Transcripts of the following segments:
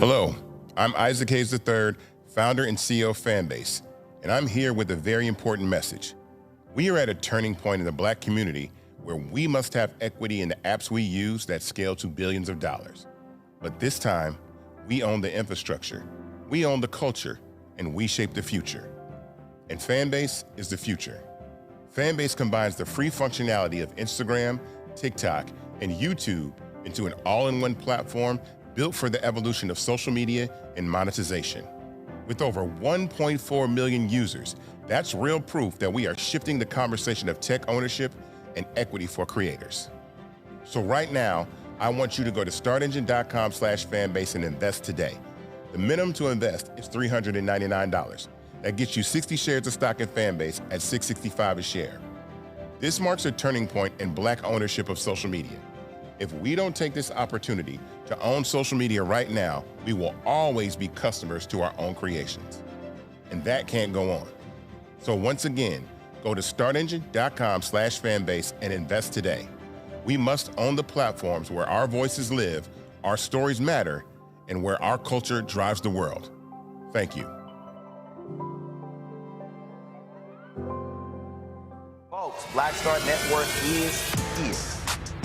Hello, I'm Isaac Hayes III, founder and CEO of Fanbase, and I'm here with a very important message. We are at a turning point in the Black community where we must have equity in the apps we use that scale to billions of dollars. But this time, we own the infrastructure, we own the culture, and we shape the future. And Fanbase is the future. Fanbase combines the free functionality of Instagram, TikTok, and YouTube into an all-in-one platform built for the evolution of social media and monetization. With over 1.4 million users, that's real proof that we are shifting the conversation of tech ownership and equity for creators. So right now, I want you to go to startengine.com/fanbase and invest today. The minimum to invest is $399. That gets you 60 shares of stock in Fanbase at $665 a share. This marks a turning point in Black ownership of social media. If we don't take this opportunity to own social media right now, we will always be customers to our own creations. And that can't go on. So once again, go to startengine.com/fanbase and invest today. We must own the platforms where our voices live, our stories matter, and where our culture drives the world. Thank you. Folks, Black Star Network is here.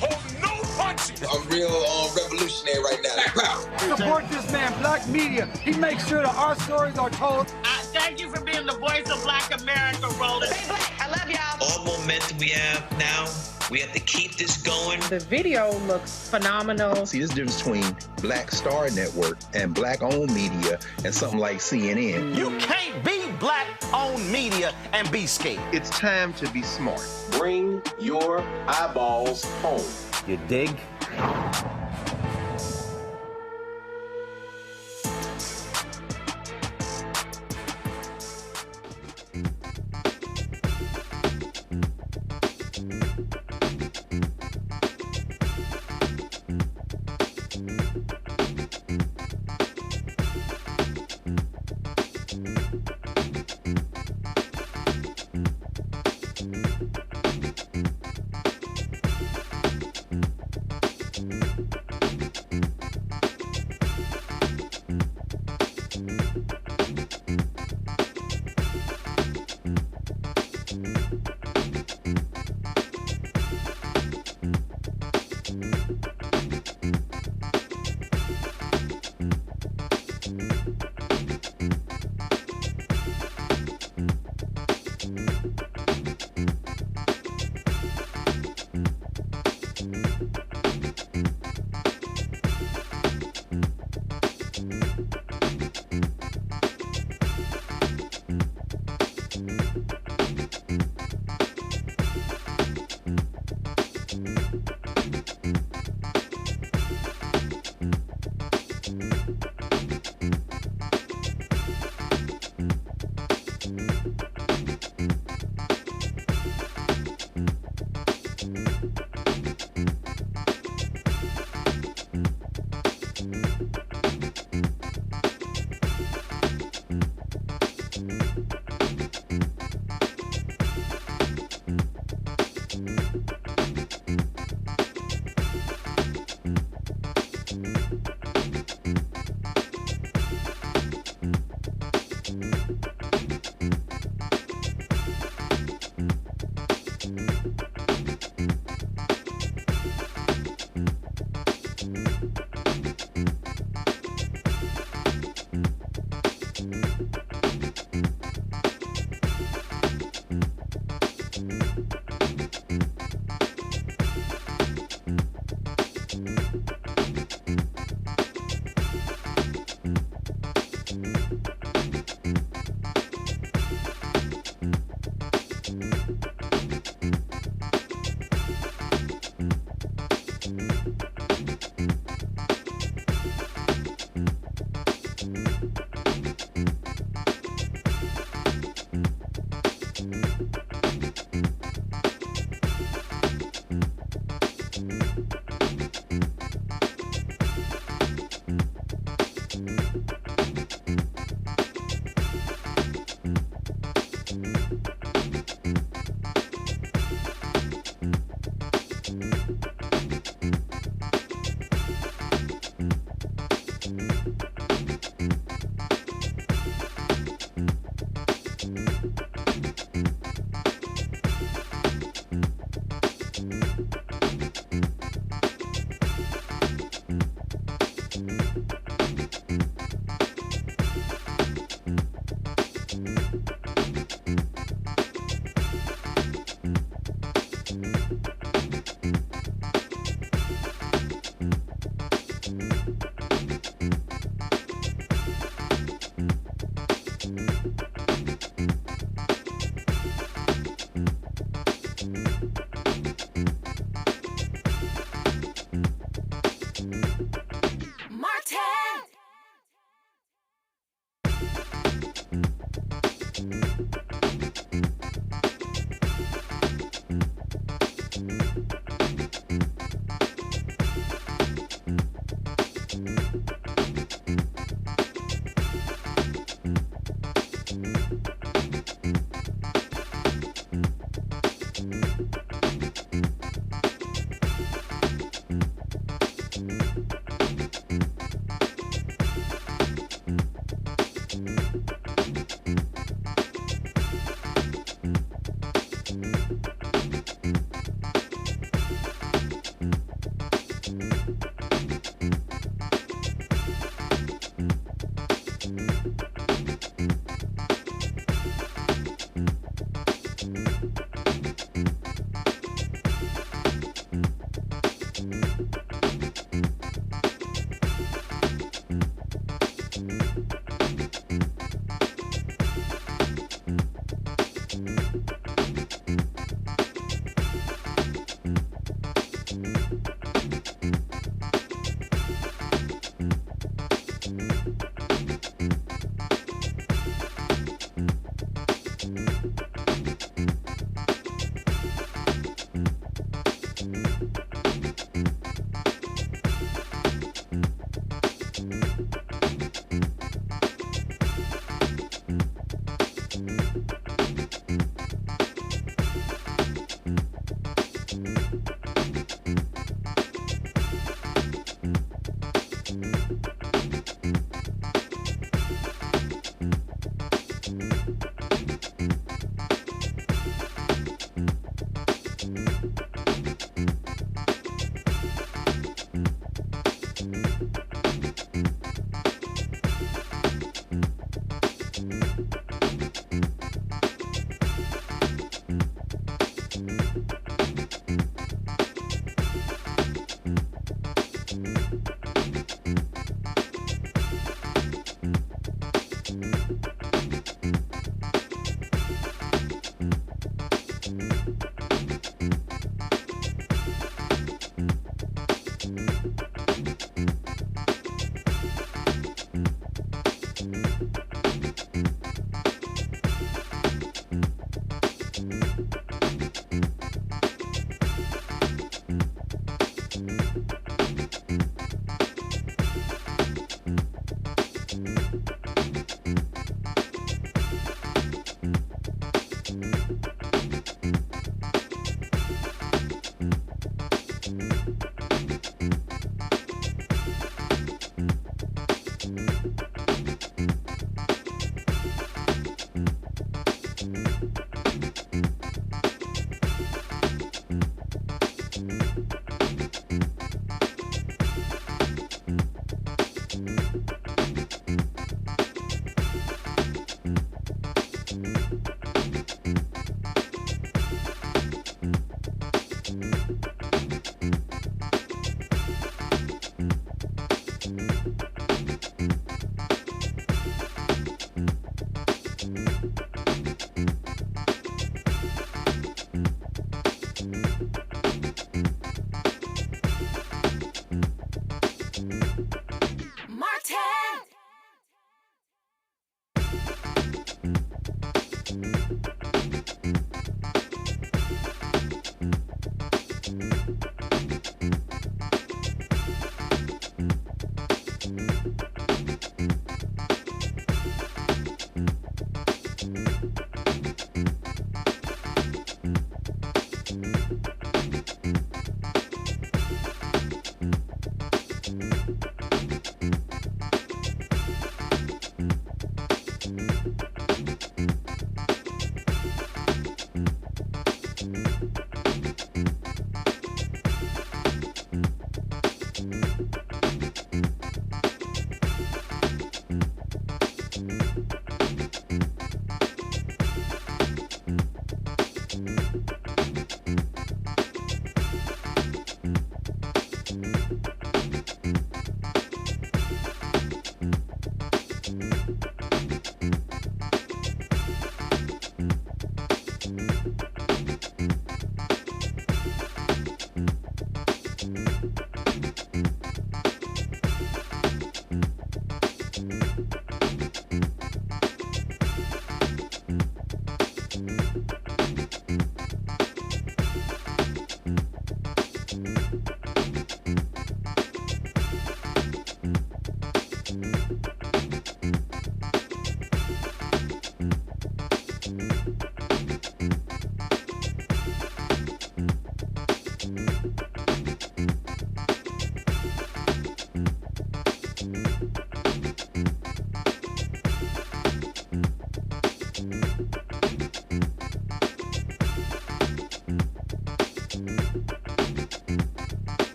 Hold no punches! I'm real revolutionary right now. Support this man, Black Media. He makes sure that our stories are told. Thank you for being the voice of Black America, Roland. Stay Black. I love y'all. All momentum we have now, we have to keep this going. The video looks phenomenal. See, this difference between Black Star Network and Black-owned media and something like CNN. You can't be Black-owned media and be scared. It's time to be smart. Bring your eyeballs home. You dig?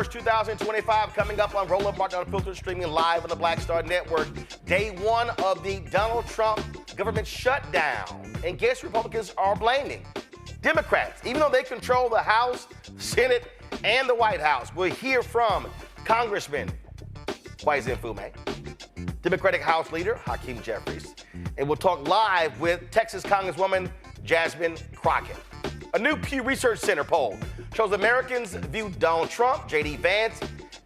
1st, 2025, coming up on Roll Up Mark Unfiltered, streaming live on the Black Star Network. Day one of the Donald Trump government shutdown. And guess Republicans are blaming? Democrats, even though they control the House, Senate, and the White House. We'll hear from Congressman Kweisi Mfume, Democratic House Leader Hakeem Jeffries, and we'll talk live with Texas Congresswoman Jasmine Crockett. A new Pew Research Center poll shows Americans view Donald Trump, J.D. Vance,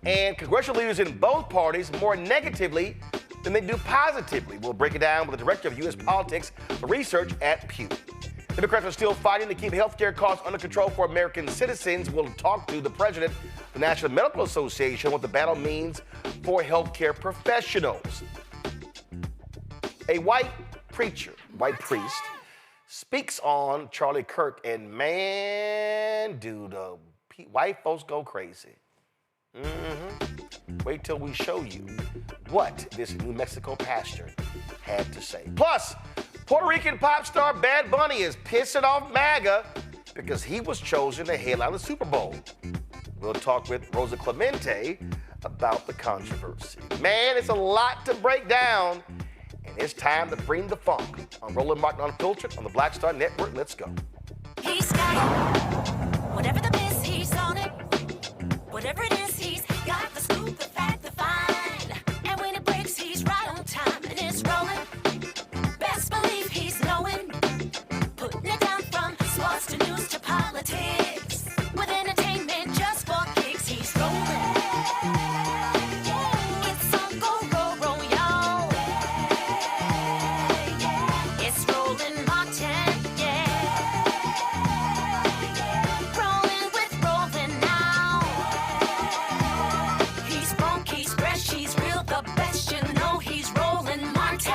and congressional leaders in both parties more negatively than they do positively. We'll break it down with the Director of U.S. Politics for Research at Pew. Democrats are still fighting to keep health care costs under control for American citizens. We'll talk to the president of the National Medical Association what the battle means for health care professionals. A white priest, speaks on Charlie Kirk, and man, do the white folks go crazy. Wait till we show you what this New Mexico pastor had to say. Plus, Puerto Rican pop star Bad Bunny is pissing off MAGA because he was chosen to headline the Super Bowl. We'll talk with Rosa Clemente about the controversy. Man, it's a lot to break down, and it's time to bring the funk on Roland Martin Unfiltered on the Black Star Network. Let's go. He's got it. Whatever the miss, he's on it. Whatever it is, he's got the scoop, the fact, the find. And when it breaks, he's right on time, and it's rolling. Best believe he's knowing. Putting it down from sports to news to politics. With entertainment just for kicks, he's rolling. It's on go, roll, roll, y'all. It's Roland Martin, yeah. Rolling with Roland now. He's funky, he's fresh, he's real, the best, you know he's Roland Martin.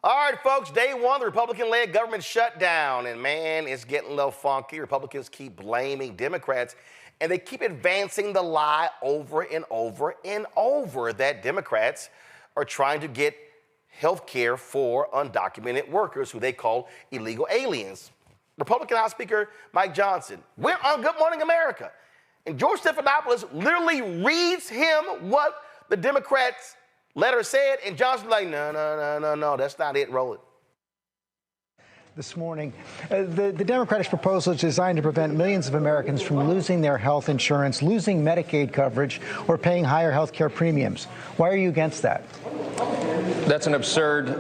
All right, folks, day one, the Republican-led government shutdown. And man, it's getting a little funky. Republicans keep blaming Democrats, and they keep advancing the lie over and over and over that Democrats are trying to get health care for undocumented workers who they call illegal aliens. Republican House Speaker Mike Johnson went on Good Morning America, and George Stephanopoulos literally reads him what the Democrats' letter said, and Johnson's like, no, that's not it, roll it. This morning, the Democratic proposal is designed to prevent millions of Americans from losing their health insurance, losing Medicaid coverage, or paying higher health care premiums. Why are you against that? That's an absurd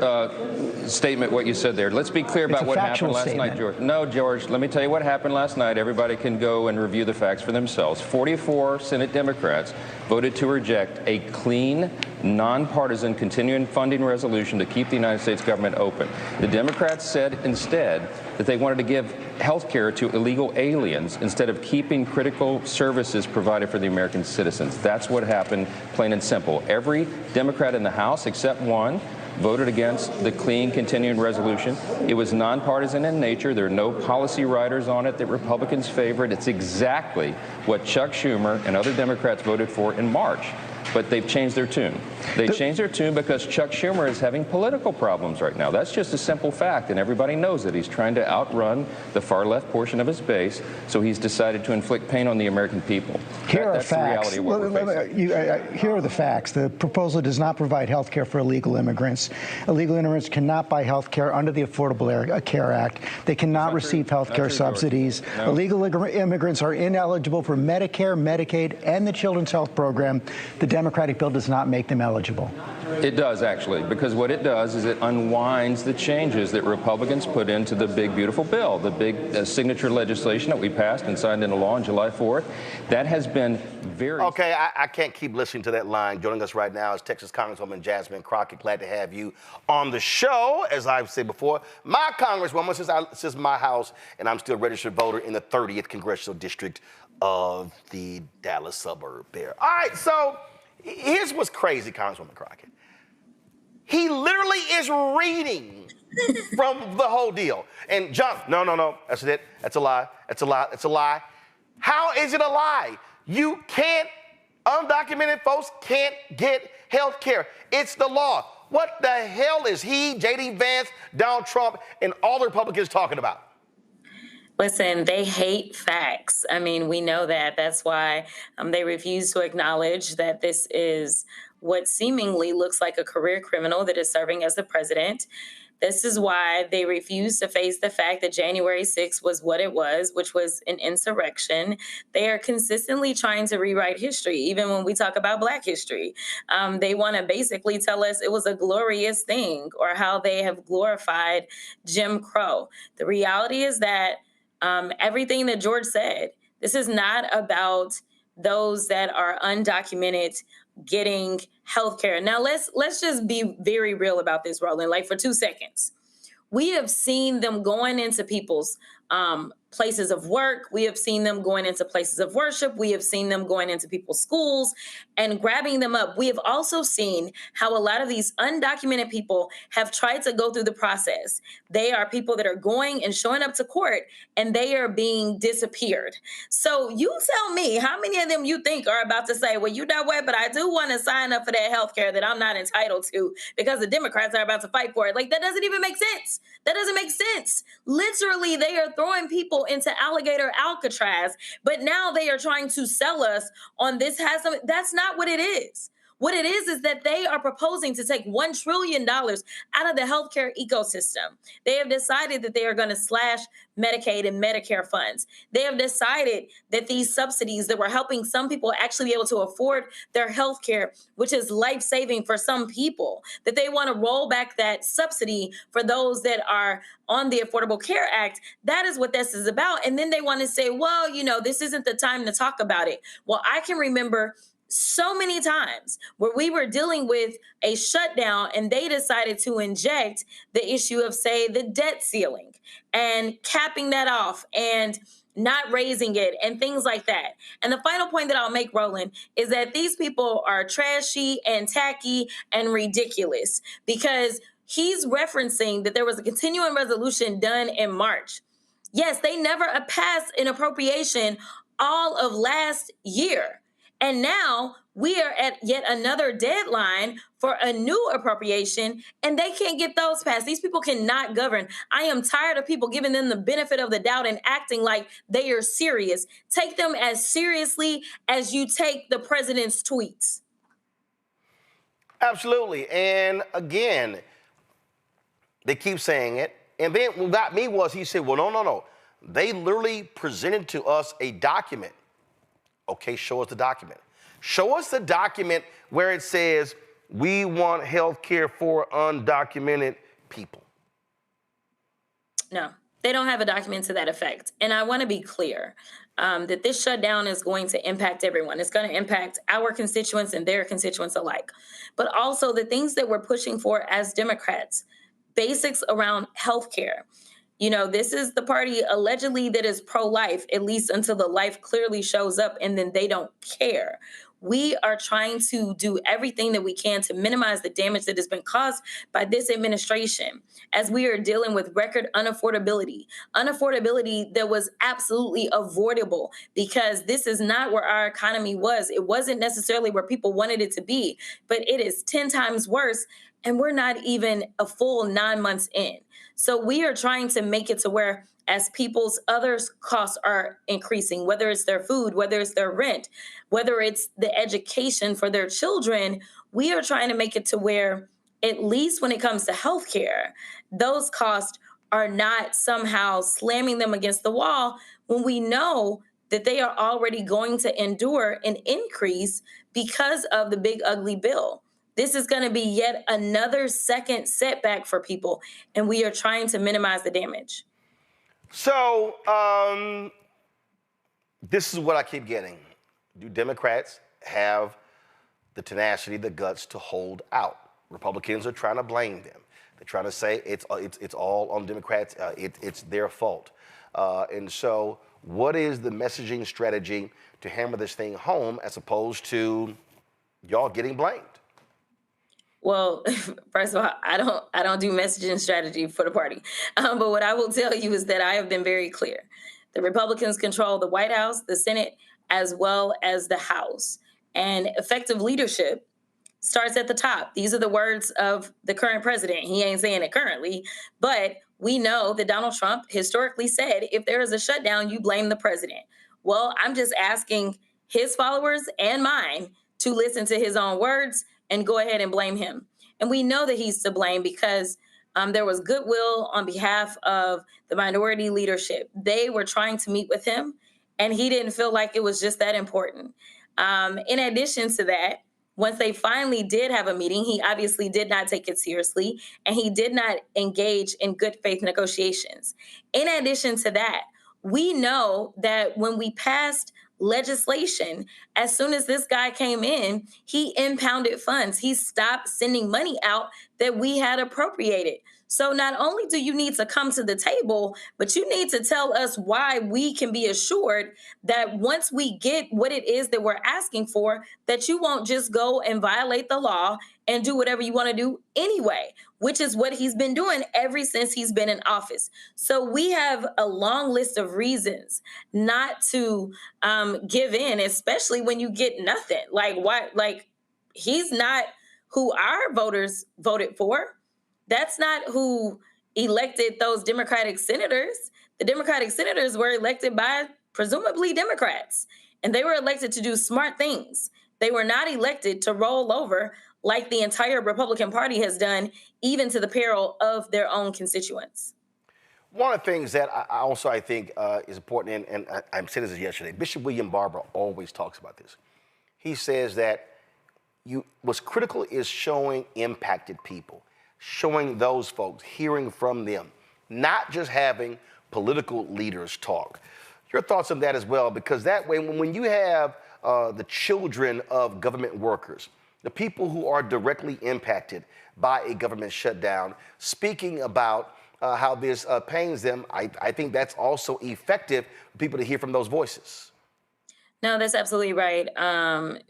statement, what you said there. Let's be clear about what happened last night, George. No, George, let me tell you what happened last night. Everybody can go and review the facts for themselves. 44 Senate Democrats voted to reject a clean, nonpartisan continuing funding resolution to keep the United States government open. The Democrats said instead that they wanted to give health care to illegal aliens instead of keeping critical services provided for the American citizens. That's what happened, plain and simple. Every Democrat in the House, except one, voted against the clean continuing resolution. It was nonpartisan in nature. There are no policy riders on it that Republicans favored. It's exactly what Chuck Schumer and other Democrats voted for in March. But they've changed their tune. They changed their tune because Chuck Schumer is having political problems right now. That's just a simple fact, and everybody knows it. He's trying to outrun the far left portion of his base, so he's decided to inflict pain on the American people. Here are facts. Here are the facts. The proposal does not provide health care for illegal immigrants. Illegal immigrants cannot buy health care under the Affordable Care Act. They cannot receive health care subsidies. No. Illegal immigrants are ineligible for Medicare, Medicaid, and the Children's Health Program. The Democratic bill does not make them eligible. It does, actually, because what it does is it unwinds the changes that Republicans put into the big, beautiful bill, the big signature legislation that we passed and signed into law on July 4th. That has been very... Okay, I can't keep listening to that line. Joining us right now is Texas Congresswoman Jasmine Crockett. Glad to have you on the show. As I've said before, my Congresswoman, this is my house, and I'm still a registered voter in the 30th Congressional District of the Dallas suburb there. All right, so here's what's crazy, Congresswoman Crockett. He literally is reading from the whole deal. And John, no, that's it. That's a lie. That's a lie. That's a lie. How is it a lie? You can't, undocumented folks can't get health care. It's the law. What the hell is he, J.D. Vance, Donald Trump, and all the Republicans talking about? Listen, they hate facts. I mean, we know that. That's why they refuse to acknowledge that this is what seemingly looks like a career criminal that is serving as the president. This is why they refuse to face the fact that January 6th was what it was, which was an insurrection. They are consistently trying to rewrite history, even when we talk about Black history. They want to basically tell us it was a glorious thing, or how they have glorified Jim Crow. The reality is that everything that George said, this is not about those that are undocumented getting health care. Now, let's just be very real about this, Roland, like for 2 seconds. We have seen them going into people's places of work. We have seen them going into places of worship. We have seen them going into people's schools and grabbing them up. We have also seen how a lot of these undocumented people have tried to go through the process. They are people that are going and showing up to court, and they are being disappeared. So you tell me, how many of them you think are about to say, well, you know what, but I do want to sign up for that health care that I'm not entitled to because the Democrats are about to fight for it. Like, that doesn't even make sense. That doesn't make sense. Literally, they are throwing people into alligator Alcatraz, but now they are trying to sell us on this has some. That's not what it is. What it is that they are proposing to take $1 trillion out of the healthcare ecosystem. They have decided that they are going to slash Medicaid and Medicare funds. They have decided that these subsidies that were helping some people actually be able to afford their healthcare, which is life-saving for some people, that they want to roll back that subsidy for those that are on the Affordable Care Act. That is what this is about. And then they want to say, well, you know, this isn't the time to talk about it. Well, I can remember so many times where we were dealing with a shutdown and they decided to inject the issue of, say, the debt ceiling and capping that off and not raising it and things like that. And the final point that I'll make, Roland, is that these people are trashy and tacky and ridiculous, because he's referencing that there was a continuing resolution done in March. Yes, they never passed an appropriation all of last year. And now we are at yet another deadline for a new appropriation, and they can't get those passed. These people cannot govern. I am tired of people giving them the benefit of the doubt and acting like they are serious. Take them as seriously as you take the president's tweets. Absolutely. And again, they keep saying it. And then what got me was he said, well, no. They literally presented to us a document. Okay, show us the document. Show us the document where it says we want health care for undocumented people. No, they don't have a document to that effect. And I want to be clear that this shutdown is going to impact everyone. It's going to impact our constituents and their constituents alike. But also the things that we're pushing for as Democrats, basics around health care. You know, this is the party allegedly that is pro-life, at least until the life clearly shows up and then they don't care. We are trying to do everything that we can to minimize the damage that has been caused by this administration as we are dealing with record unaffordability that was absolutely avoidable, because this is not where our economy was. It wasn't necessarily where people wanted it to be, but it is 10 times worse. And we're not even a full 9 months in. So we are trying to make it to where, as people's other costs are increasing, whether it's their food, whether it's their rent, whether it's the education for their children, we are trying to make it to where, at least when it comes to healthcare, those costs are not somehow slamming them against the wall when we know that they are already going to endure an increase because of the big ugly bill. This is going to be yet another second setback for people, and we are trying to minimize the damage. So this is what I keep getting. Do Democrats have the tenacity, the guts to hold out? Republicans are trying to blame them. They're trying to say it's all on Democrats. It's their fault. And so what is the messaging strategy to hammer this thing home as opposed to y'all getting blamed? Well, first of all, I don't do messaging strategy for the party. But what I will tell you is that I have been very clear. The Republicans control the White House, the Senate, as well as the House. And effective leadership starts at the top. These are the words of the current president. He ain't saying it currently, but we know that Donald Trump historically said, if there is a shutdown, you blame the president. Well, I'm just asking his followers and mine to listen to his own words and go ahead and blame him. And we know that he's to blame because there was goodwill on behalf of the minority leadership. They were trying to meet with him, and he didn't feel like it was just that important. In addition to that, once they finally did have a meeting, he obviously did not take it seriously, and he did not engage in good faith negotiations. In addition to that, we know that when we passed legislation, as soon as this guy came in, he impounded funds. He stopped sending money out that we had appropriated. So not only do you need to come to the table, but you need to tell us why we can be assured that once we get what it is that we're asking for, that you won't just go and violate the law and do whatever you want to do anyway, which is what he's been doing ever since he's been in office. So we have a long list of reasons not to give in, especially when you get nothing. Like, why? Like, he's not who our voters voted for. That's not who elected those Democratic senators. The Democratic senators were elected by presumably Democrats, and they were elected to do smart things. They were not elected to roll over like the entire Republican Party has done, even to the peril of their own constituents. One of the things that I think is important, and I said this yesterday, Bishop William Barber always talks about this. He says that what's critical is showing impacted people, showing those folks, hearing from them, not just having political leaders talk. Your thoughts on that as well, because that way, when you have the children of government workers, the people who are directly impacted by a government shutdown, speaking about how this pains them, I think that's also effective for people to hear from those voices. No, that's absolutely right.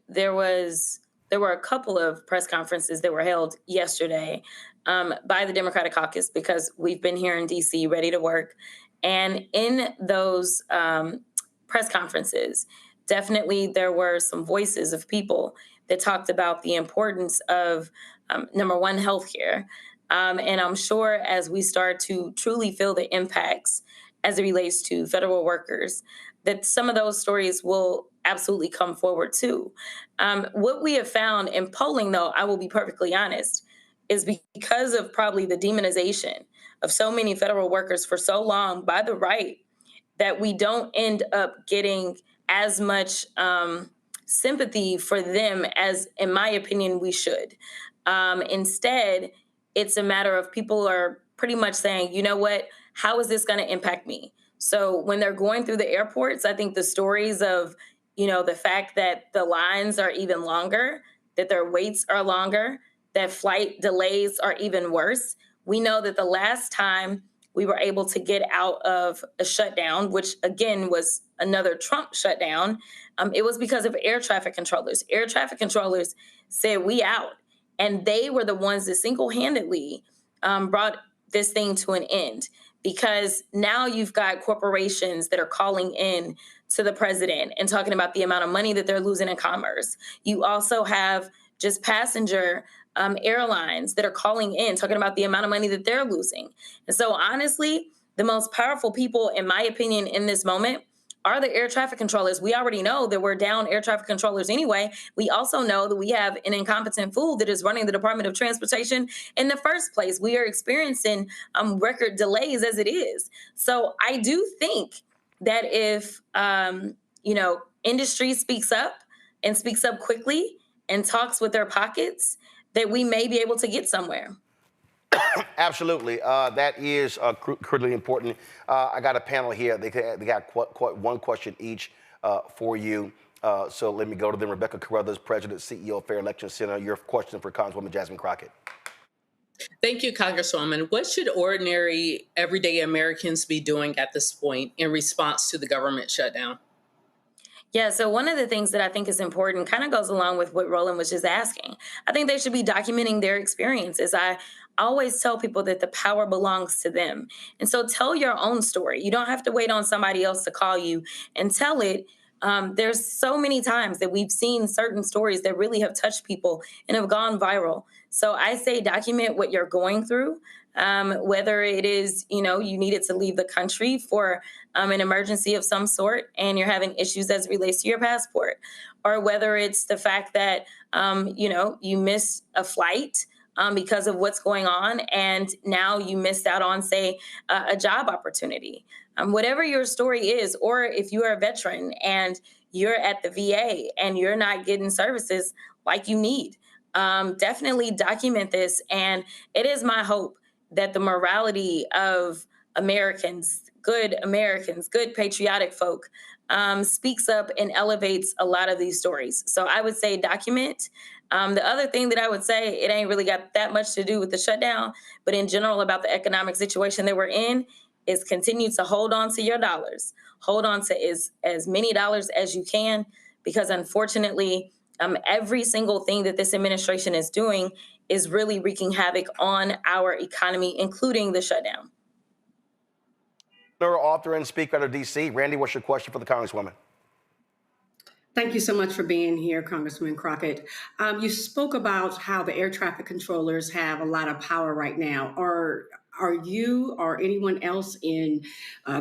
There were a couple of press conferences that were held yesterday by the Democratic caucus, because we've been here in D.C. ready to work. And in those press conferences, definitely there were some voices of people that talked about the importance of, number one, healthcare. And I'm sure as we start to truly feel the impacts as it relates to federal workers, that some of those stories will absolutely come forward too. What we have found in polling, though, I will be perfectly honest, is because of probably the demonization of so many federal workers for so long by the right, that we don't end up getting as much sympathy for them as, in my opinion, we should. Instead, it's a matter of people are pretty much saying, you know what, how is this going to impact me? So when they're going through the airports, I think the stories of, the fact that the lines are even longer, that their waits are longer, that flight delays are even worse. We know that the last time we were able to get out of a shutdown, which again was another Trump shutdown, it was because of air traffic controllers. Air traffic controllers said, we out. And they were the ones that single-handedly brought this thing to an end, because now you've got corporations that are calling in to the president and talking about the amount of money that they're losing in commerce. You also have just passenger airlines that are calling in, talking about the amount of money that they're losing. And so honestly, the most powerful people, in my opinion, in this moment are the air traffic controllers. We already know that we're down air traffic controllers anyway. We also know that we have an incompetent fool that is running the Department of Transportation in the first place. We are experiencing record delays as it is. So I do think that if, industry speaks up and speaks up quickly and talks with their pockets, that we may be able to get somewhere. Absolutely. That is critically important. I got a panel here. They got one question each for you. So let me go to them. Rebecca Carruthers, President, CEO of Fair Election Center. Your question for Congresswoman Jasmine Crockett. Thank you, Congresswoman. What should ordinary, everyday Americans be doing at this point in response to the government shutdown? Yeah, so one of the things that I think is important kind of goes along with what Roland was just asking. I think they should be documenting their experiences. I always tell people that the power belongs to them. And so tell your own story. You don't have to wait on somebody else to call you and tell it. There's so many times that we've seen certain stories that really have touched people and have gone viral. So I say document what you're going through. Whether it is, you needed to leave the country for an emergency of some sort and you're having issues as it relates to your passport, or whether it's the fact that, you missed a flight because of what's going on and now you missed out on, say, a job opportunity. Whatever your story is, or if you are a veteran and you're at the VA and you're not getting services like you need, definitely document this. And it is my hope that the morality of Americans, good patriotic folk, speaks up and elevates a lot of these stories. So I would say document. The other thing that I would say, it ain't really got that much to do with the shutdown, but in general about the economic situation that we're in, is continue to hold on to your dollars. Hold on to as many dollars as you can, because unfortunately, every single thing that this administration is doing is really wreaking havoc on our economy, including the shutdown. Author and speaker out of D.C. Randy, what's your question for the Congresswoman? Thank you so much for being here, Congresswoman Crockett. You spoke about how the air traffic controllers have a lot of power right now. Are you or anyone else in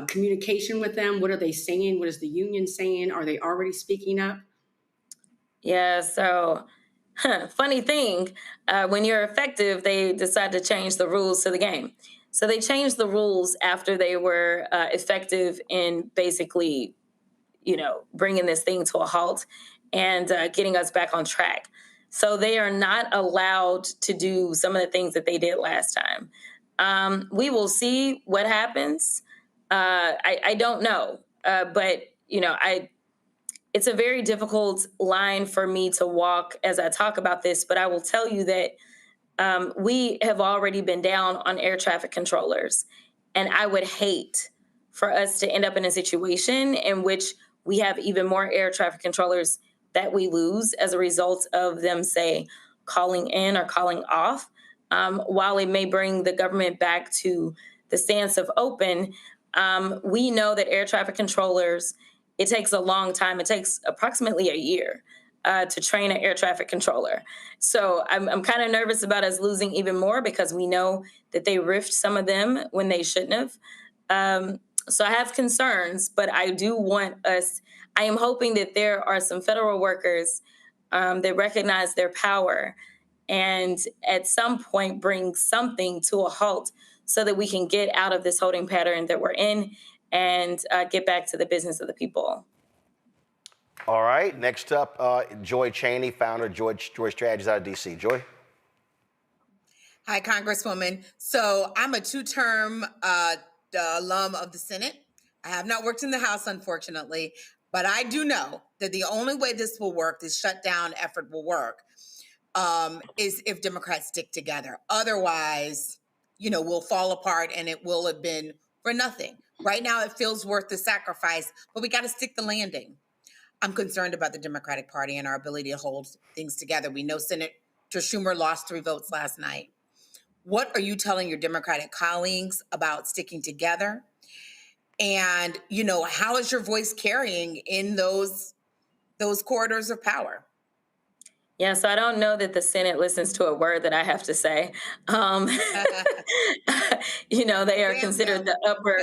communication with them? What are they saying? What is the union saying? Are they already speaking up? Yeah, so funny thing, when you're effective, they decide to change the rules to the game. So they changed the rules after they were effective in basically, bringing this thing to a halt and getting us back on track. So they are not allowed to do some of the things that they did last time. We will see what happens. I don't know, but it's a very difficult line for me to walk as I talk about this, but I will tell you that we have already been down on air traffic controllers. And I would hate for us to end up in a situation in which we have even more air traffic controllers that we lose as a result of them, say, calling in or calling off. While it may bring the government back to the stance of open, we know that air traffic controllers, it takes a long time. It takes approximately a year to train an air traffic controller. So I'm kind of nervous about us losing even more because we know that they riffed some of them when they shouldn't have. So I have concerns, but I do want us, I am hoping that there are some federal workers that recognize their power and at some point bring something to a halt so that we can get out of this holding pattern that we're in and get back to the business of the people. All right, next up, Joy Cheney, founder of Joy Strategies out of D.C. Joy? Hi, Congresswoman. So I'm a two-term alum of the Senate. I have not worked in the House, unfortunately, but I do know that the only way this will work, this shutdown effort will work, is if Democrats stick together. Otherwise, we'll fall apart and it will have been for nothing. Right now, it feels worth the sacrifice, but we got to stick the landing. I'm concerned about the Democratic Party and our ability to hold things together. We know Senator Schumer lost 3 votes last night. What are you telling your Democratic colleagues about sticking together? And, how is your voice carrying in those corridors of power? Yeah, so I don't know that the Senate listens to a word that I have to say. They are considered the upper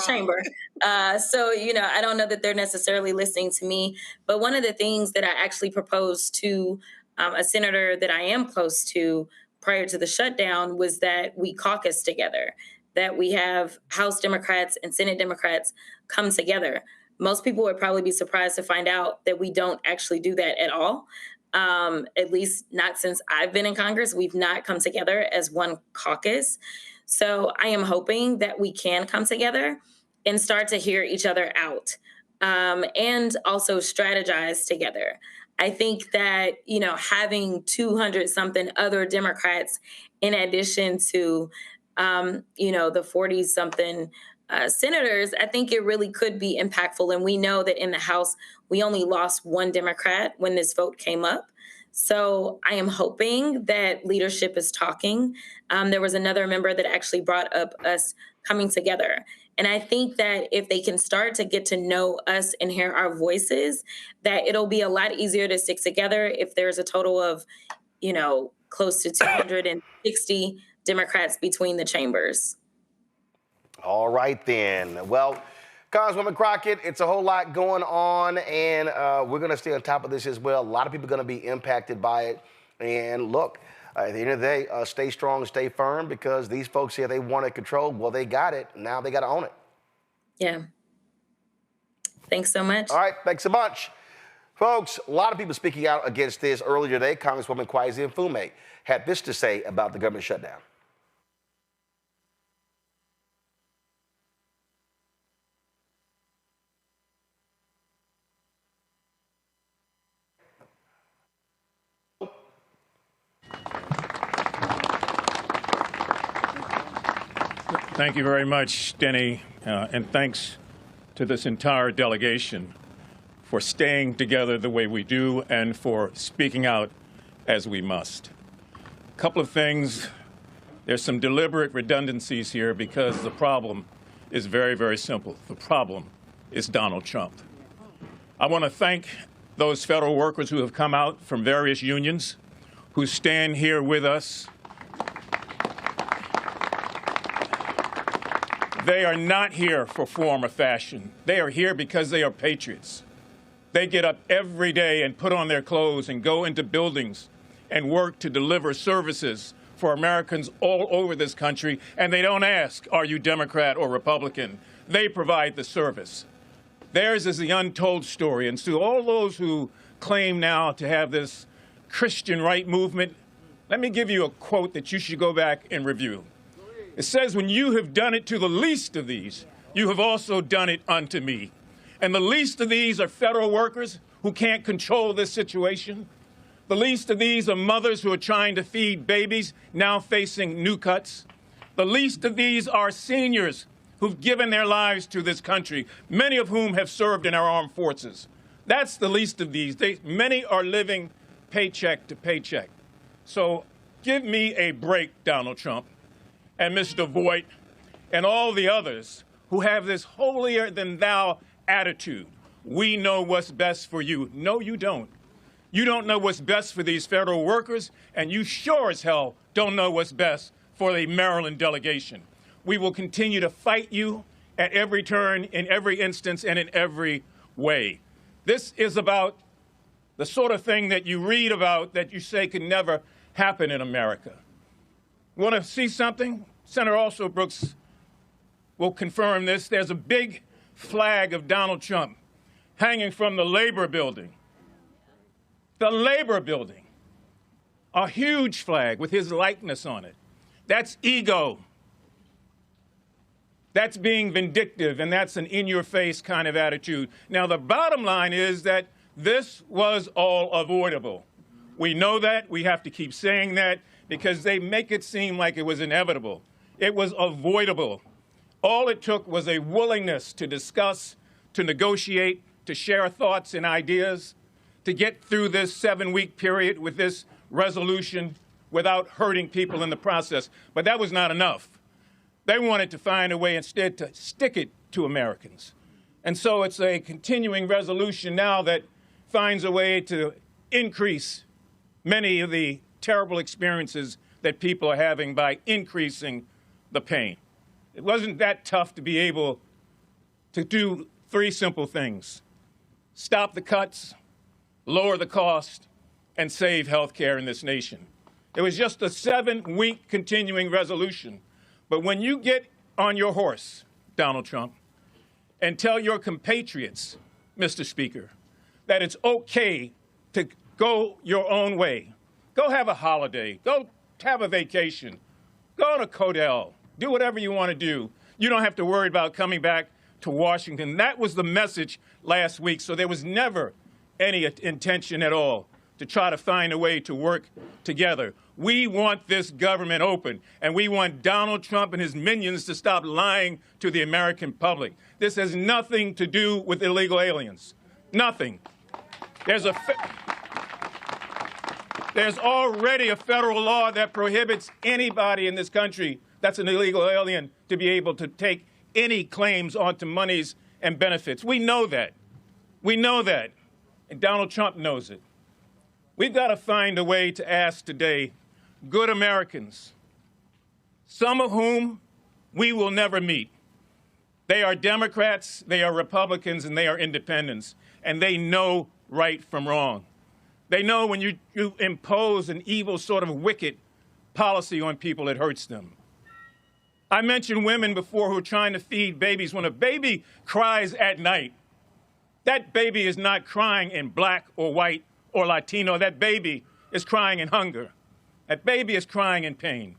chamber. So, I don't know that they're necessarily listening to me. But one of the things that I actually proposed to a senator that I am close to prior to the shutdown was that we caucus together, that we have House Democrats and Senate Democrats come together. Most people would probably be surprised to find out that we don't actually do that at all. At least not since I've been in Congress. We've not come together as one caucus. So I am hoping that we can come together and start to hear each other out and also strategize together. I think that, having 200 something other Democrats in addition to the 40-something senators, I think it really could be impactful. And we know that in the House, we only lost one Democrat when this vote came up. So I am hoping that leadership is talking. There was another member that actually brought up us coming together. And I think that if they can start to get to know us and hear our voices, that it'll be a lot easier to stick together if there's a total of, close to 260 Democrats between the chambers. All right, then. Well, Congresswoman Crockett, it's a whole lot going on, and we're going to stay on top of this as well. A lot of people are going to be impacted by it. And look, at the end of the day, stay strong, stay firm, because these folks here, they wanted control. Well, they got it. Now they got to own it. Yeah. Thanks so much. All right, thanks a bunch. Folks, a lot of people speaking out against this. Earlier today, Congresswoman Kweisi Mfume had this to say about the government shutdown. Thank you very much, Denny, and thanks to this entire delegation for staying together the way we do and for speaking out as we must. A couple of things. There's some deliberate redundancies here because the problem is very, very simple. The problem is Donald Trump. I want to thank those federal workers who have come out from various unions, who stand here with us. They are not here for form or fashion. They are here because they are patriots. They get up every day and put on their clothes and go into buildings and work to deliver services for Americans all over this country. And they don't ask, are you Democrat or Republican? They provide the service. Theirs is the untold story. And to all those who claim now to have this Christian right movement, let me give you a quote that you should go back and review. It says, when you have done it to the least of these, you have also done it unto me. And the least of these are federal workers who can't control this situation. The least of these are mothers who are trying to feed babies, now facing new cuts. The least of these are seniors who've given their lives to this country, many of whom have served in our armed forces. That's the least of these. Many are living paycheck to paycheck. So give me a break, Donald Trump, and Mr. Voigt, and all the others who have this holier-than-thou attitude. We know what's best for you. No, you don't. You don't know what's best for these federal workers, and you sure as hell don't know what's best for the Maryland delegation. We will continue to fight you at every turn, in every instance, and in every way. This is about the sort of thing that you read about that you say could never happen in America. Want to see something? Senator Alsobrooks will confirm this. There's a big flag of Donald Trump hanging from the Labor Building. The Labor Building. A huge flag with his likeness on it. That's ego. That's being vindictive, and that's an in-your-face kind of attitude. Now, the bottom line is that this was all avoidable. We know that. We have to keep saying that, because they make it seem like it was inevitable. It was avoidable. All it took was a willingness to discuss, to negotiate, to share thoughts and ideas, to get through this 7-week period with this resolution without hurting people in the process. But that was not enough. They wanted to find a way instead to stick it to Americans. And so it's a continuing resolution now that finds a way to increase many of the terrible experiences that people are having by increasing the pain. It wasn't that tough to be able to do 3 simple things: stop the cuts, lower the cost, and save health care in this nation. It was just a 7-week continuing resolution. But when you get on your horse, Donald Trump, and tell your compatriots, Mr. Speaker, that it's okay to go your own way, go have a holiday, go have a vacation, go to Codell, do whatever you want to do. You don't have to worry about coming back to Washington. That was the message last week. So there was never any intention at all to try to find a way to work together. We want this government open, and we want Donald Trump and his minions to stop lying to the American public. This has nothing to do with illegal aliens. Nothing. There's already a federal law that prohibits anybody in this country that's an illegal alien to be able to take any claims onto monies and benefits. We know that. We know that. And Donald Trump knows it. We've got to find a way to ask today good Americans, some of whom we will never meet. They are Democrats, they are Republicans, and they are independents, and they know right from wrong. They know when you impose an evil sort of wicked policy on people, it hurts them. I mentioned women before who are trying to feed babies. When a baby cries at night, that baby is not crying in black or white or Latino. That baby is crying in hunger. That baby is crying in pain.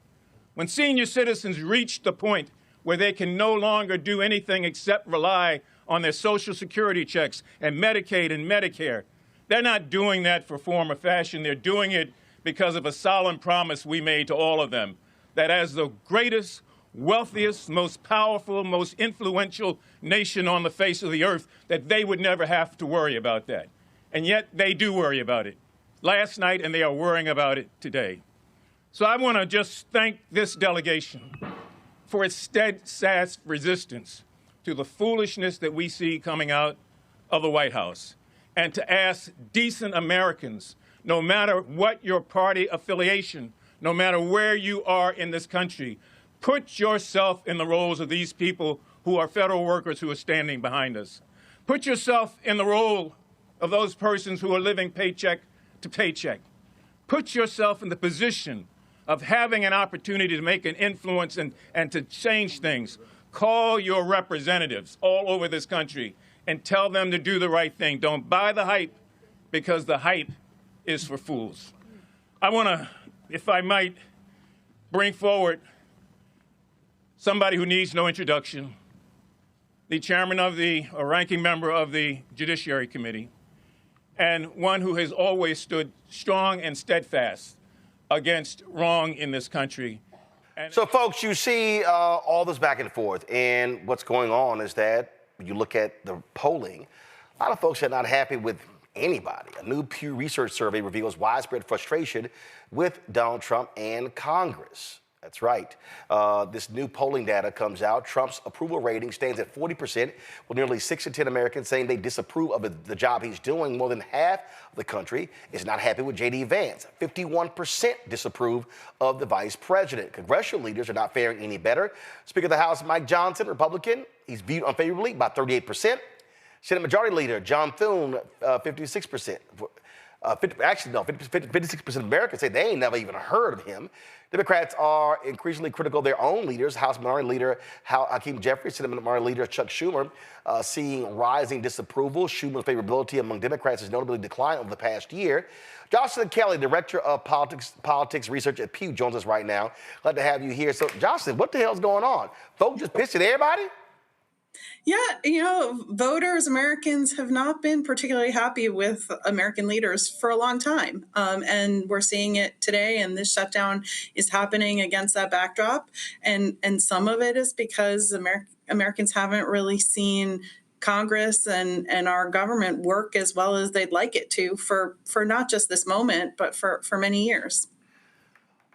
When senior citizens reach the point where they can no longer do anything except rely on their Social Security checks and Medicaid and Medicare, they're not doing that for form or fashion. They're doing it because of a solemn promise we made to all of them, that as the greatest, wealthiest, most powerful, most influential nation on the face of the earth, that they would never have to worry about that. And yet they do worry about it last night, and they are worrying about it today. So I want to just thank this delegation for its steadfast resistance to the foolishness that we see coming out of the White House, and to ask decent Americans, no matter what your party affiliation, no matter where you are in this country, put yourself in the roles of these people who are federal workers who are standing behind us. Put yourself in the role of those persons who are living paycheck to paycheck. Put yourself in the position of having an opportunity to make an influence and to change things. Call your representatives all over this country and tell them to do the right thing. Don't buy the hype, because the hype is for fools. I want to, if I might, bring forward somebody who needs no introduction, the chairman of or ranking member of the Judiciary Committee, and one who has always stood strong and steadfast against wrong in this country. So, folks, you see all this back and forth, and what's going on is that when you look at the polling, a lot of folks are not happy with anybody. A new Pew Research survey reveals widespread frustration with Donald Trump and Congress. That's right. This new polling data comes out. Trump's approval rating stands at 40%, with nearly 6 in 10 Americans saying they disapprove of the job he's doing. More than half of the country is not happy with J.D. Vance. 51% disapprove of the vice president. Congressional leaders are not faring any better. Speaker of the House Mike Johnson, Republican, he's viewed unfavorably by 38%. Senate Majority Leader John Thune, 56%. 56% of Americans say they ain't never even heard of him. Democrats are increasingly critical of their own leaders. House Minority Leader Hakeem Jeffries, Senate Minority Leader Chuck Schumer, seeing rising disapproval. Schumer's favorability among Democrats has notably declined over the past year. Jocelyn Kelly, Director of Politics Research at Pew, joins us right now. Glad to have you here. So, Jocelyn, what the hell's going on? Folks just pissed at everybody? Yeah, voters, Americans have not been particularly happy with American leaders for a long time. And we're seeing it today, and this shutdown is happening against that backdrop. And some of it is because Americans haven't really seen Congress and our government work as well as they'd like it to for not just this moment, but for many years.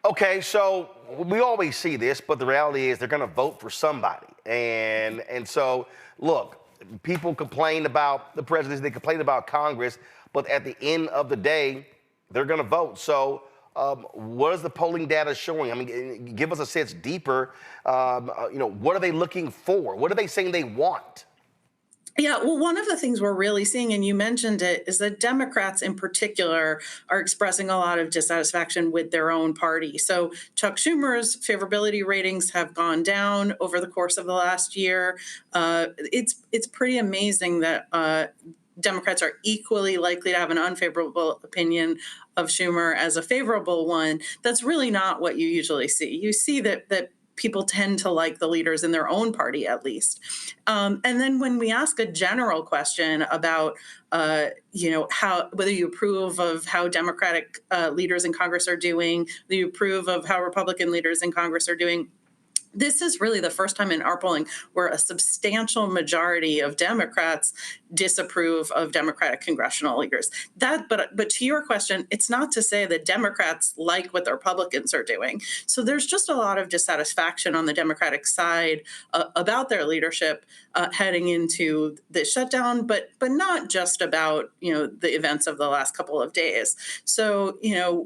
Okay, so we always see this, but the reality is they're going to vote for somebody. And so, look, people complain about the presidency, they complain about Congress, but at the end of the day, they're going to vote. So what is the polling data showing? I mean, give us a sense deeper. What are they looking for? What are they saying they want? Yeah, well, one of the things we're really seeing, and you mentioned it, is that Democrats in particular are expressing a lot of dissatisfaction with their own party. So Chuck Schumer's favorability ratings have gone down over the course of the last year. It's pretty amazing that Democrats are equally likely to have an unfavorable opinion of Schumer as a favorable one. That's really not what you usually see. You see that people tend to like the leaders in their own party, at least. And then when we ask a general question about, whether you approve of how Democratic leaders in Congress are doing, whether you approve of how Republican leaders in Congress are doing, this is really the first time in our polling where a substantial majority of Democrats disapprove of Democratic congressional leaders. But to your question, it's not to say that Democrats like what the Republicans are doing. So there's just a lot of dissatisfaction on the Democratic side about their leadership heading into this shutdown, but not just about the events of the last couple of days. So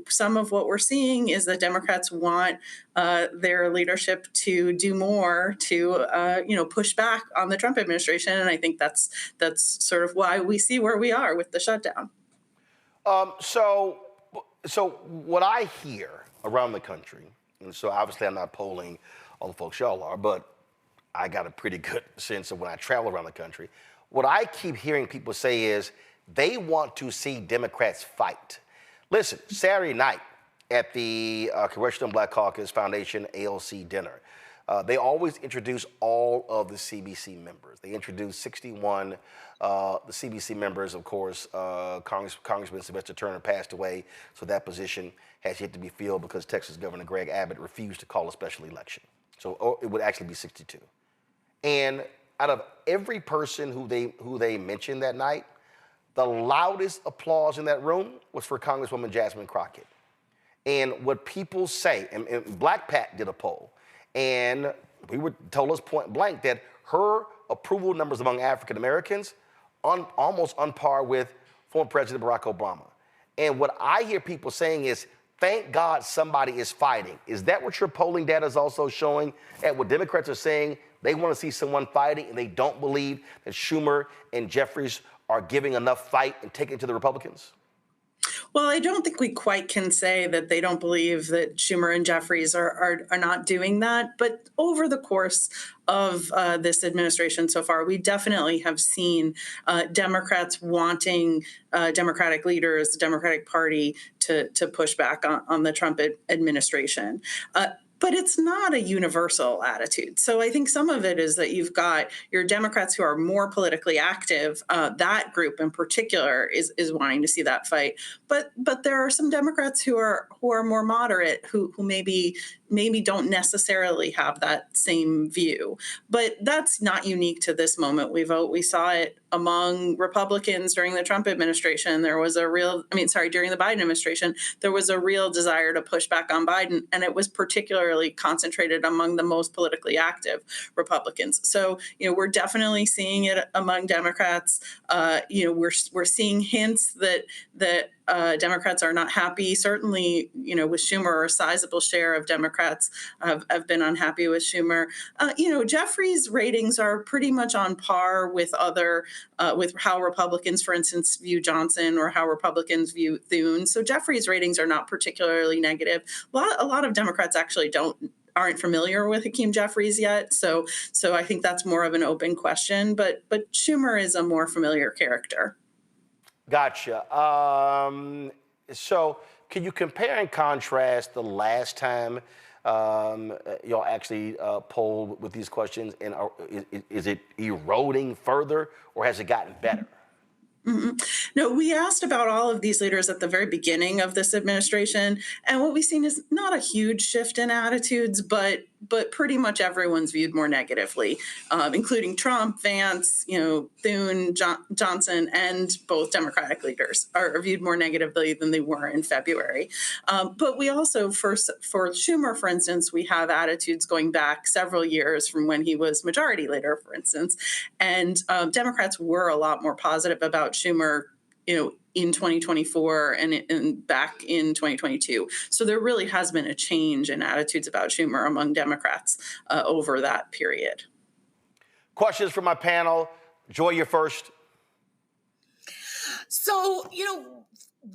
some of what we're seeing is that Democrats want their leadership to do more to push back on the Trump administration, and I think that's sort of why we see where we are with the shutdown. So what I hear around the country, and so obviously I'm not polling all the folks y'all are, but I got a pretty good sense of when I travel around the country. What I keep hearing people say is they want to see Democrats fight. Listen, Saturday night at the Congressional Black Caucus Foundation ALC dinner, they always introduce all of the CBC members. They introduce 61 the CBC members, of course. Congressman Sylvester Turner passed away, so that position has yet to be filled because Texas Governor Greg Abbott refused to call a special election. So it would actually be 62. And out of every person who they mentioned that night, the loudest applause in that room was for Congresswoman Jasmine Crockett. And what people say, and Black Pat did a poll, and told us point blank that her approval numbers among African Americans almost on par with former President Barack Obama. And what I hear people saying is, thank God somebody is fighting. Is that what your polling data is also showing? At what Democrats are saying, they want to see someone fighting, and they don't believe that Schumer and Jeffries are giving enough fight and taking it to the Republicans? Well, I don't think we quite can say that they don't believe that Schumer and Jeffries are not doing that. But over the course of this administration so far, we definitely have seen Democrats wanting Democratic leaders, the Democratic Party, to push back on the Trump administration. But it's not a universal attitude. So I think some of it is that you've got your Democrats who are more politically active. That group in particular is wanting to see that fight. But there are some Democrats who are more moderate, who maybe don't necessarily have that same view. But that's not unique to this moment. We saw it among Republicans during the Trump administration. During the Biden administration, there was a real desire to push back on Biden, and it was particularly concentrated among the most politically active Republicans. So, we're definitely seeing it among Democrats. We're seeing hints that Democrats are not happy. Certainly, with Schumer, a sizable share of Democrats have been unhappy with Schumer. Jeffries' ratings are pretty much on par with with how Republicans, for instance, view Johnson or how Republicans view Thune. So Jeffries' ratings are not particularly negative. A lot of Democrats actually aren't familiar with Hakeem Jeffries yet. So I think that's more of an open question. But Schumer is a more familiar character. Gotcha. So can you compare and contrast the last time y'all actually polled with these questions, and is it eroding further, or has it gotten better? Mm-hmm. No, we asked about all of these leaders at the very beginning of this administration, and what we've seen is not a huge shift in attitudes, but pretty much everyone's viewed more negatively, including Trump, Vance, Thune, Johnson, and both Democratic leaders are viewed more negatively than they were in February. But we also, for Schumer, for instance, we have attitudes going back several years from when he was majority leader, for instance, and Democrats were a lot more positive about Schumer, in 2024 and back in 2022. So there really has been a change in attitudes about Schumer among Democrats over that period. Questions from my panel. Joy, you're first. So,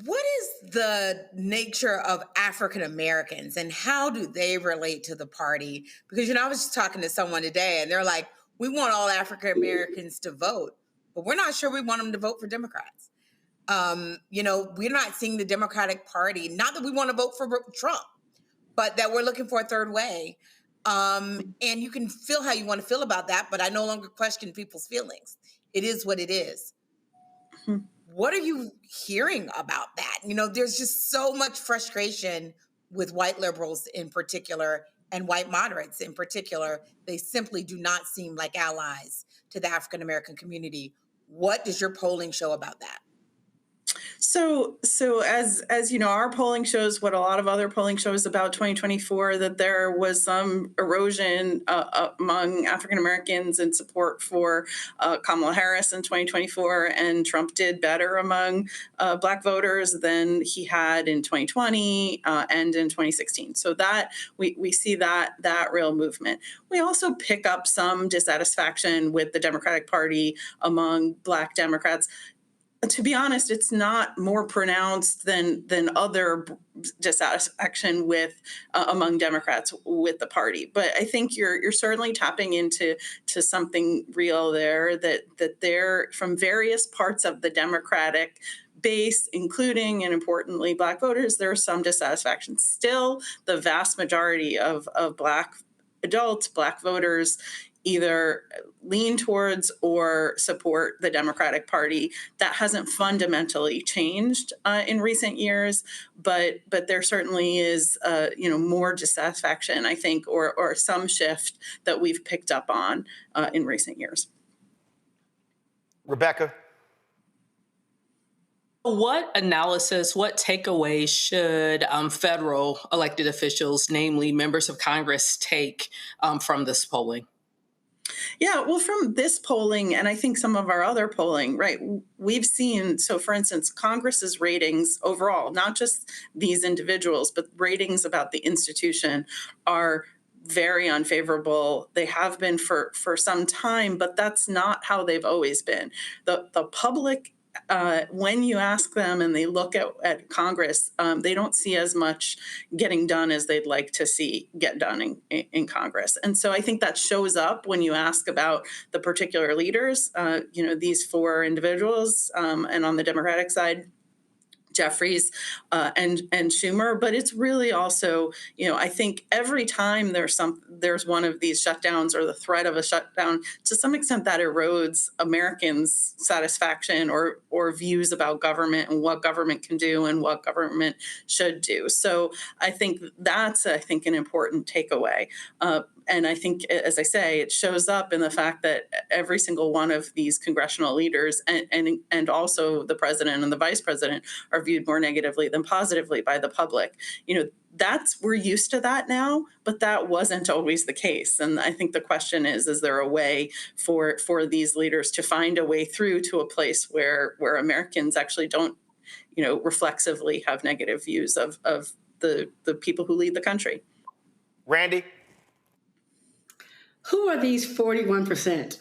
what is the nature of African Americans and how do they relate to the party? Because, I was just talking to someone today and they're like, we want all African Americans to vote, but we're not sure we want them to vote for Democrats. We're not seeing the Democratic Party, not that we want to vote for Trump, but that we're looking for a third way. And you can feel how you want to feel about that, but I no longer question people's feelings. It is what it is. What are you hearing about that? You know, there's just so much frustration with white liberals in particular and white moderates in particular. They simply do not seem like allies to the African-American community. What does your polling show about that? So as you know, our polling shows what a lot of other polling shows about 2024, that there was some erosion among African Americans in support for Kamala Harris in 2024, and Trump did better among Black voters than he had in 2020 and in 2016. So that we see that real movement. We also pick up some dissatisfaction with the Democratic Party among Black Democrats. To be honest, it's not more pronounced than other dissatisfaction with among Democrats with the party. But I think you're certainly tapping into something real there, that they're from various parts of the Democratic base, including and importantly Black voters. There's some dissatisfaction. Still, the vast majority of Black adults, Black voters, either lean towards or support the Democratic Party. That hasn't fundamentally changed in recent years, but there certainly is more dissatisfaction, I think, or some shift that we've picked up on in recent years. Rebecca? What analysis, what takeaways should federal elected officials, namely members of Congress, take from this polling? Yeah, well, from this polling, and I think some of our other polling, right, we've seen, so for instance, Congress's ratings overall, not just these individuals, but ratings about the institution are very unfavorable. They have been for some time, but that's not how they've always been. The public, when you ask them and they look at Congress, they don't see as much getting done as they'd like to see get done in Congress. And so I think that shows up when you ask about the particular leaders, these four individuals, and on the Democratic side, Jeffries and Schumer, but it's really also, I think every time there's one of these shutdowns or the threat of a shutdown, to some extent that erodes Americans' satisfaction or views about government and what government can do and what government should do. So I think that's an important takeaway. And I think, as I say, it shows up in the fact that every single one of these congressional leaders and also the president and the vice president are viewed more negatively than positively by the public. We're used to that now, but that wasn't always the case. And I think the question is there a way for these leaders to find a way through to a place where Americans actually don't, reflexively have negative views of the people who lead the country? Randy? Who are these 41%?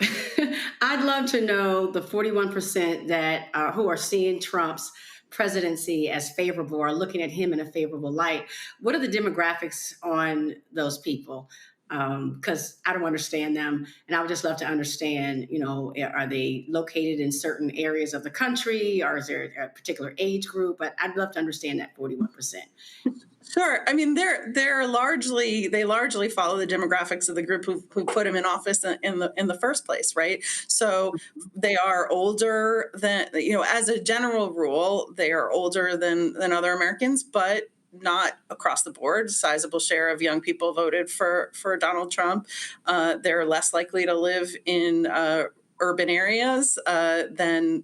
I'd love to know the 41% that who are seeing Trump's presidency as favorable or looking at him in a favorable light. What are the demographics on those people? Because I don't understand them. And I would just love to understand, are they located in certain areas of the country, or is there a particular age group? But I'd love to understand that 41%. Sure. I mean, they largely follow the demographics of the group who put him in office in the first place, right? So they are older than, as a general rule, they are older than other Americans, but not across the board. A sizable share of young people voted for Donald Trump. They're less likely to live in urban areas than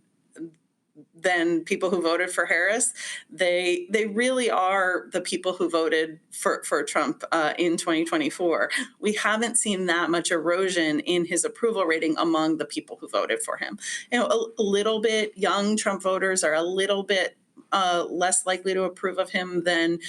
people who voted for Harris. They really are the people who voted for Trump in 2024. We haven't seen that much erosion in his approval rating among the people who voted for him. A little bit, young Trump voters are a little bit less likely to approve of him than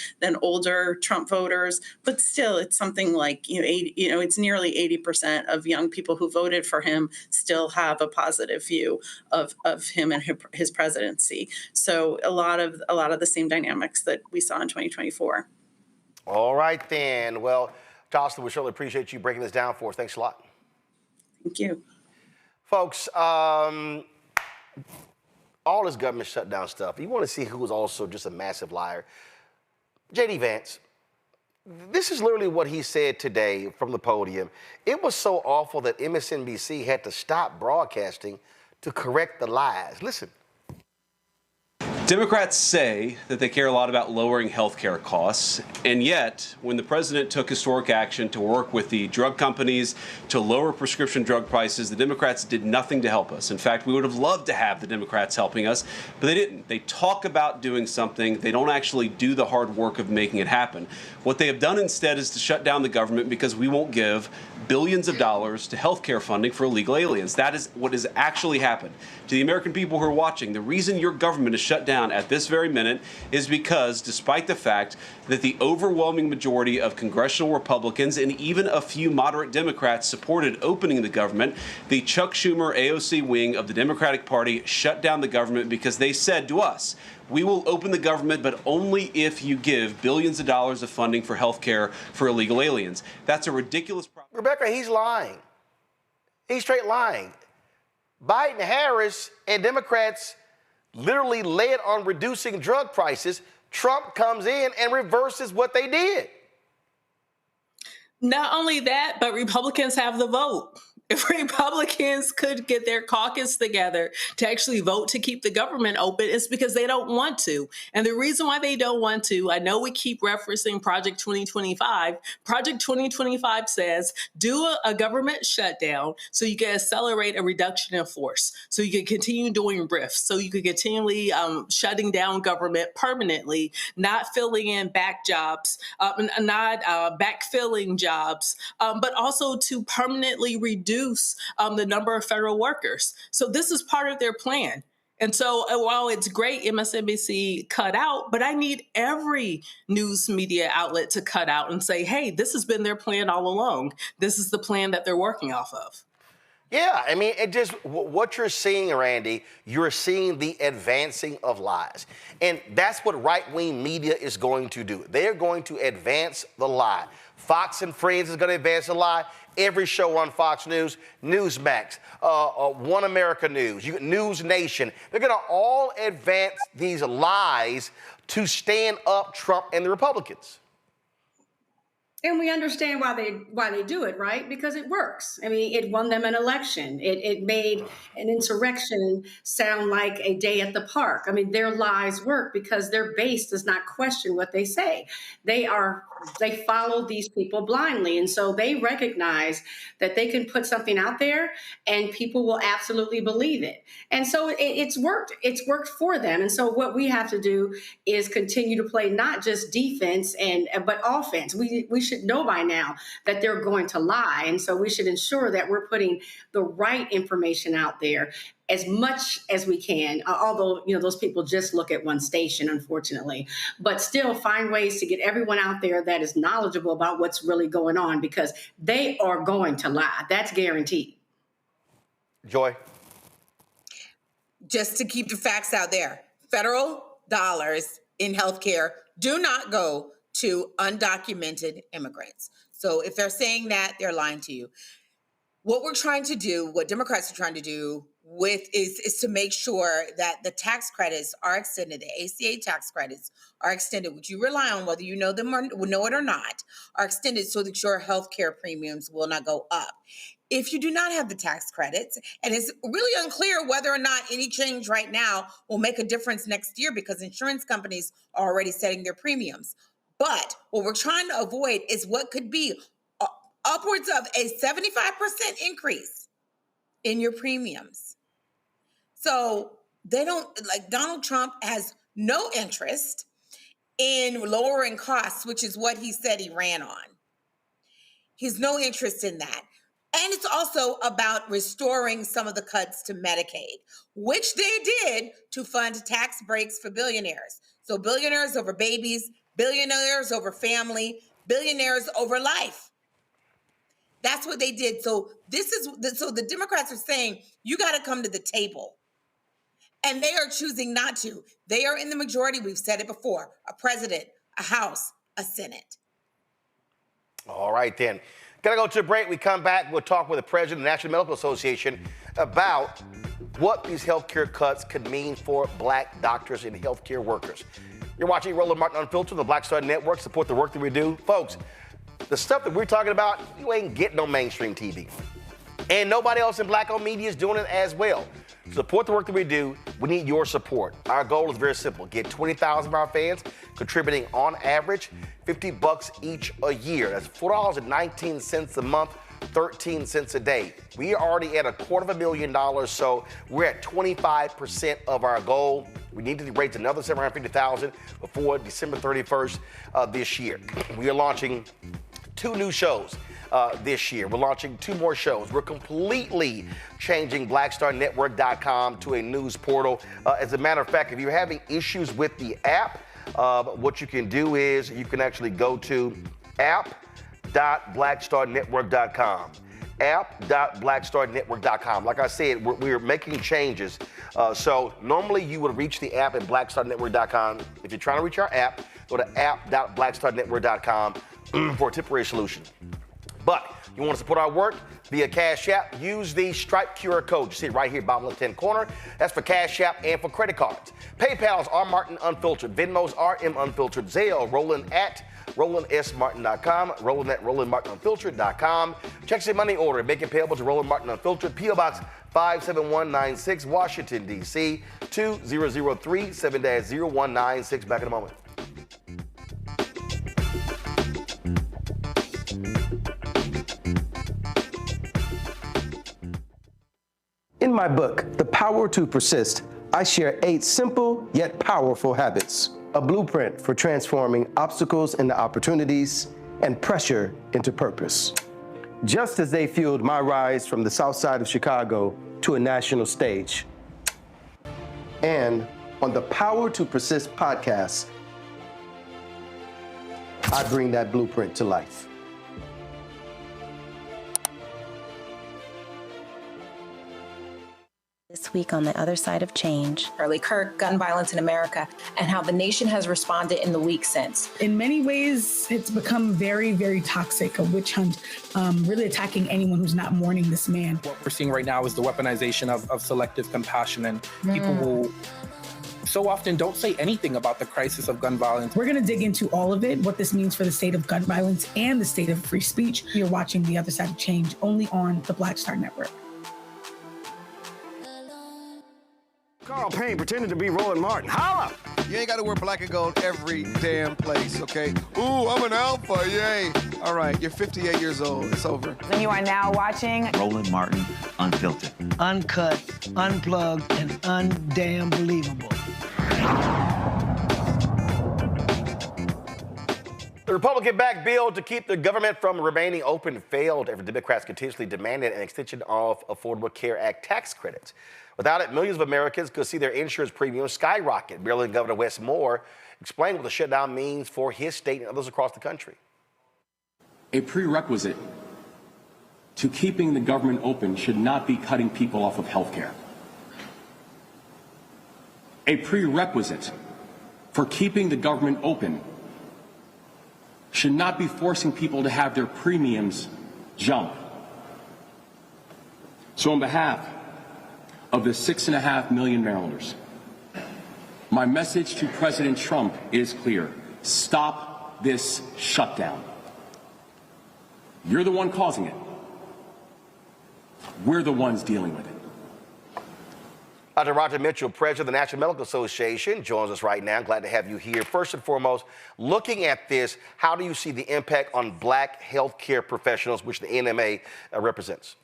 older Trump voters, but still, it's something like it's nearly 80% of young people who voted for him still have a positive view of him and his presidency. So a lot of the same dynamics that we saw in 2024. All right, then. Well, Jocelyn, we certainly appreciate you breaking this down for us. Thanks a lot. Thank you, folks. All this government shutdown stuff, you want to see who's also just a massive liar. J.D. Vance, This is literally what he said today from the podium. It was so awful that MSNBC had to stop broadcasting to correct the lies. Listen. Democrats say that they care a lot about lowering health care costs, and yet when the president took historic action to work with the drug companies to lower prescription drug prices, the Democrats did nothing to help us. In fact, we would have loved to have the Democrats helping us, but they didn't. They talk about doing something. They don't actually do the hard work of making it happen. What they have done instead is to shut down the government because we won't give billions of dollars to health care funding for illegal aliens. That is what has actually happened. To the American people who are watching, the reason your government is shut down at this very minute is because, despite the fact that the overwhelming majority of congressional Republicans and even a few moderate Democrats supported opening the government, the Chuck Schumer AOC wing of the Democratic Party shut down the government because they said to us, we will open the government, but only if you give billions of dollars of funding for health care for illegal aliens. That's a ridiculous problem. Rebecca, he's lying. He's straight lying. Biden, Harris, and Democrats literally led on reducing drug prices. Trump comes in and reverses what they did. Not only that, but Republicans have the vote. If Republicans could get their caucus together to actually vote to keep the government open, it's because they don't want to. And the reason why they don't want to, I know we keep referencing Project 2025. Project 2025 says do a government shutdown so you can accelerate a reduction in force, so you can continue doing RIFs, so you can continually shutting down government permanently, not filling in back jobs, not backfilling jobs, but also to permanently reduce the number of federal workers. So this is part of their plan. And so while it's great MSNBC cut out, but I need every news media outlet to cut out and say, hey, this has been their plan all along. This is the plan that they're working off of. Yeah, I mean, it just, what you're seeing, Randy, you're seeing the advancing of lies. And that's what right-wing media is going to do. They're going to advance the lie. Fox and Friends is going to advance the lie. Every show on Fox News, Newsmax, One America News, News Nation, they're going to all advance these lies to stand up Trump and the Republicans. And we understand why they do it, right? Because it works. I mean, it won them an election. It made an insurrection sound like a day at the park. I mean, their lies work because their base does not question what they say. They follow these people blindly. And so they recognize that they can put something out there and people will absolutely believe it. And so it's worked. It's worked for them. And so what we have to do is continue to play not just defense but offense. We should know by now that they're going to lie. And so we should ensure that we're putting the right information out there as much as we can, although, those people just look at one station, unfortunately, but still find ways to get everyone out there that is knowledgeable about what's really going on, because they are going to lie. That's guaranteed. Joy? Just to keep the facts out there, federal dollars in healthcare do not go to undocumented immigrants. So if they're saying that, they're lying to you. What we're trying to do, what Democrats are trying to do is to make sure that the tax credits are extended, the ACA tax credits are extended, which you rely on whether you know them or know it or not, are extended so that your health care premiums will not go up. If you do not have the tax credits, and it's really unclear whether or not any change right now will make a difference next year because insurance companies are already setting their premiums. But what we're trying to avoid is what could be upwards of a 75% increase in your premiums. So they don't, like, Donald Trump has no interest in lowering costs, which is what he said he ran on. He's no interest in that. And it's also about restoring some of the cuts to Medicaid, which they did to fund tax breaks for billionaires. So billionaires over babies, billionaires over family, billionaires over life. That's what they did. So so the Democrats are saying, you got to come to the table. And they are choosing not to. They are in the majority. We've said it before. A president, a House, a Senate. All right, then. Gotta go to a break. We come back. We'll talk with the president of the National Medical Association about what these healthcare cuts could mean for Black doctors and healthcare workers. You're watching Roland Martin Unfiltered, the Black Star Network. Support the work that we do. Folks, the stuff that we're talking about, you ain't getting on mainstream TV. And nobody else in black-owned media is doing it as well. Support the work that we do. We need your support. Our goal is very simple. Get 20,000 of our fans contributing on average $50 each a year. That's $4.19 a month, 13 cents a day. We are already at $250,000, so we're at 25% of our goal. We need to raise another $750,000 before December 31st this year. We are launching 2 new shows this year. We're launching 2 more shows. We're completely changing blackstarnetwork.com to a news portal. As a matter of fact, if you're having issues with the app, what you can do is you can actually go to app.blackstarnetwork.com. app.blackstarnetwork.com. Like I said, we're making changes. So normally you would reach the app at blackstarnetwork.com. If you're trying to reach our app, go to app.blackstarnetwork.com for a temporary solution. But you want to support our work via Cash App, use the Stripe QR code. You see it right here, bottom left-hand corner. That's for Cash App and for credit cards. PayPal's R Martin Unfiltered. Venmo's RM Unfiltered. Zelle, Roland at RolandSMartin.com. Roland at RolandMartinUnfiltered.com. Check your money order. Make it payable to Roland Martin Unfiltered. P.O. Box 57196, Washington, D.C. 2003 7-0196. Back in a moment. In my book, The Power to Persist, I share 8 simple yet powerful habits, a blueprint for transforming obstacles into opportunities and pressure into purpose. Just as they fueled my rise from the South Side of Chicago to a national stage. And on the Power to Persist podcast, I bring that blueprint to life. This week on The Other Side of Change. Charlie Kirk, gun violence in America, and how the nation has responded in the week since. In many ways, it's become very, very toxic, a witch hunt, really attacking anyone who's not mourning this man. What we're seeing right now is the weaponization of selective compassion, and people will so often don't say anything about the crisis of gun violence. We're going to dig into all of it, what this means for the state of gun violence and the state of free speech. You're watching The Other Side of Change only on the Black Star Network. Carl Payne pretending to be Roland Martin. Holla! You ain't got to wear black and gold every damn place, okay? Ooh, I'm an alpha, yay. All right, you're 58 years old. It's over. And you are now watching Roland Martin Unfiltered. Uncut, unplugged, and undamn believable. The Republican-backed bill to keep the government from remaining open failed after Democrats continuously demanded an extension of Affordable Care Act tax credits. Without it, millions of Americans could see their insurance premiums skyrocket. Maryland Governor Wes Moore explained what the shutdown means for his state and others across the country. A prerequisite to keeping the government open should not be cutting people off of health care. A prerequisite for keeping the government open should not be forcing people to have their premiums jump. So on behalf of the 6.5 million Marylanders, my message to President Trump is clear. Stop this shutdown. You're the one causing it. We're the ones dealing with it. Dr. Roger Mitchell, president of the National Medical Association, joins us right now. Glad to have you here. First and foremost, looking at this, how do you see the impact on black healthcare professionals, which the NMA represents?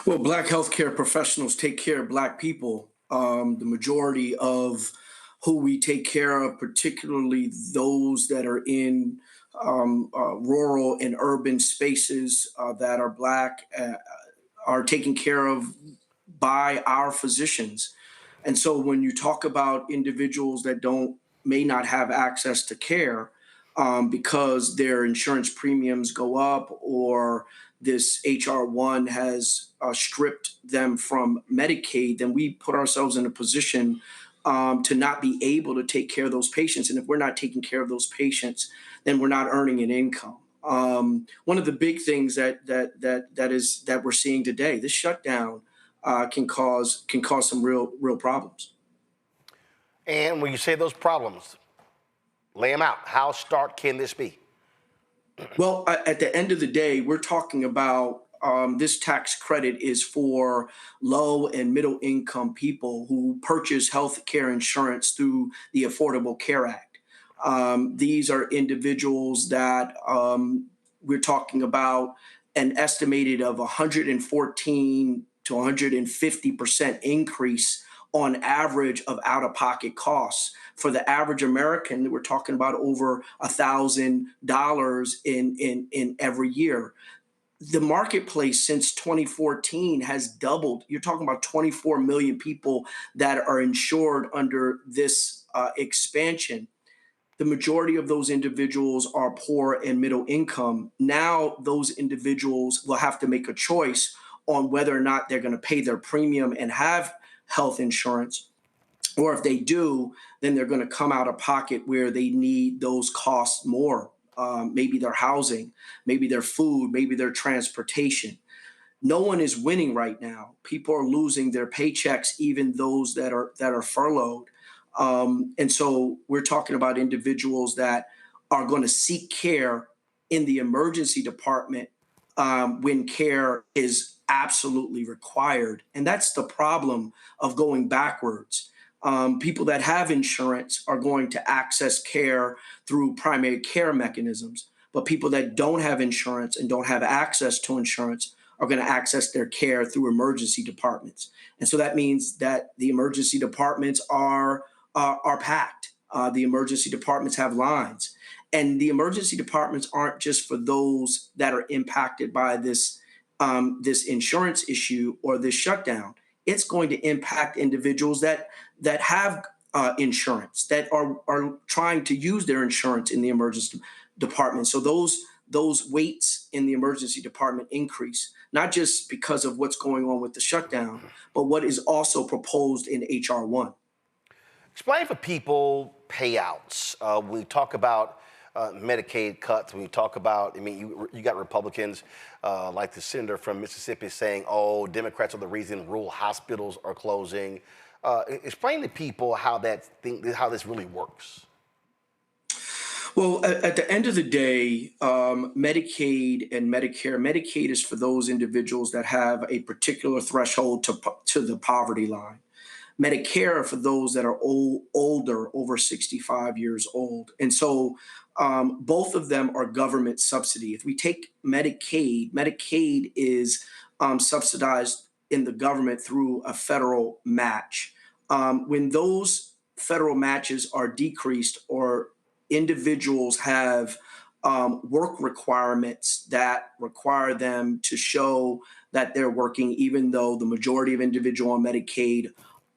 Well, black healthcare professionals take care of black people. The majority of who we take care of, particularly those that are in rural and urban spaces that are black, are taken care of by our physicians. And so when you talk about individuals that may not have access to care because their insurance premiums go up, or this HR1 has stripped them from Medicaid, then we put ourselves in a position to not be able to take care of those patients. And if we're not taking care of those patients, then we're not earning an income. One of the big things that we're seeing today, this shutdown can cause some real problems. And when you say those problems, lay them out. How stark can this be? Well, at the end of the day, we're talking about this tax credit is for low and middle income people who purchase health care insurance through the Affordable Care Act. These are individuals that we're talking about an estimated of 114 to 150% increase on average of out-of-pocket costs. For the average American, we're talking about over $1,000 in every year. The marketplace since 2014 has doubled. You're talking about 24 million people that are insured under this expansion. The majority of those individuals are poor and middle income. Now those individuals will have to make a choice on whether or not they're going to pay their premium and have health insurance, or if they do, then they're going to come out of pocket where they need those costs more. Maybe their housing, maybe their food, maybe their transportation. No one is winning right now. People are losing their paychecks, even those that are furloughed. And so we're talking about individuals that are going to seek care in the emergency department when care is absolutely required. And that's the problem of going backwards. People that have insurance are going to access care through primary care mechanisms, but people that don't have insurance and don't have access to insurance are going to access their care through emergency departments. And so that means that the emergency departments are packed. The emergency departments have lines. And the emergency departments aren't just for those that are impacted by this insurance issue or this shutdown. It's going to impact individuals that have insurance, that are trying to use their insurance in the emergency department. So those waits in the emergency department increase, not just because of what's going on with the shutdown, but what is also proposed in H.R. 1. Explain for people payouts. When we talk about Medicaid cuts, when we talk about, you got Republicans like the senator from Mississippi saying, oh, Democrats are the reason rural hospitals are closing. Explain to people how this really works. Well, at the end of the day, Medicaid and Medicaid is for those individuals that have a particular threshold to the poverty line. Medicare for those that are older, over 65 years old. And so both of them are government subsidy. If we take Medicaid is subsidized in the government through a federal match. When those federal matches are decreased or individuals have work requirements that require them to show that they're working, even though the majority of individuals on Medicaid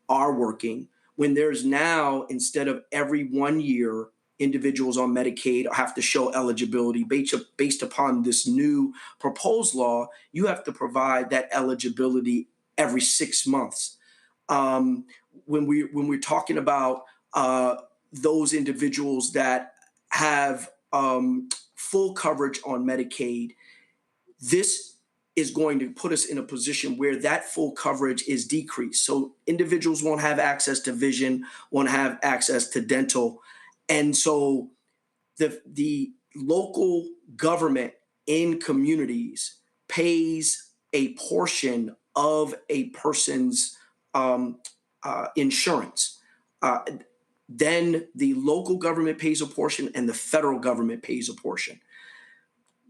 are working, when there's now, instead of every 1 year, individuals on Medicaid have to show eligibility based upon this new proposed law, you have to provide that eligibility every 6 months. When we're talking about those individuals that have full coverage on Medicaid, this is going to put us in a position where that full coverage is decreased. So individuals won't have access to vision, won't have access to dental. And so the local government in communities pays a portion of a person's insurance. Then the local government pays a portion and the federal government pays a portion.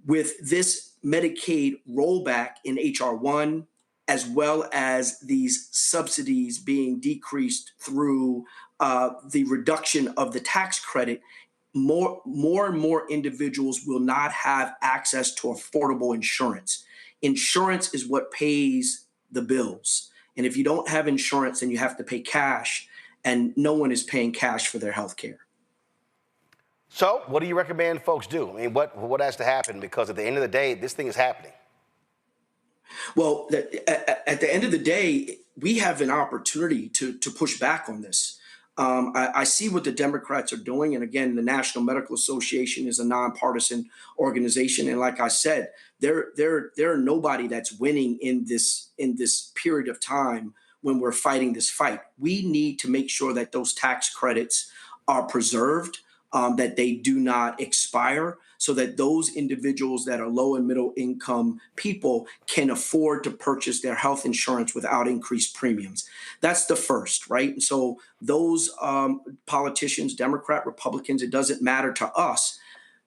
With this Medicaid rollback in H.R. 1, as well as these subsidies being decreased through the reduction of the tax credit, more and more individuals will not have access to affordable insurance. Insurance is what pays the bills. And if you don't have insurance, then you have to pay cash, and no one is paying cash for their health care. So what do you recommend folks do? What has to happen? Because at the end of the day, this thing is happening. Well, at the end of the day, we have an opportunity to push back on this. I see what the Democrats are doing. And again, the National Medical Association is a nonpartisan organization. And like I said, there are nobody that's winning in this period of time we're fighting this fight. We need to make sure that those tax credits are preserved, that they do not expire, so that those individuals that are low and middle income people can afford to purchase their health insurance without increased premiums. That's the first, right? And so those politicians, Democrat, Republicans, it doesn't matter to us,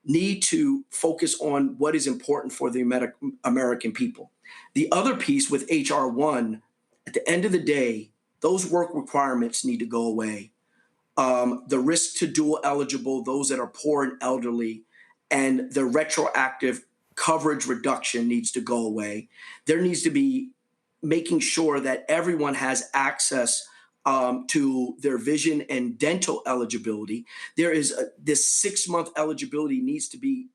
need to focus on what is important for the American people. The other piece with H.R. 1, at the end of the day, those work requirements need to go away. The risk to dual eligible, those that are poor and elderly, and the retroactive coverage reduction needs to go away. There needs to be making sure that everyone has access to their vision and dental eligibility. There is this 6-month eligibility needs to be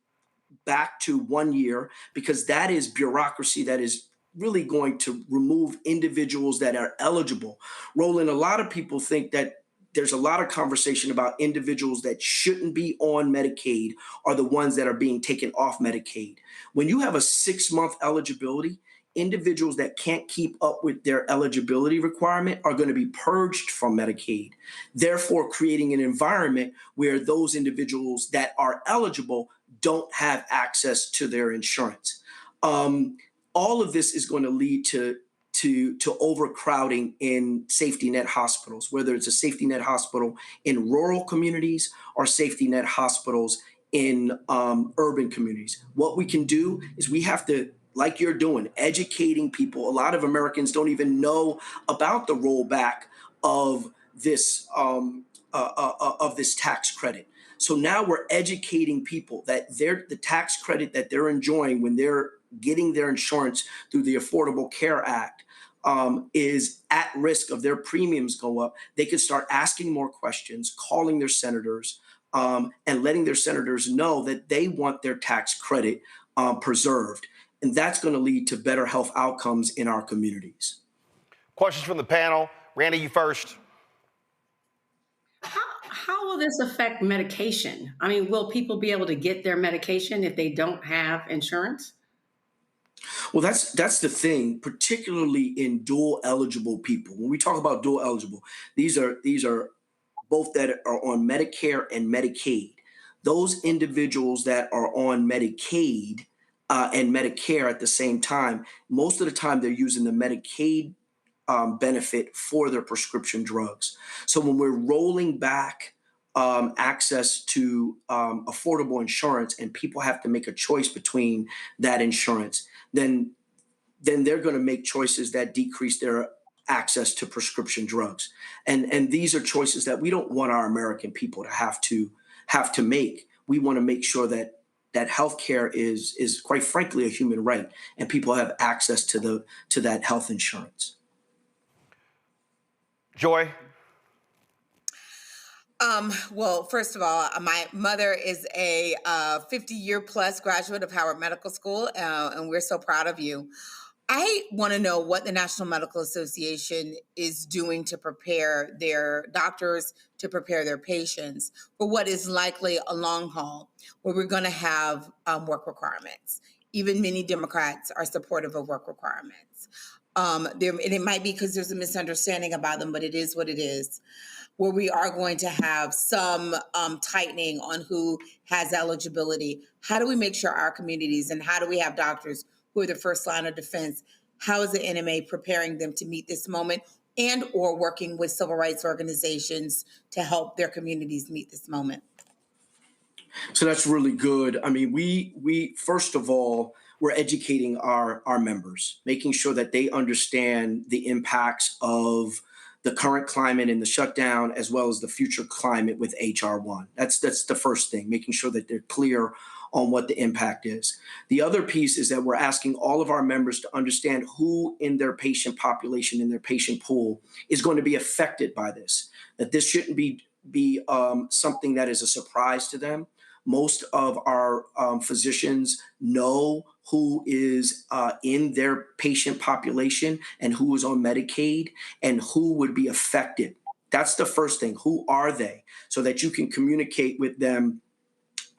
back to 1 year, because that is bureaucracy that is really going to remove individuals that are eligible. Roland, a lot of people think that there's a lot of conversation about individuals that shouldn't be on Medicaid are the ones that are being taken off Medicaid. When you have a 6-month eligibility, individuals that can't keep up with their eligibility requirement are going to be purged from Medicaid, therefore creating an environment where those individuals that are eligible don't have access to their insurance. All of this is going to lead to overcrowding in safety net hospitals, whether it's a safety net hospital in rural communities or safety net hospitals in urban communities. What we can do is we have to, like you're doing, educating people. A lot of Americans don't even know about the rollback of this tax credit. So now we're educating people that the tax credit that they're enjoying when they're getting their insurance through the Affordable Care Act is at risk of their premiums go up. They could start asking more questions, calling their senators, and letting their senators know that they want their tax credit preserved. And that's going to lead to better health outcomes in our communities. Questions from the panel. Randy, you first. How will this affect medication? I mean, will people be able to get their medication if they don't have insurance? Well, that's the thing, particularly in dual eligible people. When we talk about dual eligible, these are both that are on Medicare and Medicaid. Those individuals that are on Medicaid and Medicare at the same time, most of the time they're using the Medicaid benefit for their prescription drugs. So when we're rolling back access to affordable insurance and people have to make a choice between that insurance, then they're going to make choices that decrease their access to prescription drugs. And these are choices that we don't want our American people to have to make. We want to make sure that healthcare is quite frankly a human right, and people have access to that health insurance. Joy? Well, first of all, my mother is a 50-year plus graduate of Howard Medical School, and we're so proud of you. I want to know what the National Medical Association is doing to prepare their doctors, to prepare their patients for what is likely a long haul where we're going to have work requirements. Even many Democrats are supportive of work requirements. And it might be because there's a misunderstanding about them, but it is what it is, where we are going to have some tightening on who has eligibility. How do we make sure our communities, and how do we have doctors who are the first line of defense? How is the NMA preparing them to meet this moment, and or working with civil rights organizations to help their communities meet this moment? So that's really good. I mean, we first of all, we're educating our members, making sure that they understand the impacts of the current climate and the shutdown, as well as the future climate with H.R. 1. That's the first thing, making sure that they're clear on what the impact is. The other piece is that we're asking all of our members to understand who in their patient population, in their patient pool, is going to be affected by this, that this shouldn't be something that is a surprise to them. Most of our physicians know who is in their patient population and who is on Medicaid and who would be affected. That's the first thing. Who are they? So that you can communicate with them,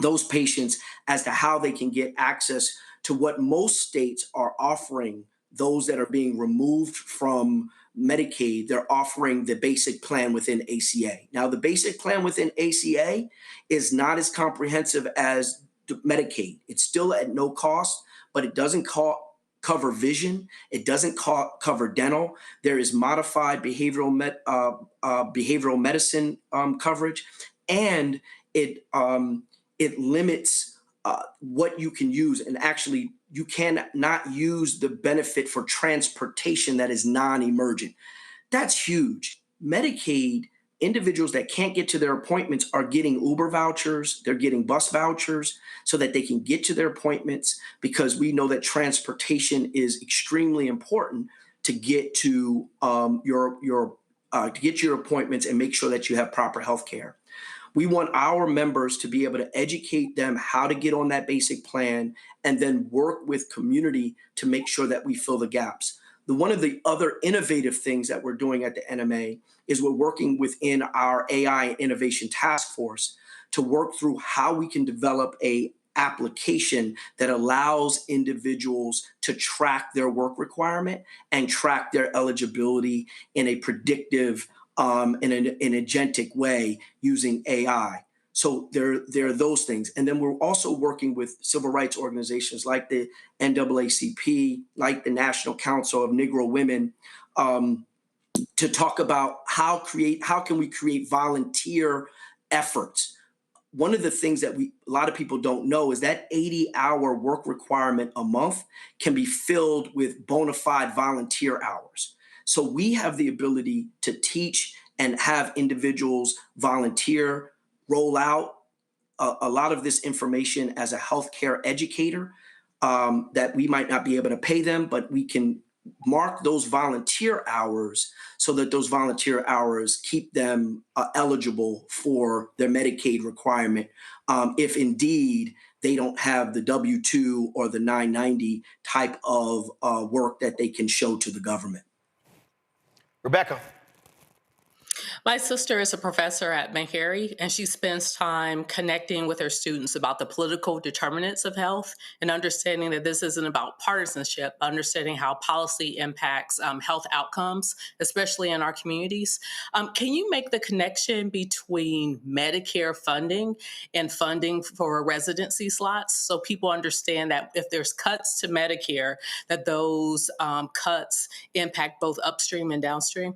those patients, as to how they can get access to what most states are offering those that are being removed from Medicaid, they're offering the basic plan within ACA. Now, the basic plan within ACA is not as comprehensive as Medicaid. It's still at no cost, but it doesn't cover vision. It doesn't cover dental. There is modified behavioral medicine coverage, and it limits what you can use. And actually, you cannot use the benefit for transportation that is non-emergent. That's huge. Medicaid, individuals that can't get to their appointments are getting Uber vouchers, they're getting bus vouchers so that they can get to their appointments, because we know that transportation is extremely important to get to your appointments and make sure that you have proper health care. We want our members to be able to educate them how to get on that basic plan and then work with community to make sure that we fill the gaps. One of the other innovative things that we're doing at the NMA is we're working within our AI Innovation Task Force to work through how we can develop a application that allows individuals to track their work requirement and track their eligibility in a predictive in an agentic way using AI. So there are those things. And then we're also working with civil rights organizations like the NAACP, like the National Council of Negro Women, to talk about how can we create volunteer efforts. One of the things that a lot of people don't know is that 80-hour work requirement a month can be filled with bona fide volunteer hours. So we have the ability to teach and have individuals volunteer, roll out a lot of this information as a healthcare educator, that we might not be able to pay them, but we can mark those volunteer hours so that those volunteer hours keep them eligible for their Medicaid requirement, if indeed they don't have the W-2 or the 990 type of work that they can show to the government. Rebecca. My sister is a professor at Meharry, and she spends time connecting with her students about the political determinants of health and understanding that this isn't about partisanship, but understanding how policy impacts health outcomes, especially in our communities. Can you make the connection between Medicare funding and funding for residency slots so people understand that if there's cuts to Medicare, that those cuts impact both upstream and downstream?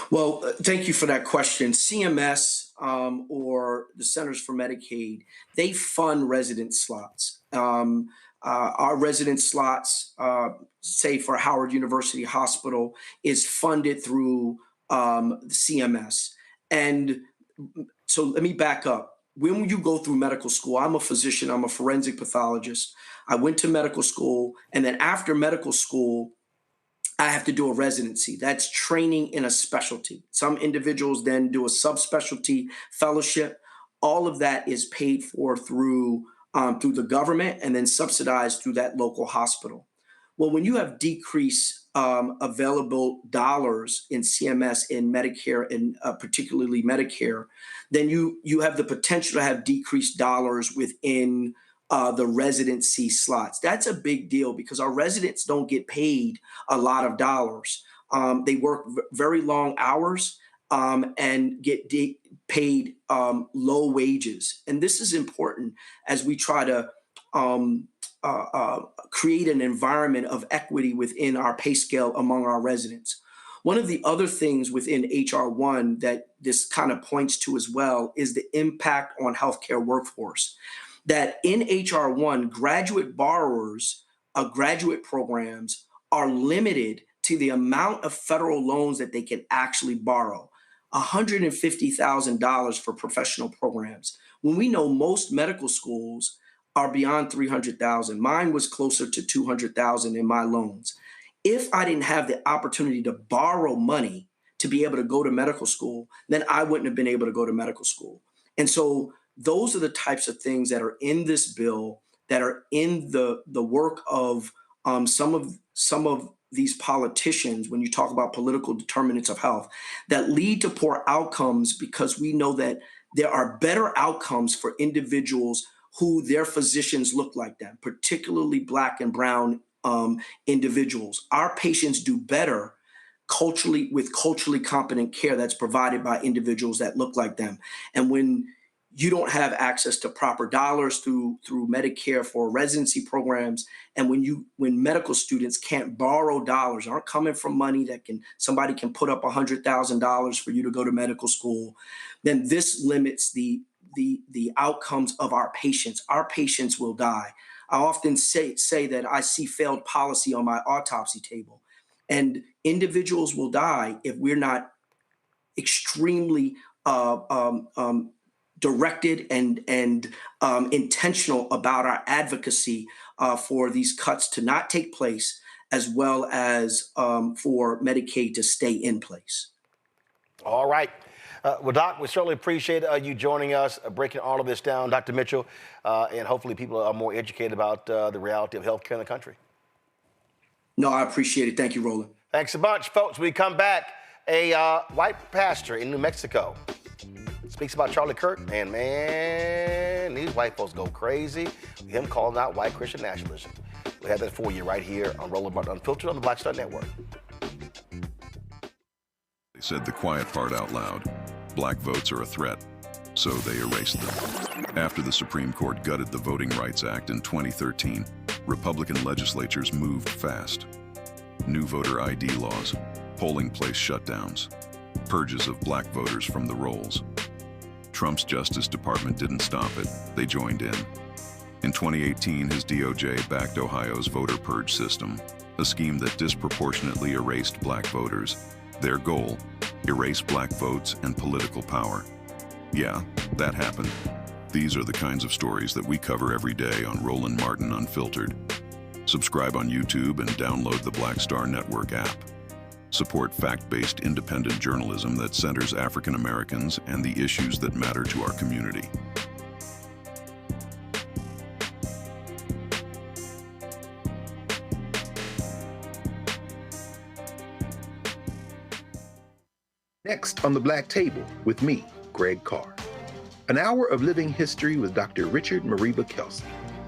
Well, thank you for that question. CMS or the Centers for Medicaid, they fund resident slots. Our resident slots, say for Howard University Hospital, is funded through CMS. And so let me back up. When you go through medical school, I'm a physician, I'm a forensic pathologist. I went to medical school, and then after medical school, I have to do a residency. That's training in a specialty. Some individuals then do a subspecialty fellowship. All of that is paid for through the government and then subsidized through that local hospital. Well, when you have decreased available dollars in CMS, in Medicare, and particularly Medicare, then you have the potential to have decreased dollars within the residency slots. That's a big deal because our residents don't get paid a lot of dollars. They work very long hours and get paid low wages. And this is important as we try to create an environment of equity within our pay scale among our residents. One of the other things within HR 1 that this kind of points to as well is the impact on healthcare workforce. That in HR 1, graduate borrowers, graduate programs are limited to the amount of federal loans that they can actually borrow, $150,000 for professional programs. When we know most medical schools are beyond $300,000, mine was closer to $200,000 in my loans. If I didn't have the opportunity to borrow money to be able to go to medical school, then I wouldn't have been able to go to medical school. And so those are the types of things that are in this bill, that are in the work of some of these politicians when you talk about political determinants of health, that lead to poor outcomes, because we know that there are better outcomes for individuals who their physicians look like them, particularly Black and Brown individuals. Our patients do better with culturally competent care that's provided by individuals that look like them. And when you don't have access to proper dollars through Medicare for residency programs, and when medical students can't borrow dollars, aren't coming from money that somebody can put up $100,000 for you to go to medical school, then this limits the outcomes of our patients. Our patients will die. I often say that I see failed policy on my autopsy table, and individuals will die if we're not extremely directed and intentional about our advocacy for these cuts to not take place, as well as for Medicaid to stay in place. All right. Well, Doc, we certainly appreciate you joining us, breaking all of this down, Dr. Mitchell, and hopefully people are more educated about the reality of healthcare in the country. No, I appreciate it. Thank you, Roland. Thanks a bunch, folks. When we come back, a white pastor in New Mexico speaks about Charlie Kirk, and man, these white folks go crazy. Him calling out white Christian nationalism. We have that for you right here on Roland Martin Unfiltered on the Black Star Network. They said the quiet part out loud. Black votes are a threat, so they erased them. After the Supreme Court gutted the Voting Rights Act in 2013, Republican legislatures moved fast. New voter ID laws, polling place shutdowns, purges of black voters from the rolls. Trump's Justice Department didn't stop it, they joined in. In 2018, his DOJ backed Ohio's voter purge system, a scheme that disproportionately erased black voters. Their goal, erase black votes and political power. Yeah, that happened. These are the kinds of stories that we cover every day on Roland Martin Unfiltered. Subscribe on YouTube and download the Black Star Network app. Support fact-based independent journalism that centers African Americans and the issues that matter to our community. Next on the Black Table with me, Greg Carr. An hour of living history with Dr. Richard Mariba Kelsey,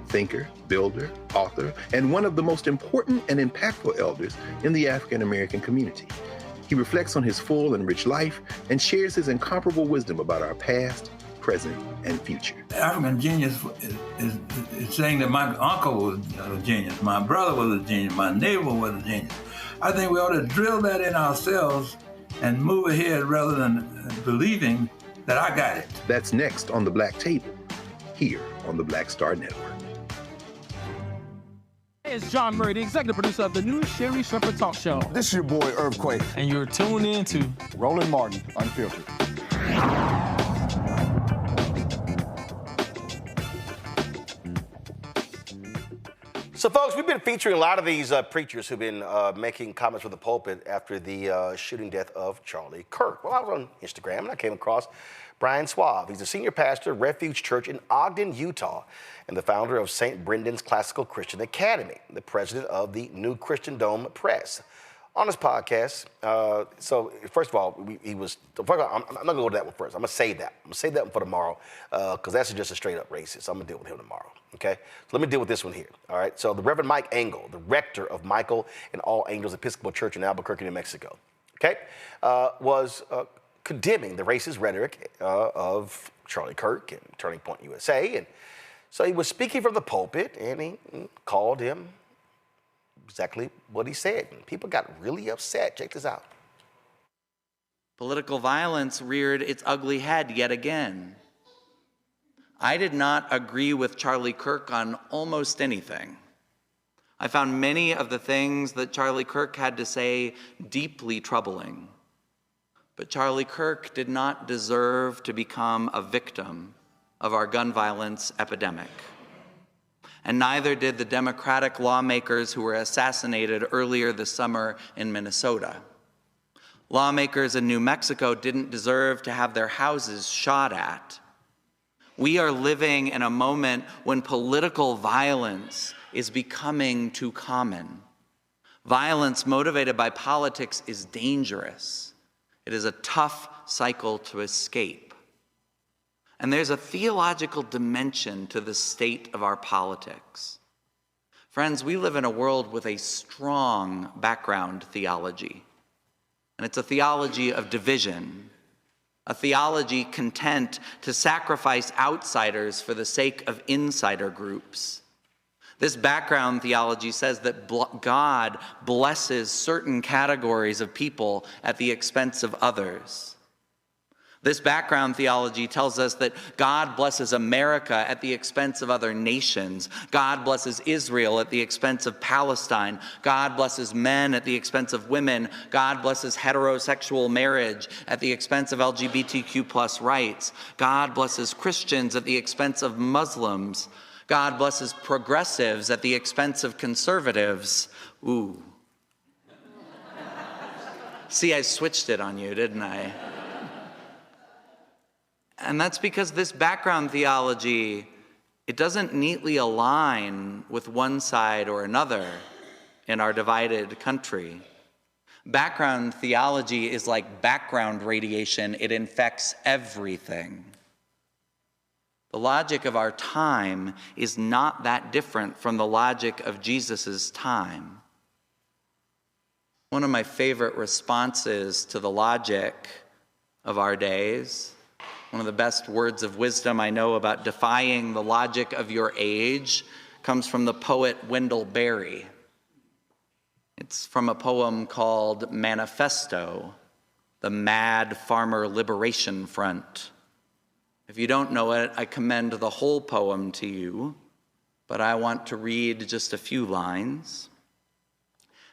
thinker, builder, author, and one of the most important and impactful elders in the African American community. He reflects on his full and rich life and shares his incomparable wisdom about our past, present, and future. African genius is saying that my uncle was a genius, my brother was a genius, my neighbor was a genius. I think we ought to drill that in ourselves and move ahead rather than believing that I got it. That's next on the Black Table, here on the Black Star Network. Hey, it's John Murray, the executive producer of the new Sherry Shepherd Talk Show. This is your boy, Earthquake. And you're tuned in to Roland Martin Unfiltered. So, folks, we've been featuring a lot of these preachers who've been making comments from the pulpit after the shooting death of Charlie Kirk. Well, I was on Instagram and I came across Brian Suave. He's a senior pastor of Refuge Church in Ogden, Utah, and the founder of St. Brendan's Classical Christian Academy, the president of the New Christian Dome Press. On his podcast, so first of all, I'm not gonna go to that one first. I'm gonna save that. I'm gonna save that one for tomorrow, because that's just a straight up racist. So I'm gonna deal with him tomorrow, okay? So let me deal with this one here, all right? So the Reverend Mike Engel, the rector of Michael and All Angels Episcopal Church in Albuquerque, New Mexico, okay, was condemning the racist rhetoric of Charlie Kirk and Turning Point USA. And so he was speaking from the pulpit and he called him exactly what he said. And people got really upset. Check this out. Political violence reared its ugly head yet again. I did not agree with Charlie Kirk on almost anything. I found many of the things that Charlie Kirk had to say deeply troubling. But Charlie Kirk did not deserve to become a victim of our gun violence epidemic. And neither did the Democratic lawmakers who were assassinated earlier this summer in Minnesota. Lawmakers in New Mexico didn't deserve to have their houses shot at. We are living in a moment when political violence is becoming too common. Violence motivated by politics is dangerous. It is a tough cycle to escape. And there's a theological dimension to the state of our politics. Friends, we live in a world with a strong background theology, and it's a theology of division, a theology content to sacrifice outsiders for the sake of insider groups. This background theology says that God blesses certain categories of people at the expense of others. This background theology tells us that God blesses America at the expense of other nations. God blesses Israel at the expense of Palestine. God blesses men at the expense of women. God blesses heterosexual marriage at the expense of LGBTQ+ rights. God blesses Christians at the expense of Muslims. God blesses progressives at the expense of conservatives. Ooh. See, I switched it on you, didn't I? And that's because this background theology, it doesn't neatly align with one side or another in our divided country. Background theology is like background radiation. It infects everything. The logic of our time is not that different from the logic of Jesus' time. One of my favorite responses to the logic of our days, one of the best words of wisdom I know about defying the logic of your age, comes from the poet Wendell Berry. It's from a poem called Manifesto, the Mad Farmer Liberation Front. If you don't know it, I commend the whole poem to you, but I want to read just a few lines.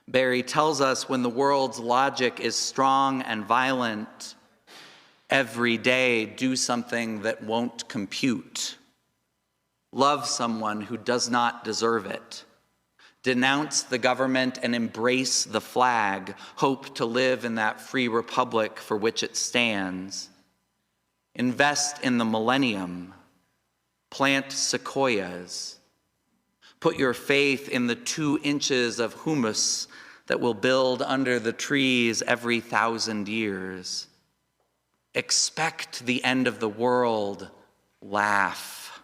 Berry tells us when the world's logic is strong and violent, every day, do something that won't compute. Love someone who does not deserve it. Denounce the government and embrace the flag. Hope to live in that free republic for which it stands. Invest in the millennium. Plant sequoias. Put your faith in the 2 inches of humus that will build under the trees every 1,000 years. Expect the end of the world. Laugh.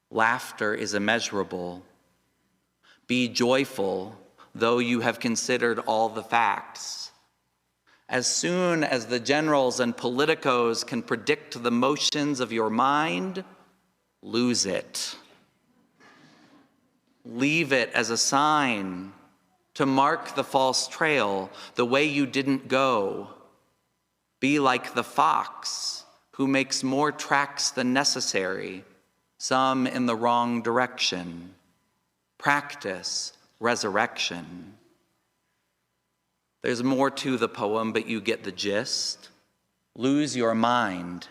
Laughter is immeasurable. Be joyful, though you have considered all the facts. As soon as the generals and politicos can predict the motions of your mind, lose it. Leave it as a sign to mark the false trail, the way you didn't go. Be like the fox who makes more tracks than necessary, some in the wrong direction. Practice resurrection. There's more to the poem, but you get the gist. Lose your mind.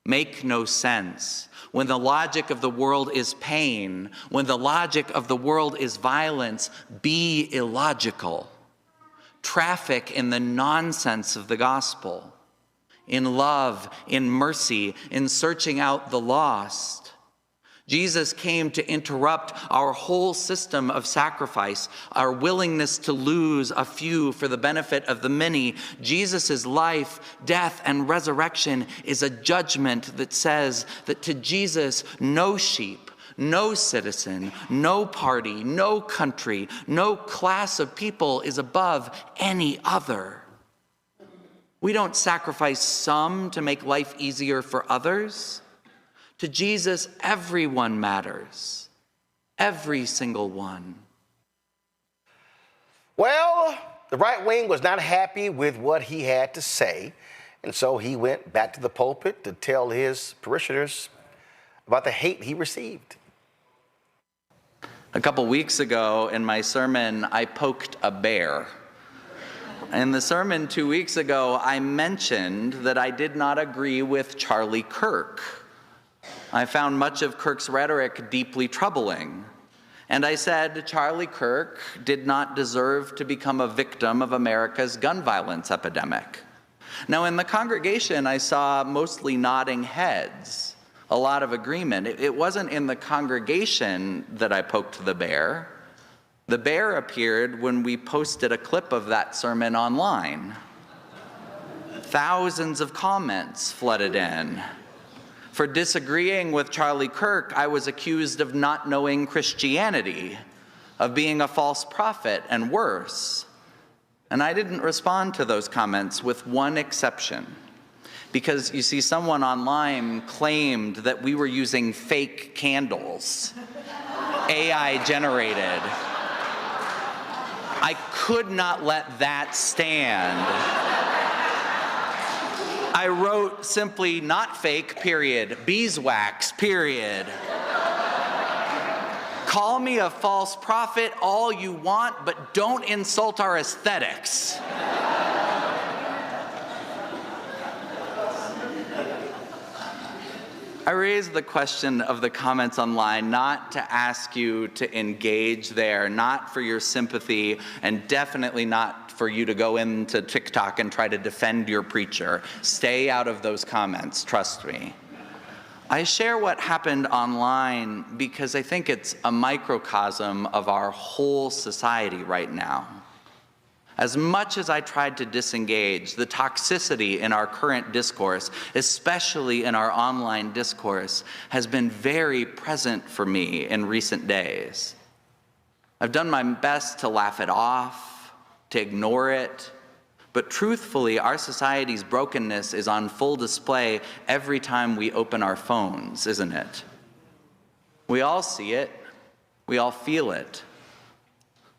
Make no sense. When the logic of the world is pain, when the logic of the world is violence, be illogical. Traffic in the nonsense of the gospel, in love, in mercy, in searching out the lost. Jesus came to interrupt our whole system of sacrifice, our willingness to lose a few for the benefit of the many. Jesus' life, death, and resurrection is a judgment that says that to Jesus, no sheep, no citizen, no party, no country, no class of people is above any other. We don't sacrifice some to make life easier for others. To Jesus, everyone matters. Every single one. Well, the right wing was not happy with what he had to say, and so he went back to the pulpit to tell his parishioners about the hate he received. A couple weeks ago in my sermon, I poked a bear. In the sermon 2 weeks ago, I mentioned that I did not agree with Charlie Kirk. I found much of Kirk's rhetoric deeply troubling. And I said Charlie Kirk did not deserve to become a victim of America's gun violence epidemic. Now, in the congregation, I saw mostly nodding heads, a lot of agreement. It wasn't in the congregation that I poked the bear. The bear appeared when we posted a clip of that sermon online. Thousands of comments flooded in. For disagreeing with Charlie Kirk, I was accused of not knowing Christianity. of being a false prophet and worse. And I didn't respond to those comments with one exception. Because you see, someone online claimed that we were using fake candles, AI generated. I could not let that stand. I wrote simply, not fake, period, beeswax, period. Call me a false prophet all you want, but don't insult our aesthetics. I raised the question of the comments online not to ask you to engage there, not for your sympathy, and definitely not for you to go into TikTok and try to defend your preacher. Stay out of those comments, trust me. I share what happened online because I think it's a microcosm of our whole society right now. As much as I tried to disengage, the toxicity in our current discourse, especially in our online discourse, has been very present for me in recent days. I've done my best to laugh it off, to ignore it, but truthfully, our society's brokenness is on full display every time we open our phones, isn't it? We all see it, we all feel it.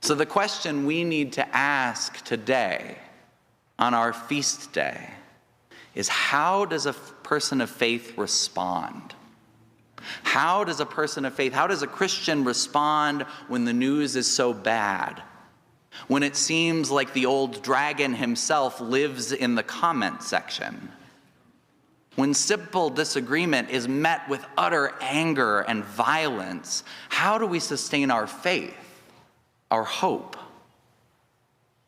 So the question we need to ask today, on our feast day, is how does a person of faith respond? How does a person of faith, how does a Christian respond when the news is so bad? When it seems like the old dragon himself lives in the comment section? When simple disagreement is met with utter anger and violence, how do we sustain our faith? Our hope?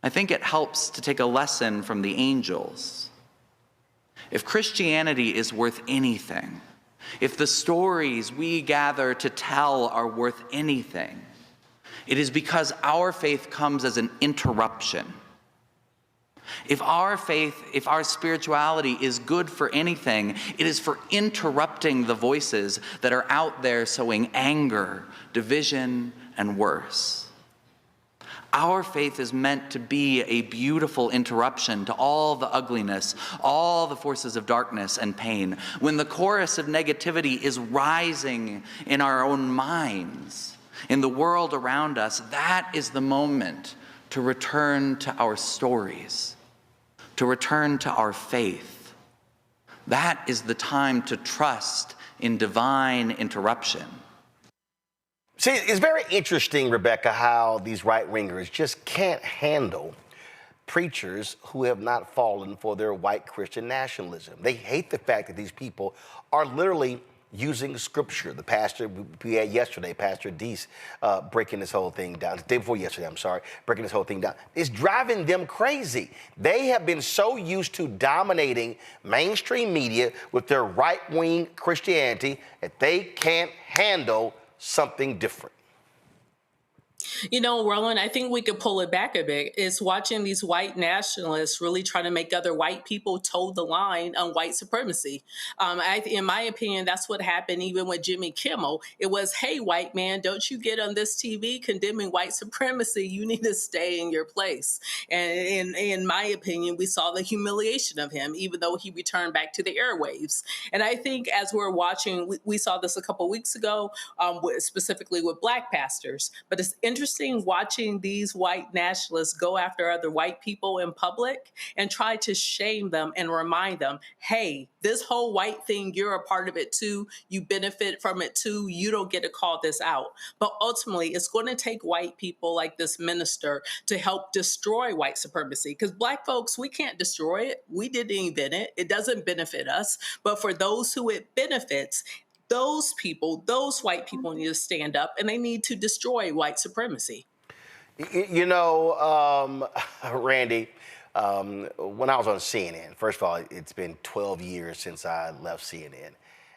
I think it helps to take a lesson from the angels. If Christianity is worth anything, if the stories we gather to tell are worth anything, it is because our faith comes as an interruption. If our faith, if our spirituality is good for anything, it is for interrupting the voices that are out there sowing anger, division, and worse. Our faith is meant to be a beautiful interruption to all the ugliness, all the forces of darkness and pain. When the chorus of negativity is rising in our own minds, in the world around us, that is the moment to return to our stories, to return to our faith. That is the time to trust in divine interruption. See, it's very interesting, Rebecca, how these right-wingers just can't handle preachers who have not fallen for their white Christian nationalism. They hate the fact that these people are literally using scripture. The pastor we had yesterday, Pastor Deese, breaking this whole thing down. The day before yesterday, I'm sorry, breaking this whole thing down. It's driving them crazy. They have been so used to dominating mainstream media with their right-wing Christianity that they can't handle something different. You know, Roland, I think we could pull it back a bit. It's watching these white nationalists really try to make other white people toe the line on white supremacy. In my opinion, that's what happened even with Jimmy Kimmel. It was, hey, white man, don't you get on this TV condemning white supremacy. You need to stay in your place. And in my opinion, we saw the humiliation of him, even though he returned back to the airwaves. And I think as we're watching, we saw this a couple weeks ago, specifically with black pastors. But it's interesting watching these white nationalists go after other white people in public and try to shame them and remind them, hey, this whole white thing, you're a part of it too. You benefit from it too. You don't get to call this out. But ultimately, it's going to take white people like this minister to help destroy white supremacy. Because black folks, we can't destroy it. We didn't invent it. It doesn't benefit us. But for those who it benefits, those people, those white people need to stand up and they need to destroy white supremacy. You know, Randy, when I was on CNN, first of all, it's been 12 years since I left CNN.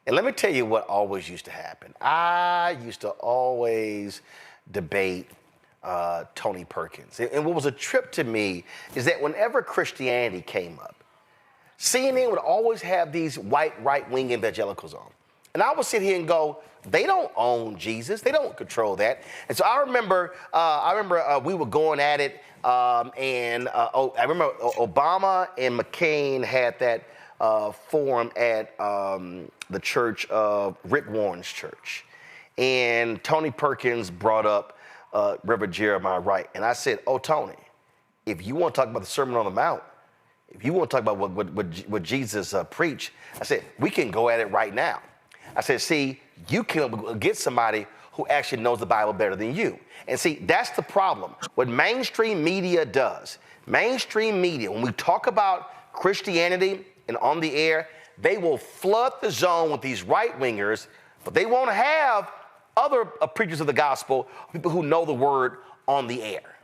And let me tell you what always used to happen. I used to always debate Tony Perkins. And what was a trip to me is that whenever Christianity came up, CNN would always have these white right-wing evangelicals on. And I would sit here and go, they don't own Jesus. They don't control that. And so I remember we were going at it, I remember Obama and McCain had that forum at the church of Rick Warren's church. And Tony Perkins brought up Reverend Jeremiah Wright. And I said, oh, Tony, if you want to talk about the Sermon on the Mount, if you want to talk about what Jesus preached, I said, we can go at it right now. I said, see, you can get somebody who actually knows the Bible better than you. And see, that's the problem. What mainstream media does, mainstream media, when we talk about Christianity and on the air, they will flood the zone with these right-wingers, but they won't have other preachers of the gospel, people who know the word on the air.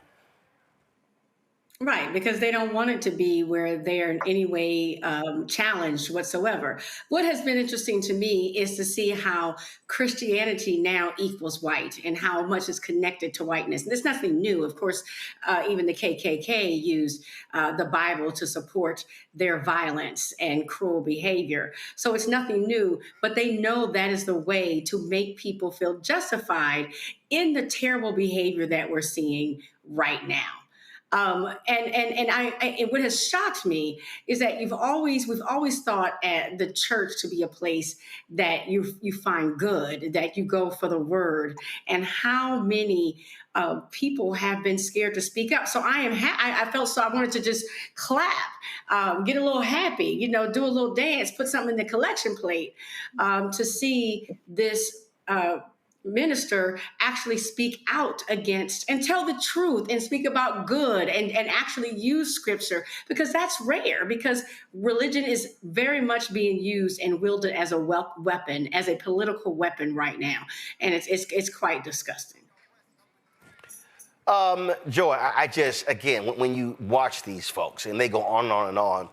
Right, because they don't want it to be where they are in any way challenged whatsoever. What has been interesting to me is to see how Christianity now equals white and how much is connected to whiteness. And there's nothing new. Of course, even the KKK used the Bible to support their violence and cruel behavior. So it's nothing new, but they know that is the way to make people feel justified in the terrible behavior that we're seeing right now. And what has shocked me is that we've always thought at the church to be a place that you find good, that you go for the word, and how many people have been scared to speak up. So I felt so I wanted to just clap, get a little happy, do a little dance, put something in the collection plate to see this minister actually speak out against and tell the truth and speak about good and actually use scripture, because that's rare, because religion is very much being used and wielded as a weapon, as a political weapon right now. And it's quite disgusting. Joy, I just, again, when you watch these folks and they go on and on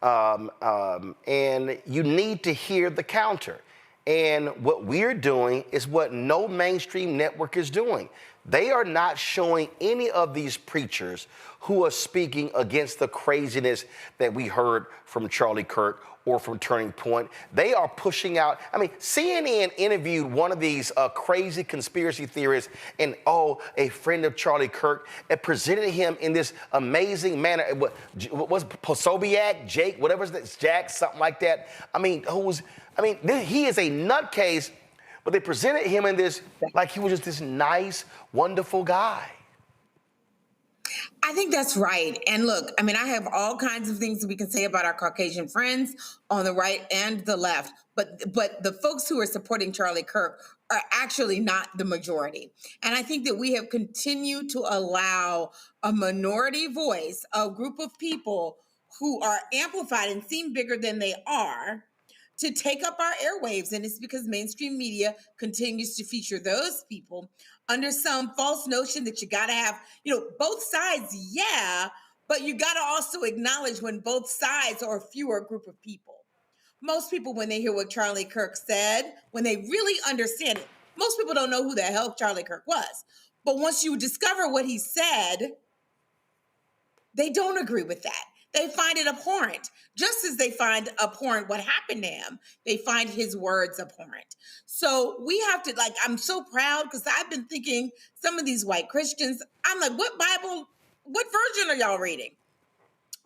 and on, and you need to hear the counter. And what we're doing is what no mainstream network is doing. They are not showing any of these preachers who are speaking against the craziness that we heard from Charlie Kirk or from Turning Point. They are pushing out. I mean, CNN interviewed one of these crazy conspiracy theorists and, a friend of Charlie Kirk, and presented him in this amazing manner. What was Posobiec, Jake, whatever his name, Jack, something like that. He is a nutcase, but they presented him in this like he was just this nice, wonderful guy. I think that's right. And look, I have all kinds of things that we can say about our Caucasian friends on the right and the left, but the folks who are supporting Charlie Kirk are actually not the majority. And I think that we have continued to allow a minority voice, a group of people who are amplified and seem bigger than they are, to take up our airwaves. And it's because mainstream media continues to feature those people under some false notion that you got to have, both sides, yeah, but you got to also acknowledge when both sides are a fewer group of people. Most people, when they hear what Charlie Kirk said, when they really understand it, most people don't know who the hell Charlie Kirk was. But once you discover what he said, they don't agree with that. They find it abhorrent, just as they find abhorrent what happened to him. They find his words abhorrent. So we have to, I'm so proud, because I've been thinking some of these white Christians, I'm like, what Bible, what version are y'all reading?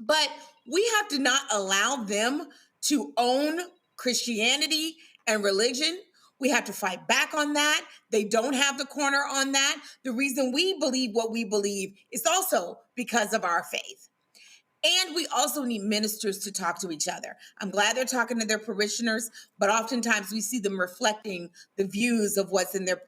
But we have to not allow them to own Christianity and religion. We have to fight back on that. They don't have the corner on that. The reason we believe what we believe is also because of our faith. And we also need ministers to talk to each other. I'm glad they're talking to their parishioners, but oftentimes we see them reflecting the views of what's in their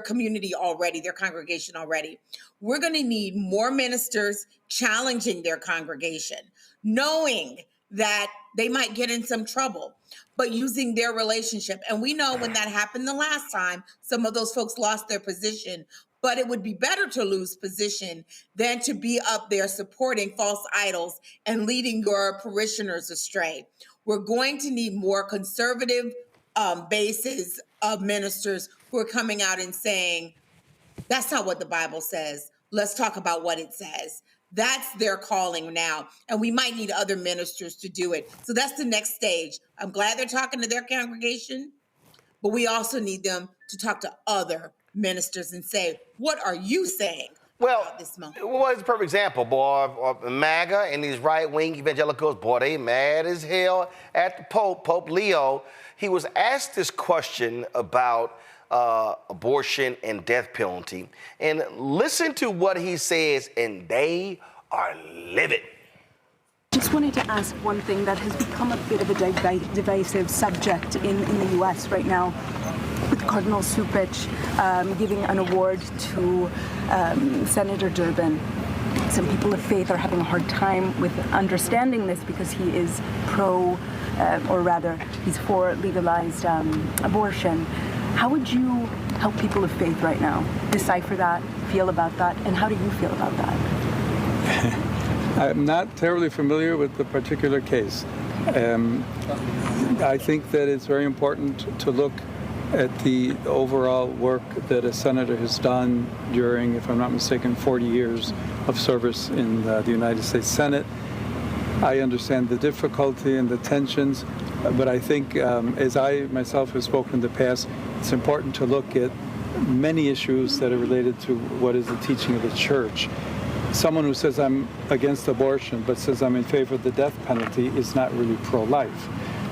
community already, their congregation already. We're going to need more ministers challenging their congregation, knowing that they might get in some trouble, but using their relationship. And we know when that happened the last time, some of those folks lost their position. But it would be better to lose position than to be up there supporting false idols and leading your parishioners astray. We're going to need more conservative bases of ministers who are coming out and saying, that's not what the Bible says. Let's talk about what it says. That's their calling now. And we might need other ministers to do it. So that's the next stage. I'm glad they're talking to their congregation, but we also need them to talk to other ministers and say, what are you saying about this moment? Well, it's a perfect example, boy. MAGA and these right-wing evangelicals, boy, they mad as hell at the Pope, Pope Leo. He was asked this question about abortion and death penalty. And listen to what he says, and they are livid. Just wanted to ask one thing that has become a bit of a divisive subject in the U.S. right now, with Cardinal Cupich giving an award to Senator Durbin. Some people of faith are having a hard time with understanding this because he is or rather, he's for legalized abortion. How would you help people of faith right now decipher that, feel about that, and how do you feel about that? I'm not terribly familiar with the particular case. I think that it's very important to look at the overall work that a senator has done during, if I'm not mistaken, 40 years of service in the United States Senate. I understand the difficulty and the tensions, but I think, as I myself have spoken in the past, it's important to look at many issues that are related to what is the teaching of the church. Someone who says I'm against abortion but says I'm in favor of the death penalty is not really pro-life.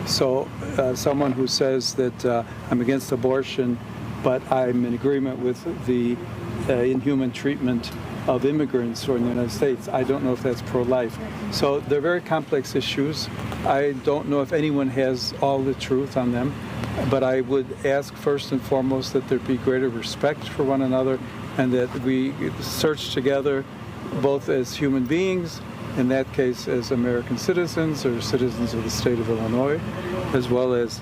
So someone who says that I'm against abortion but I'm in agreement with the inhuman treatment of immigrants who are in the United States, I don't know if that's pro-life. So they're very complex issues. I don't know if anyone has all the truth on them, but I would ask first and foremost that there be greater respect for one another and that we search together both as human beings, in that case as American citizens or citizens of the state of Illinois, as well as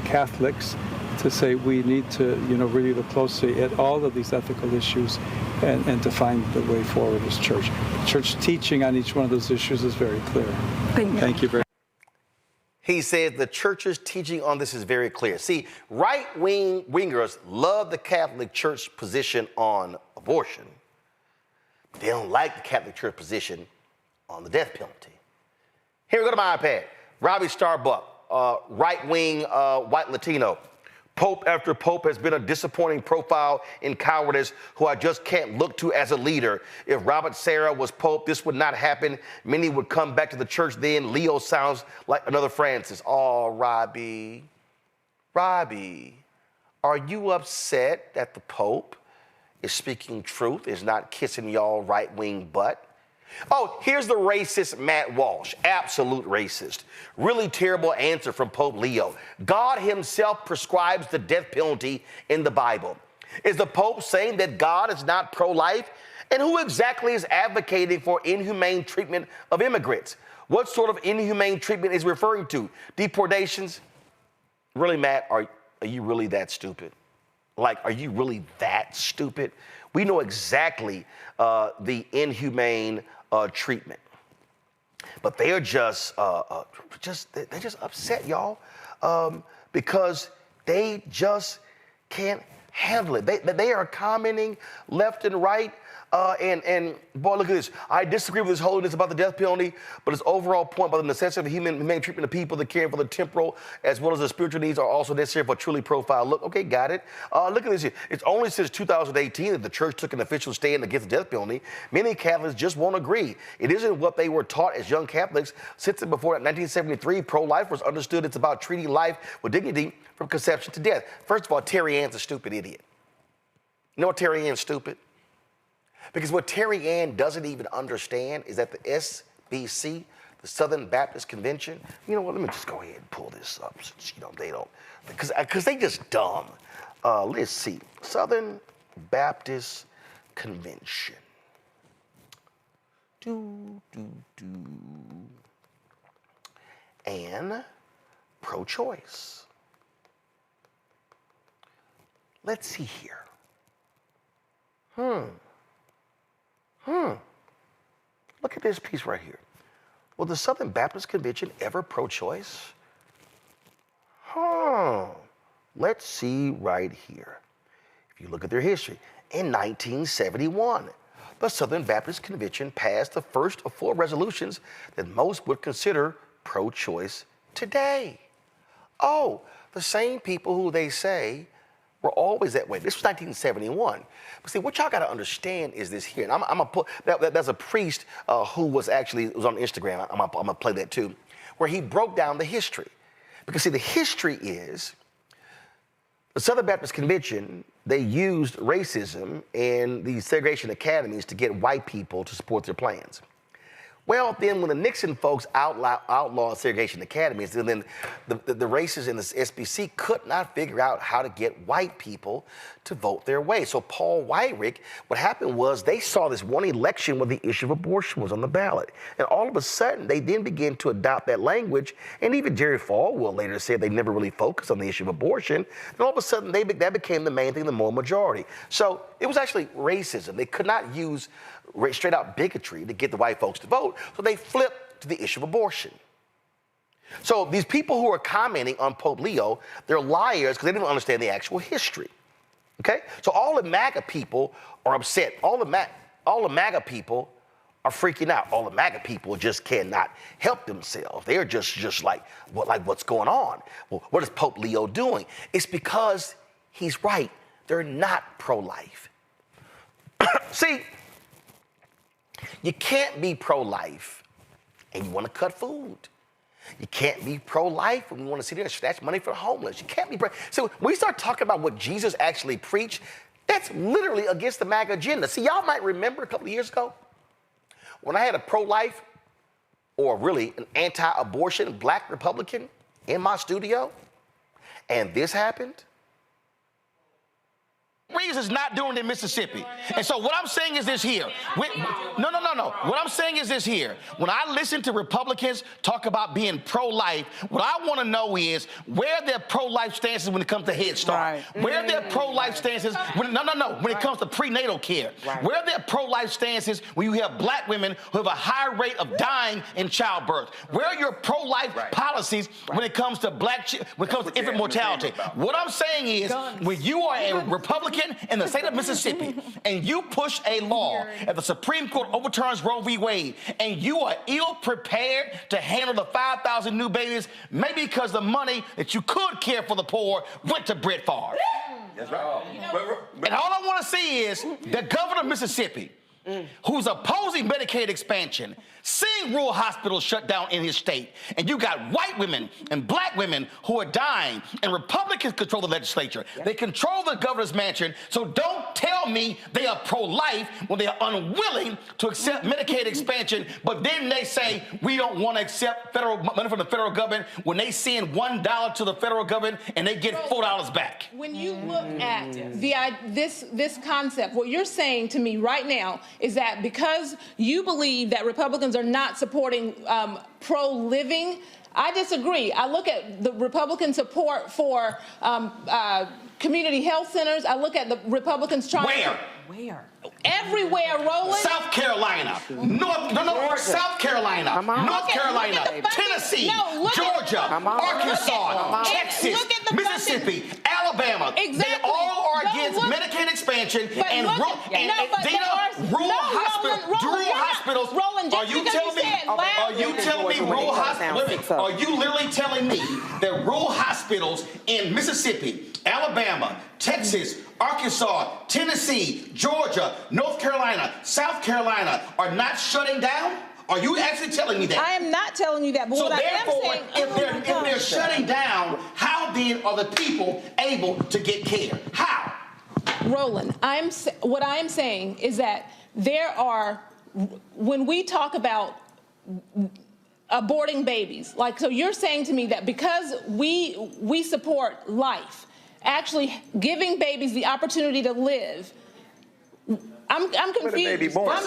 Catholics, to say we need to really look closely at all of these ethical issues and to find the way forward as church. Church teaching on each one of those issues is very clear. Thank you very much. He said the church's teaching on this is very clear. See, right-wingers love the Catholic Church position on abortion. They don't like the Catholic Church position on the death penalty. Here we go to my iPad. Robbie Starbuck, right-wing white Latino. Pope after Pope has been a disappointing profile in cowardice who I just can't look to as a leader. If Robert Sarah was Pope, this would not happen. Many would come back to the church then. Leo sounds like another Francis. Oh, Robbie, are you upset that the Pope is speaking truth, is not kissing y'all right-wing butt? Oh, here's the racist Matt Walsh, absolute racist. Really terrible answer from Pope Leo. God himself prescribes the death penalty in the Bible. Is the Pope saying that God is not pro-life? And who exactly is advocating for inhumane treatment of immigrants? What sort of inhumane treatment is referring to? Deportations? Really, Matt, are you really that stupid? Like, are you really that stupid? We know exactly the inhumane treatment, but they are just upset, y'all, because they just can't handle it. They are commenting left and right. And boy, look at this. I disagree with his holiness about the death penalty, but his overall point about the necessity of humane treatment of people, the caring for the temporal as well as the spiritual needs are also necessary for a truly profile look. Okay, got it. Look at this here. It's only since 2018 that the church took an official stand against the death penalty. Many Catholics just won't agree. It isn't what they were taught as young Catholics. Since and before 1973, pro-life was understood it's about treating life with dignity from conception to death. First of all, Terry Ann's a stupid idiot. You know what Terry Ann's stupid? Because what Terry Ann doesn't even understand is that the SBC, the Southern Baptist Convention, you know what, let me just go ahead and pull this up since, they don't, because they just dumb. Let's see, Southern Baptist Convention. And pro-choice. Let's see here. Look at this piece right here. Was the Southern Baptist Convention ever pro-choice? Let's see right here. If you look at their history, in 1971, the Southern Baptist Convention passed the first of 4 resolutions that most would consider pro-choice today. Oh, the same people who they say were always that way. This was 1971. But see, what y'all got to understand is this here. And I'm gonna put there's a priest who was on Instagram. I'm gonna play that too, where he broke down the history. Because see, the history is the Southern Baptist Convention. They used racism and these segregation academies to get white people to support their plans. Well, then when the Nixon folks outlawed segregation academies, then the racists in the SBC could not figure out how to get white people to vote their way. So Paul Weyrich, what happened was they saw this one election where the issue of abortion was on the ballot. And all of a sudden, they then began to adopt that language. And even Jerry Falwell later said they never really focused on the issue of abortion. And all of a sudden, that became the main thing, the moral majority. So it was actually racism. They could not use straight out bigotry to get the white folks to vote. So they flipped to the issue of abortion. So these people who are commenting on Pope Leo, they're liars because they didn't understand the actual history. Okay? So all the MAGA people are upset. All the MAGA people are freaking out. All the MAGA people just cannot help themselves. They're just like what's going on? Well, what is Pope Leo doing? It's because he's right. They're not pro-life. See, you can't be pro-life and you want to cut food. You can't be pro-life when you want to sit there and snatch money for the homeless. You can't be So when we start talking about what Jesus actually preached, that's literally against the MAGA agenda. See, y'all might remember a couple of years ago when I had a pro-life or really an anti-abortion black Republican in my studio and this happened. Is not doing in Mississippi. And so what I'm saying is this here. No. What I'm saying is this here. When I listen to Republicans talk about being pro-life, what I want to know is where their pro-life stances when it comes to Head Start. Right. Where their pro-life stances when it comes to prenatal care. Right. Where their pro-life stances when you have black women who have a high rate of dying in childbirth. Where are your pro-life policies when it comes to infant mortality? What I'm saying is when you are a Republican in the state of Mississippi, and you push a law and the Supreme Court overturns Roe v. Wade, and you are ill-prepared to handle the 5,000 new babies, maybe because the money that you could care for the poor went to Brett Favre. That's right. And all I want to see is the governor of Mississippi, who's opposing Medicaid expansion, seeing rural hospitals shut down in his state, and you got white women and black women who are dying, and Republicans control the legislature. They control the governor's mansion, so don't tell me they are pro-life when they are unwilling to accept Medicaid expansion, but then they say we don't want to accept federal money from the federal government when they send $1 to the federal government and they get $4 back. When you look at this concept, what you're saying to me right now is that because you believe that Republicans are not supporting pro-living, I disagree. I look at the Republican support for community health centers. I look at the Republicans trying Where? Everywhere, Roland. South Carolina. South Carolina. North Carolina. Tennessee. Georgia. Arkansas. Texas. Mississippi. Alabama. Exactly. They all are against Medicaid expansion and rural hospitals. Are you telling me rural hospitals? Are you literally telling me that rural hospitals in Mississippi, Alabama, Texas, Arkansas, Tennessee, Georgia, North Carolina, South Carolina are not shutting down? Are you actually telling me that? I am not telling you that. But so what therefore, I am saying, if they're shutting down, how then are the people able to get care? How? Roland, what I am saying is that there are, when we talk about aborting babies, so you're saying to me that because we support life, actually giving babies the opportunity to live. I'm confused. I'm so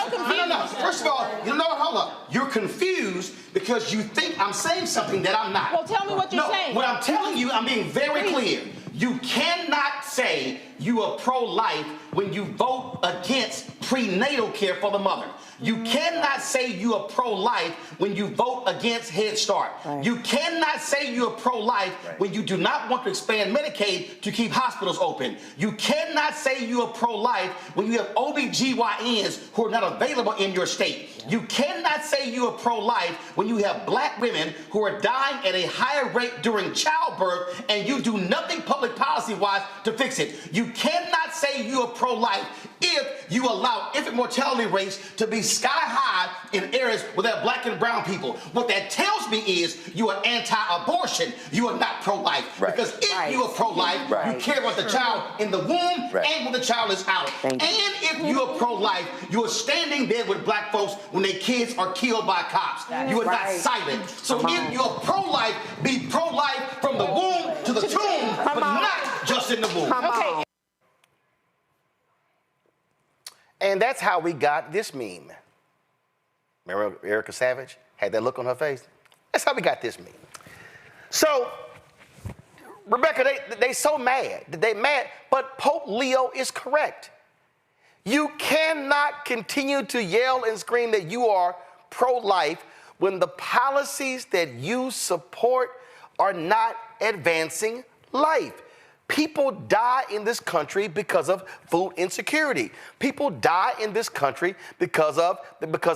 confused. First of all, hold up. You're confused because you think I'm saying something that I'm not. Well, tell me what you're saying. What I'm telling you, I'm being very clear. You cannot say you are pro-life when you vote against prenatal care for the mother. You cannot say you are pro-life when you vote against Head Start. You cannot say you are pro-life when you do not want to expand Medicaid to keep hospitals open. You cannot say you are pro-life when you have OBGYNs who are not available in your state. You cannot say you are pro-life when you have black women who are dying at a higher rate during childbirth and you do nothing public policy-wise to fix it. You cannot say you are pro-life if you allow infant mortality rates to be sky high in areas where there are black and brown people. What that tells me is you are anti-abortion. You are not pro-life. Because if you are pro-life, you care about the child in the womb and when the child is out. And if you are pro-life, you are standing there with black folks when their kids are killed by cops. You are not silent. So if you are pro-life, be pro-life from the womb to the tomb, but not just in the womb. Okay. And that's how we got this meme. Remember Erica Savage had that look on her face? That's how we got this meme. So, Rebecca, they so mad. They mad, but Pope Leo is correct. You cannot continue to yell and scream that you are pro-life when the policies that you support are not advancing life. People die in this country because of food insecurity. People die in this country because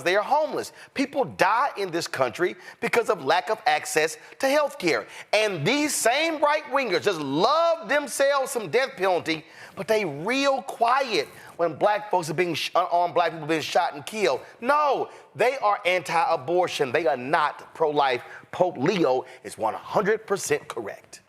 they are homeless. People die in this country because of lack of access to health care. And these same right-wingers just love themselves some death penalty, but they real quiet when black folks are being unarmed black people being shot and killed. No, they are anti-abortion. They are not pro-life. Pope Leo is 100% correct.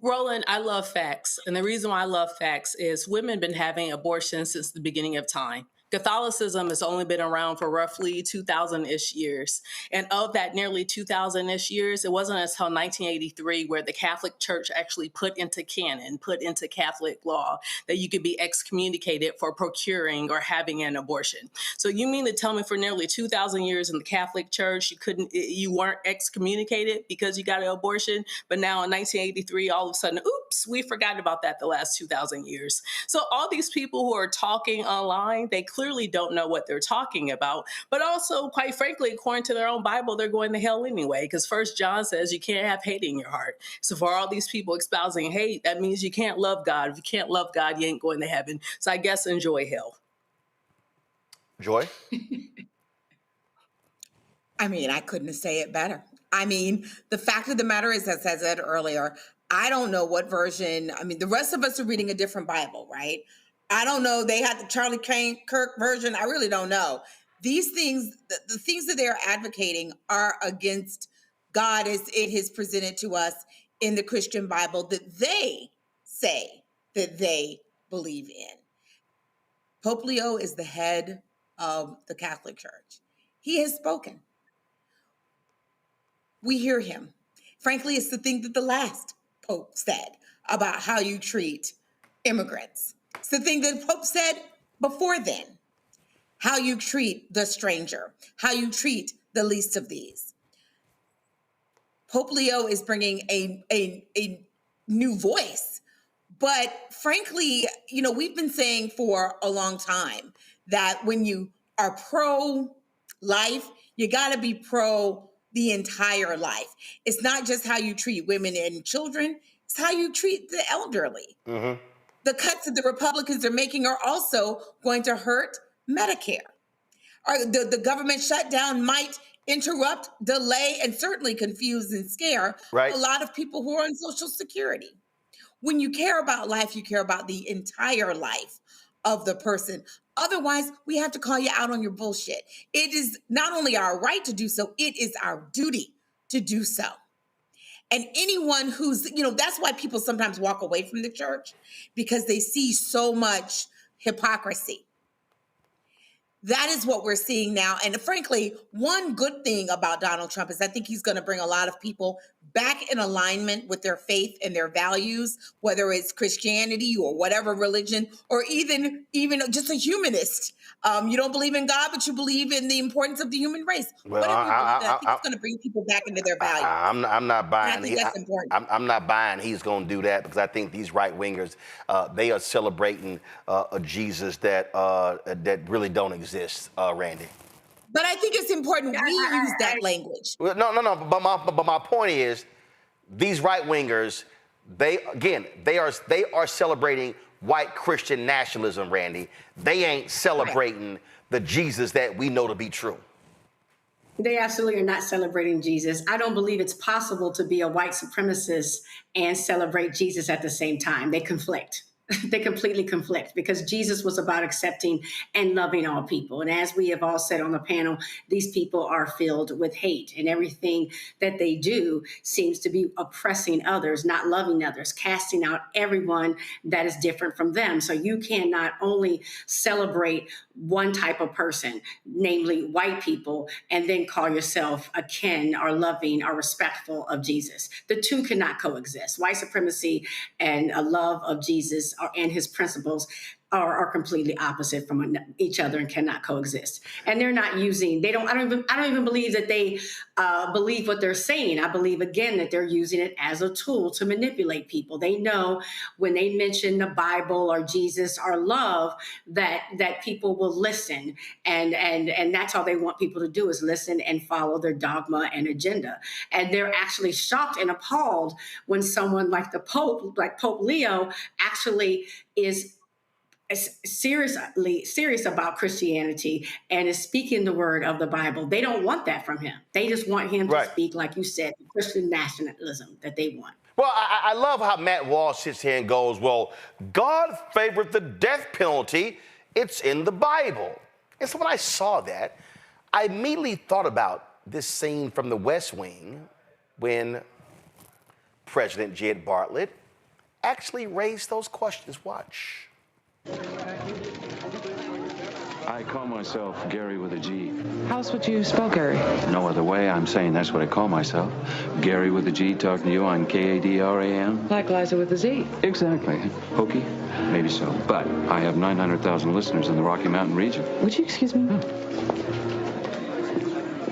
Roland, I love facts. And the reason why I love facts is women have been having abortions since the beginning of time. Catholicism has only been around for roughly 2,000-ish years. And of that nearly 2,000-ish years, it wasn't until 1983 where the Catholic Church actually put into canon, put into Catholic law, that you could be excommunicated for procuring or having an abortion. So you mean to tell me for nearly 2,000 years in the Catholic Church, you weren't excommunicated because you got an abortion, but now in 1983, all of a sudden, oops, we forgot about that the last 2,000 years. So all these people who are talking online, they clearly don't know what they're talking about, but also, quite frankly, according to their own Bible, they're going to hell anyway, because 1 John says you can't have hate in your heart. So for all these people espousing hate, that means you can't love God. If you can't love God, you ain't going to heaven. So I guess enjoy hell. Joy? I mean, I couldn't say it better. I mean, the fact of the matter is, as I said earlier, I don't know what version. I mean, the rest of us are reading a different Bible, right? I don't know. They had the Charlie Kirk version. I really don't know. These things, the things that they're advocating are against God as it is presented to us in the Christian Bible that they say that they believe in. Pope Leo is the head of the Catholic Church. He has spoken. We hear him. Frankly, it's the thing that the last Pope said about how you treat immigrants. It's the thing that Pope said before then, how you treat the stranger, how you treat the least of these. Pope Leo is bringing a new voice. But frankly, we've been saying for a long time that when you are pro-life, you got to be pro the entire life. It's not just how you treat women and children, it's how you treat the elderly. Mm-hmm. The cuts that the Republicans are making are also going to hurt Medicare. The government shutdown might interrupt, delay, and certainly confuse and scare a lot of people who are on Social Security. When you care about life, you care about the entire life of the person. Otherwise, we have to call you out on your bullshit. It is not only our right to do so, it is our duty to do so. And anyone who's, that's why people sometimes walk away from the church, because they see so much hypocrisy. That is what we're seeing now. And frankly, one good thing about Donald Trump is I think he's going to bring a lot of people back in alignment with their faith and their values, whether it's Christianity or whatever religion, or even just a humanist. You don't believe in God, but you believe in the importance of the human race. Well, Whatever you believe in, I think it's going to bring people back into their values. I'm not buying. And I think that's important. I'm not buying he's going to do that, because I think these right wingers, they are celebrating a Jesus that really don't exist, Randy. But I think it's important we use that language. Well, no. But my point is, these right wingers, they are celebrating white Christian nationalism, Randy. They ain't celebrating the Jesus that we know to be true. They absolutely are not celebrating Jesus. I don't believe it's possible to be a white supremacist and celebrate Jesus at the same time. They conflict. They completely conflict, because Jesus was about accepting and loving all people. And as we have all said on the panel, these people are filled with hate, and everything that they do seems to be oppressing others, not loving others, casting out everyone that is different from them. So you can not only celebrate one type of person, namely white people, and then call yourself akin or loving or respectful of Jesus. The two cannot coexist. White supremacy and a love of Jesus and his principles are completely opposite from each other and cannot coexist. And they're not using, I don't even believe that they believe what they're saying. I believe, again, that they're using it as a tool to manipulate people. They know when they mention the Bible or Jesus or love, that people will listen. And that's all they want people to do, is listen and follow their dogma and agenda. And they're actually shocked and appalled when someone like the Pope, like Pope Leo, actually is serious about Christianity and is speaking the word of the Bible. They don't want that from him. They just want him to speak, like you said, the Christian nationalism that they want. Well, I love how Matt Walsh sits here and goes, well, God favored the death penalty. It's in the Bible. And so when I saw that, I immediately thought about this scene from The West Wing when President Jed Bartlett actually raised those questions. Watch. I call myself Gary with a G. How else would you spell Gary? No other way. I'm saying that's what I call myself. Gary with a G, talking to you on KADRAM. Like Liza with a Z. Exactly. Hokey? Maybe so. But I have 900,000 listeners in the Rocky Mountain region. Would you excuse me?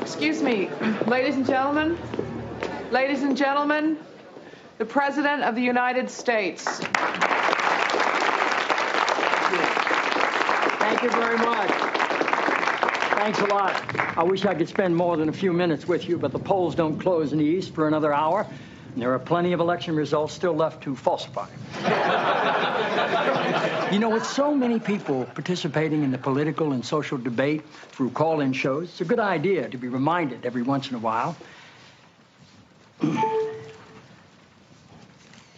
Excuse me, ladies and gentlemen. Ladies and gentlemen, the President of the United States. Thank you very much. Thanks a lot. I wish I could spend more than a few minutes with you, but the polls don't close in the East for another hour, and there are plenty of election results still left to falsify. You know, with so many people participating in the political and social debate through call-in shows, it's a good idea to be reminded every once in a while.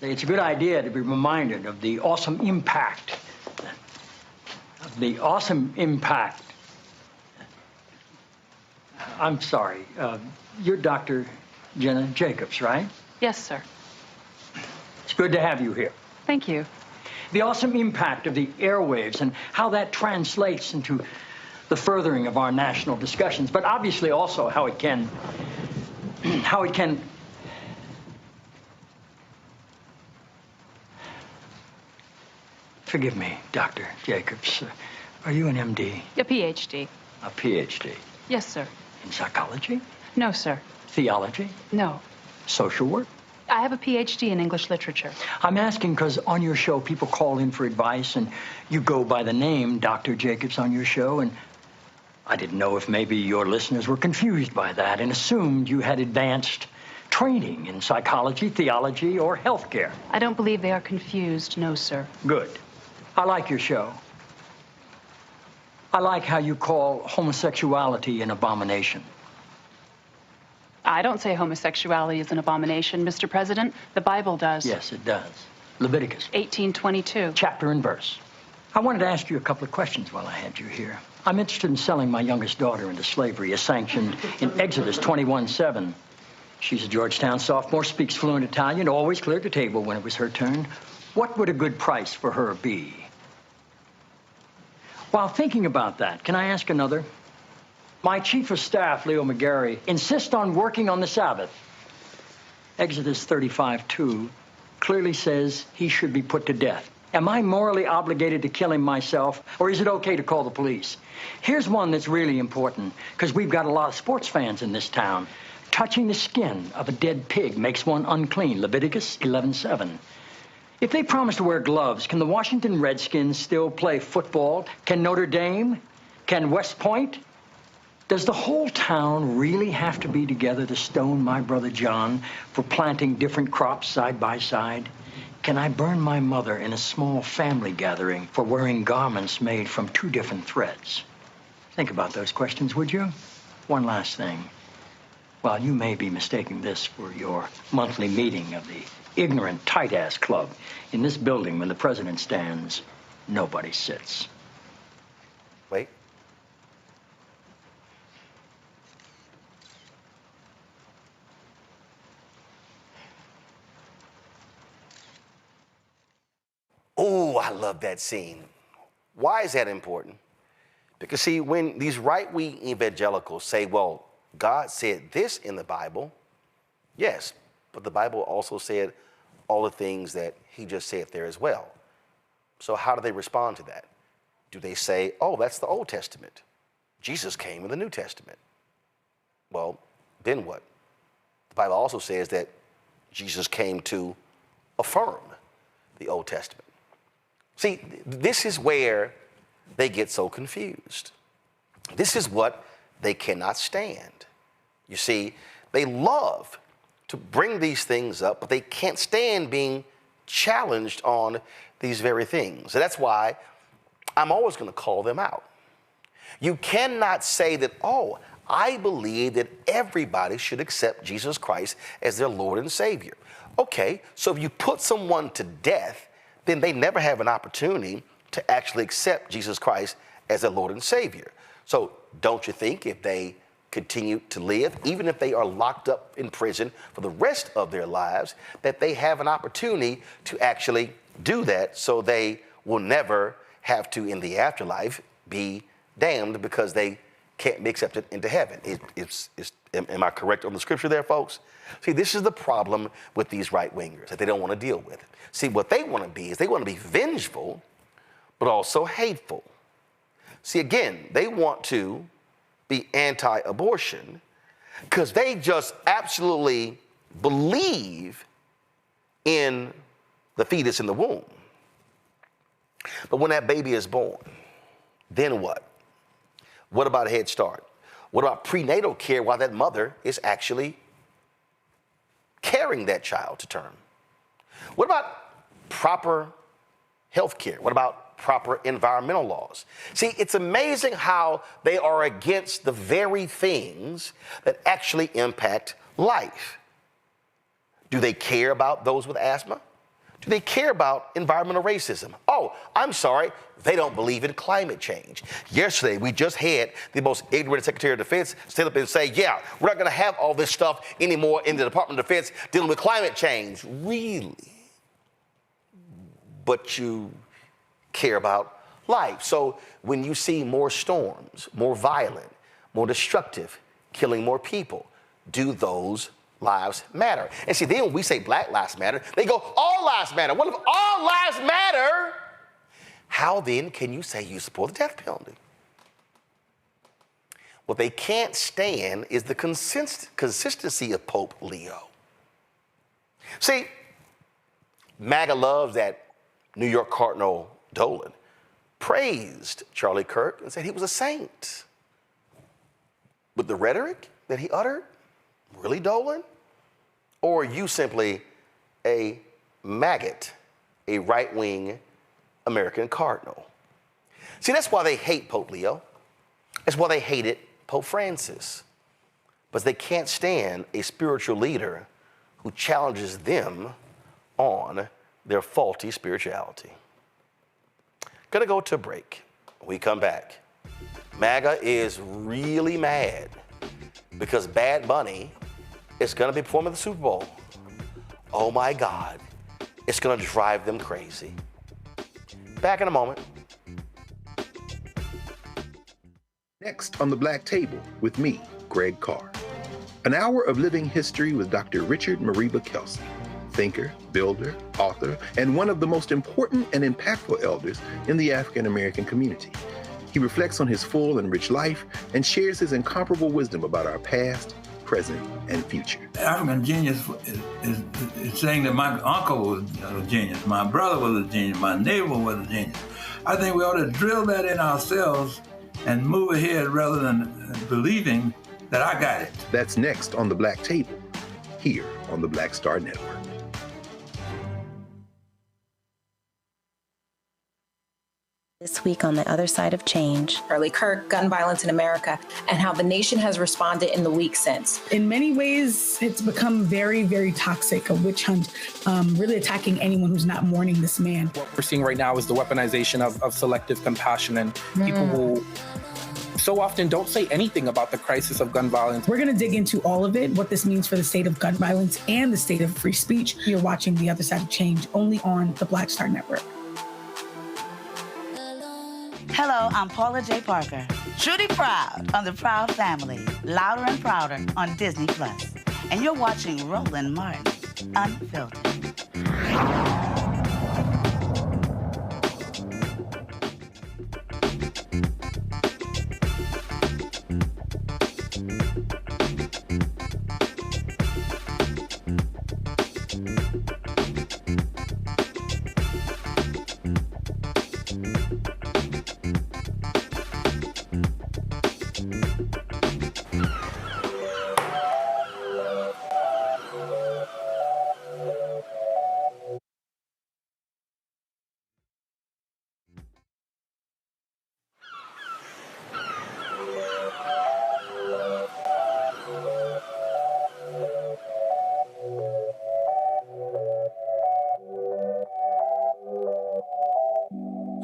It's a good idea to be reminded of the awesome impact. I'm sorry. You're Dr. Jenna Jacobs, right? Yes, sir. It's good to have you here. Thank you. The awesome impact of the airwaves and how that translates into the furthering of our national discussions, but obviously also how it can Forgive me, Dr. Jacobs. Are you an MD? A PhD. A PhD? Yes, sir. In psychology? No, sir. Theology? No. Social work? I have a PhD in English literature. I'm asking because on your show, people call in for advice, and you go by the name Dr. Jacobs on your show, and I didn't know if maybe your listeners were confused by that and assumed you had advanced training in psychology, theology, or healthcare. I don't believe they are confused, no, sir. Good. I like your show. I like how you call homosexuality an abomination. I don't say homosexuality is an abomination, Mr. President. The Bible does. Yes, it does. Leviticus 18:22. Chapter and verse. I wanted to ask you a couple of questions while I had you here. I'm interested in selling my youngest daughter into slavery as sanctioned in Exodus 21:7. She's a Georgetown sophomore, speaks fluent Italian, always cleared the table when it was her turn. What would a good price for her be? While thinking about that, can I ask another? My chief of staff, Leo McGarry, insists on working on the Sabbath. Exodus 35:2 clearly says he should be put to death. Am I morally obligated to kill him myself, or is it okay to call the police? Here's one that's really important, because we've got a lot of sports fans in this town. Touching the skin of a dead pig makes one unclean, Leviticus 11:7. If they promise to wear gloves, can the Washington Redskins still play football? Can Notre Dame? Can West Point? Does the whole town really have to be together to stone my brother John for planting different crops side by side? Can I burn my mother in a small family gathering for wearing garments made from two different threads? Think about those questions, would you? One last thing. While you may be mistaking this for your monthly meeting of the ignorant tight-ass club, in this building when the president stands, nobody sits. Wait. Oh, I love that scene. Why is that important? Because, see, when these right-wing evangelicals say, well, God said this in the Bible, yes, but the Bible also said all the things that he just said there as well. So how do they respond to that? Do they say, oh, that's the Old Testament. Jesus came in the New Testament. Well, then what? The Bible also says that Jesus came to affirm the Old Testament. See, this is where they get so confused. This is what they cannot stand. You see, they love to bring these things up, but they can't stand being challenged on these very things. And that's why I'm always going to call them out. You cannot say that, oh, I believe that everybody should accept Jesus Christ as their Lord and Savior. Okay, so if you put someone to death, then they never have an opportunity to actually accept Jesus Christ as their Lord and Savior. So don't you think if they continue to live, even if they are locked up in prison for the rest of their lives, that they have an opportunity to actually do that so they will never have to, in the afterlife, be damned because they can't be accepted into heaven? Am I correct on the scripture there, folks? See, this is the problem with these right-wingers that they don't want to deal with. See, what they want to be is they want to be vengeful, but also hateful. See, again, they want to be anti-abortion because they just absolutely believe in the fetus in the womb. But when that baby is born, then what? What about a Head Start? What about prenatal care while that mother is actually carrying that child to term? What about proper health care? What about proper environmental laws? See, it's amazing how they are against the very things that actually impact life. Do they care about those with asthma? Do they care about environmental racism? Oh, I'm sorry, they don't believe in climate change. Yesterday, we just had the most ignorant Secretary of Defense stand up and say, yeah, we're not going to have all this stuff anymore in the Department of Defense dealing with climate change. Really? But you care about life. So when you see more storms, more violent, more destructive, killing more people, do those lives matter? And see, then when we say Black Lives Matter, they go, all lives matter. What if all lives matter? How then can you say you support the death penalty? What they can't stand is the consistency of Pope Leo. See, MAGA loves that New York Cardinal Dolan praised Charlie Kirk and said he was a saint. With the rhetoric that he uttered, really, Dolan? Or are you simply a maggot, a right-wing American cardinal? See, that's why they hate Pope Leo. That's why they hated Pope Francis. But they can't stand a spiritual leader who challenges them on their faulty spirituality. Gonna go to a break. When we come back, MAGA is really mad because Bad Bunny is gonna be performing at the Super Bowl. Oh my God, it's gonna drive them crazy. Back in a moment. Next on the Black Table with me, Greg Carr. An hour of living history with Dr. Richard Mariba Kelsey, thinker, builder, author, and one of the most important and impactful elders in the African American community. He reflects on his full and rich life and shares his incomparable wisdom about our past, present, and future. African genius is saying that my uncle was a genius, my brother was a genius, my neighbor was a genius. I think we ought to drill that in ourselves and move ahead rather than believing that I got it. That's next on The Black Table, here on the Black Star Network. This week on The Other Side of Change. Charlie Kirk, gun violence in America, and how the nation has responded in the week since. In many ways, it's become very, very toxic, a witch hunt, really attacking anyone who's not mourning this man. What we're seeing right now is the weaponization of selective compassion, and people who so often don't say anything about the crisis of gun violence. We're going to dig into all of it, what this means for the state of gun violence and the state of free speech. You're watching The Other Side of Change only on the Black Star Network. Hello, I'm Paula J. Parker. Truly proud of the Proud Family, Louder and Prouder on Disney+. And you're watching Roland Martin, Unfiltered.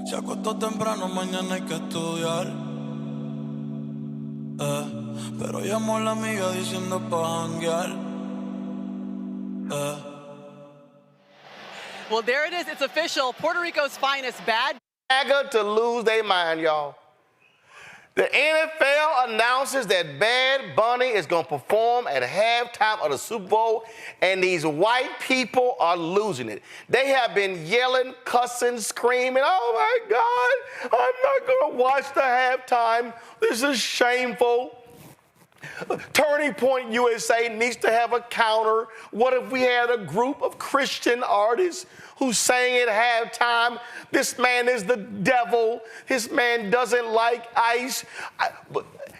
Se acostó temprano, mañana hay que estudiar. Pero llamó a la amiga diciendo pa' janguear. Well, there it is. It's official. Puerto Rico's finest bad. MAGA to lose their mind, y'all. The NFL announces that Bad Bunny is going to perform at halftime of the Super Bowl, and these white people are losing it. They have been yelling, cussing, screaming, oh my God, I'm not going to watch the halftime. This is shameful. Turning Point USA needs to have a counter. What if we had a group of Christian artists who sang at halftime? This man is the devil. This man doesn't like ice.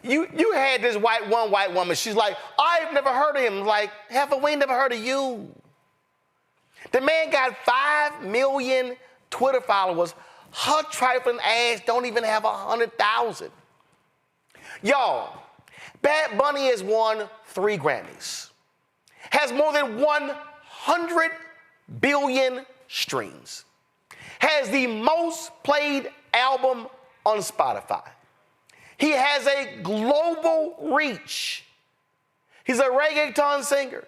You had this white woman. She's like, I've never heard of him. Like, we ain't never heard of you. The man got 5 million Twitter followers. Her trifling ass don't even have 100,000. Y'all, Bad Bunny has won 3 Grammys, has more than 100 billion streams, has the most played album on Spotify. He has a global reach. He's a reggaeton singer,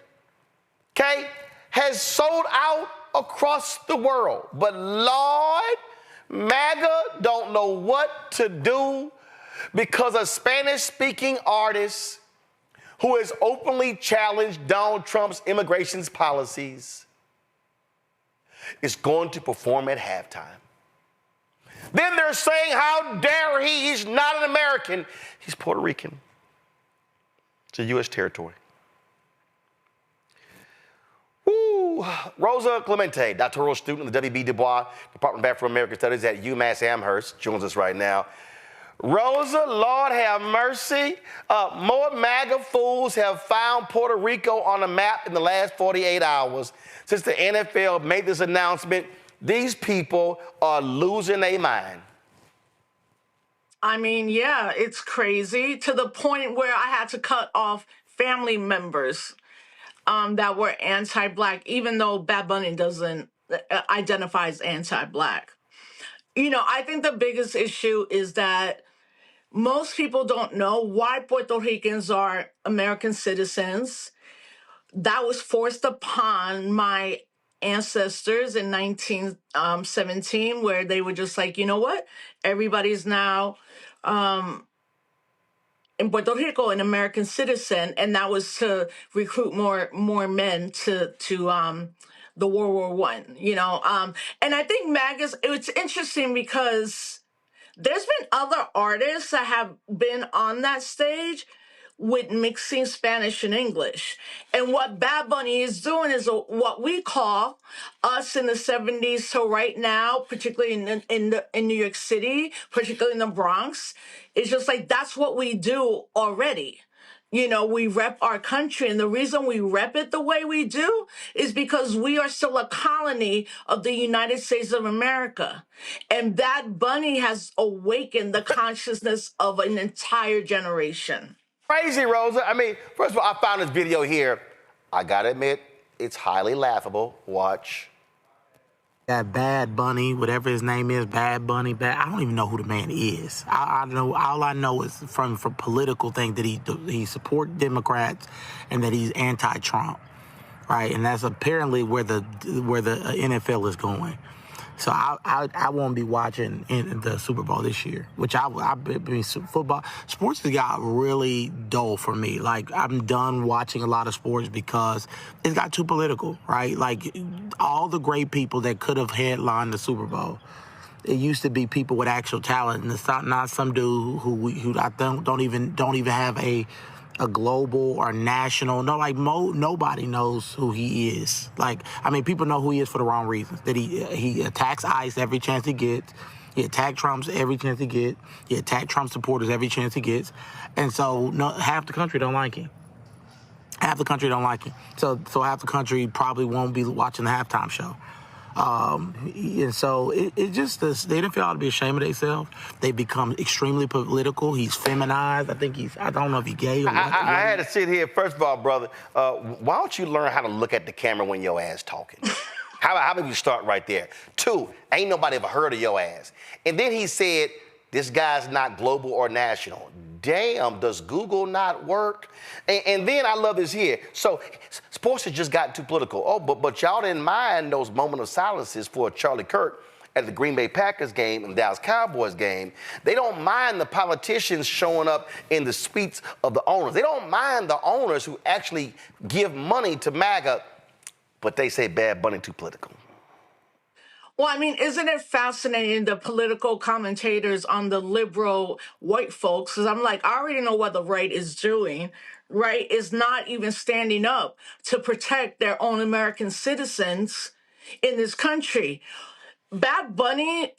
okay? Has sold out across the world. But Lord, MAGA don't know what to do because a Spanish-speaking artist who has openly challenged Donald Trump's immigration policies is going to perform at halftime. Then they're saying, how dare he? He's not an American. He's Puerto Rican. It's a U.S. territory. Woo. Rosa Clemente, doctoral student in the W.B. Du Bois Department of Afro-American Studies at UMass Amherst, joins us right now. Rosa, Lord have mercy. More MAGA fools have found Puerto Rico on the map in the last 48 hours. Since the NFL made this announcement, these people are losing their mind. I mean, yeah, it's crazy to the point where I had to cut off family members that were anti-Black, even though Bad Bunny doesn't identify as anti-Black. You know, I think the biggest issue is that most people don't know why Puerto Ricans are American citizens. That was forced upon my ancestors in 1917, where they were just like, you know what? Everybody's now in Puerto Rico an American citizen, and that was to recruit more men to the World War I. And I think MAGA's. It's interesting because there's been other artists that have been on that stage with mixing Spanish and English. And what Bad Bunny is doing is what we call us in the 70s to right now, particularly in New York City, particularly in the Bronx. It's just like that's what we do already. We rep our country, and the reason we rep it the way we do is because we are still a colony of the United States of America. And Bad Bunny has awakened the consciousness of an entire generation. Crazy, Rosa. I mean, first of all, I found this video here. I gotta admit, it's highly laughable. Watch. That Bad Bunny, whatever his name is, Bad Bunny, I don't even know who the man is. I know, all I know is from political thing that he support Democrats and that he's anti-Trump, right? And that's apparently where the NFL is going. So I won't be watching in the Super Bowl this year, which I mean, football, sports has got really dull for me. Like, I'm done watching a lot of sports because it's got too political, right? Like, all the great people that could have headlined the Super Bowl, it used to be people with actual talent, and it's not some dude who I don't even have a global or national. No, like nobody knows who he is. Like, I mean, people know who he is for the wrong reasons. That he attacks ICE every chance he gets. He attacks Trump every chance he gets. He attacks Trump supporters every chance he gets. And so half the country don't like him. Half the country don't like him. So half the country probably won't be watching the halftime show. And so it just, the NFL ought to be ashamed of themselves. They become extremely political. He's feminized. I don't know if he gay or what. I had to sit here. First of all, brother, why don't you learn how to look at the camera when your ass talking? How about you start right there? 2, ain't nobody ever heard of your ass. And then he said, this guy's not global or national. Damn, does Google not work? And then I love this here. So sports has just gotten too political. Oh, but y'all didn't mind those moment of silences for Charlie Kirk at the Green Bay Packers game and Dallas Cowboys game. They don't mind the politicians showing up in the suites of the owners. They don't mind the owners who actually give money to MAGA, but they say Bad Bunny too political. Well, I mean, isn't it fascinating, the political commentators on the liberal white folks? Because I'm like, I already know what the right is doing. Right? Is not even standing up to protect their own American citizens in this country. Bad Bunny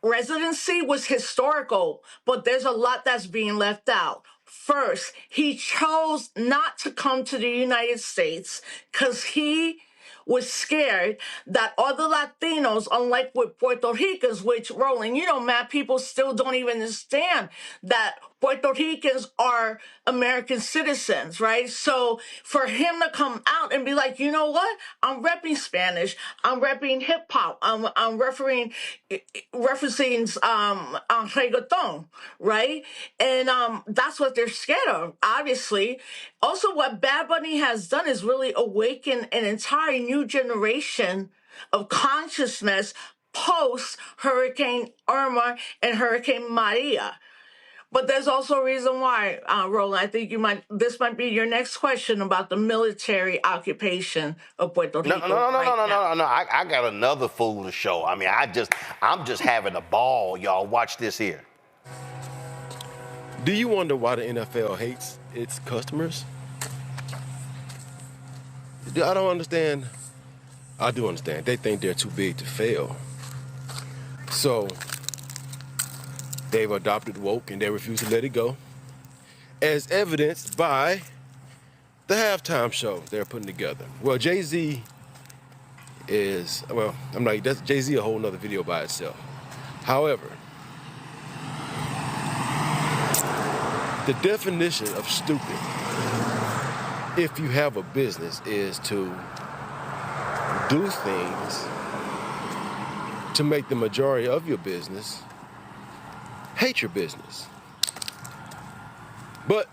residency was historical, but there's a lot that's being left out. First, he chose not to come to the United States because he was scared that other Latinos, unlike with Puerto Ricans, which, Roland, mad people still don't even understand that Puerto Ricans are American citizens, right? So for him to come out and be like, you know what? I'm repping Spanish. I'm repping hip hop. I'm referencing reggaeton, right? And that's what they're scared of, obviously. Also, what Bad Bunny has done is really awaken an entire new generation of consciousness post Hurricane Irma and Hurricane Maria. But there's also a reason why, Roland. I think this might be your next question about the military occupation of Puerto Rico. No. I got another fool to show. I mean, I'm just having a ball, y'all. Watch this here. Do you wonder why the NFL hates its customers? I don't understand. I do understand. They think they're too big to fail. So they've adopted woke and they refuse to let it go, as evidenced by the halftime show they're putting together. Well, Jay-Z is, that's Jay-Z a whole nother video by itself. However, the definition of stupid, if you have a business, is to do things to make the majority of your business hate your business. But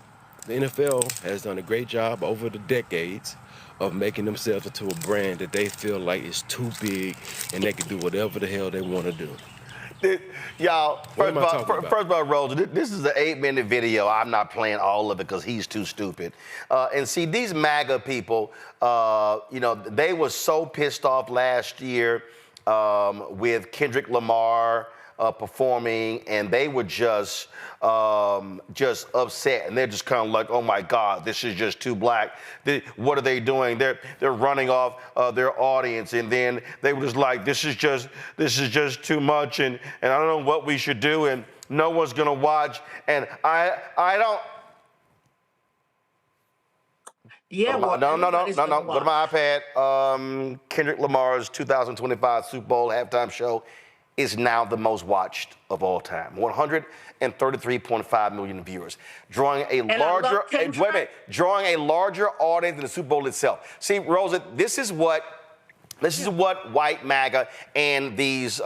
the NFL has done a great job over the decades of making themselves into a brand that they feel like is too big and they can do whatever the hell they want to do. Y'all, What am I talking about? first of all, Rose, this is an 8-minute video. I'm not playing all of it because he's too stupid. And see, these MAGA people, they were so pissed off last year with Kendrick Lamar performing, and they were just upset, and they're just kind of like, oh my God, this is just too black. What are they doing? They're running off their audience, and then they were just like, this is just too much, and I don't know what we should do, and no one's gonna watch, and I don't. Yeah, no. Go to my iPad. Kendrick Lamar's 2025 Super Bowl halftime show is now the most watched of all time. 133.5 million viewers, drawing a larger audience than the Super Bowl itself. See, Rosa, this is what white MAGA and these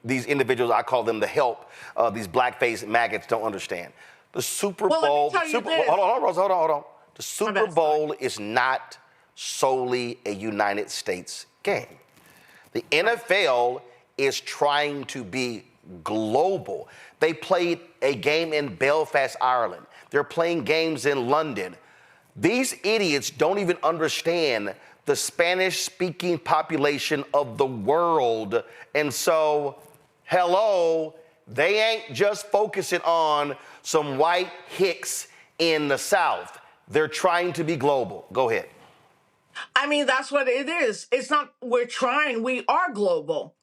individuals, I call them the help, these blackface maggots don't understand. The Super Bowl. Hold on, Rosa, hold on. The Super Bowl is not solely a United States game. The NFL is trying to be global. They played a game in Belfast, Ireland. They're playing games in London. These idiots don't even understand the Spanish-speaking population of the world. And so, hello, they ain't just focusing on some white hicks in the South. They're trying to be global. Go ahead. I mean, that's what it is. It's not we're trying, we are global.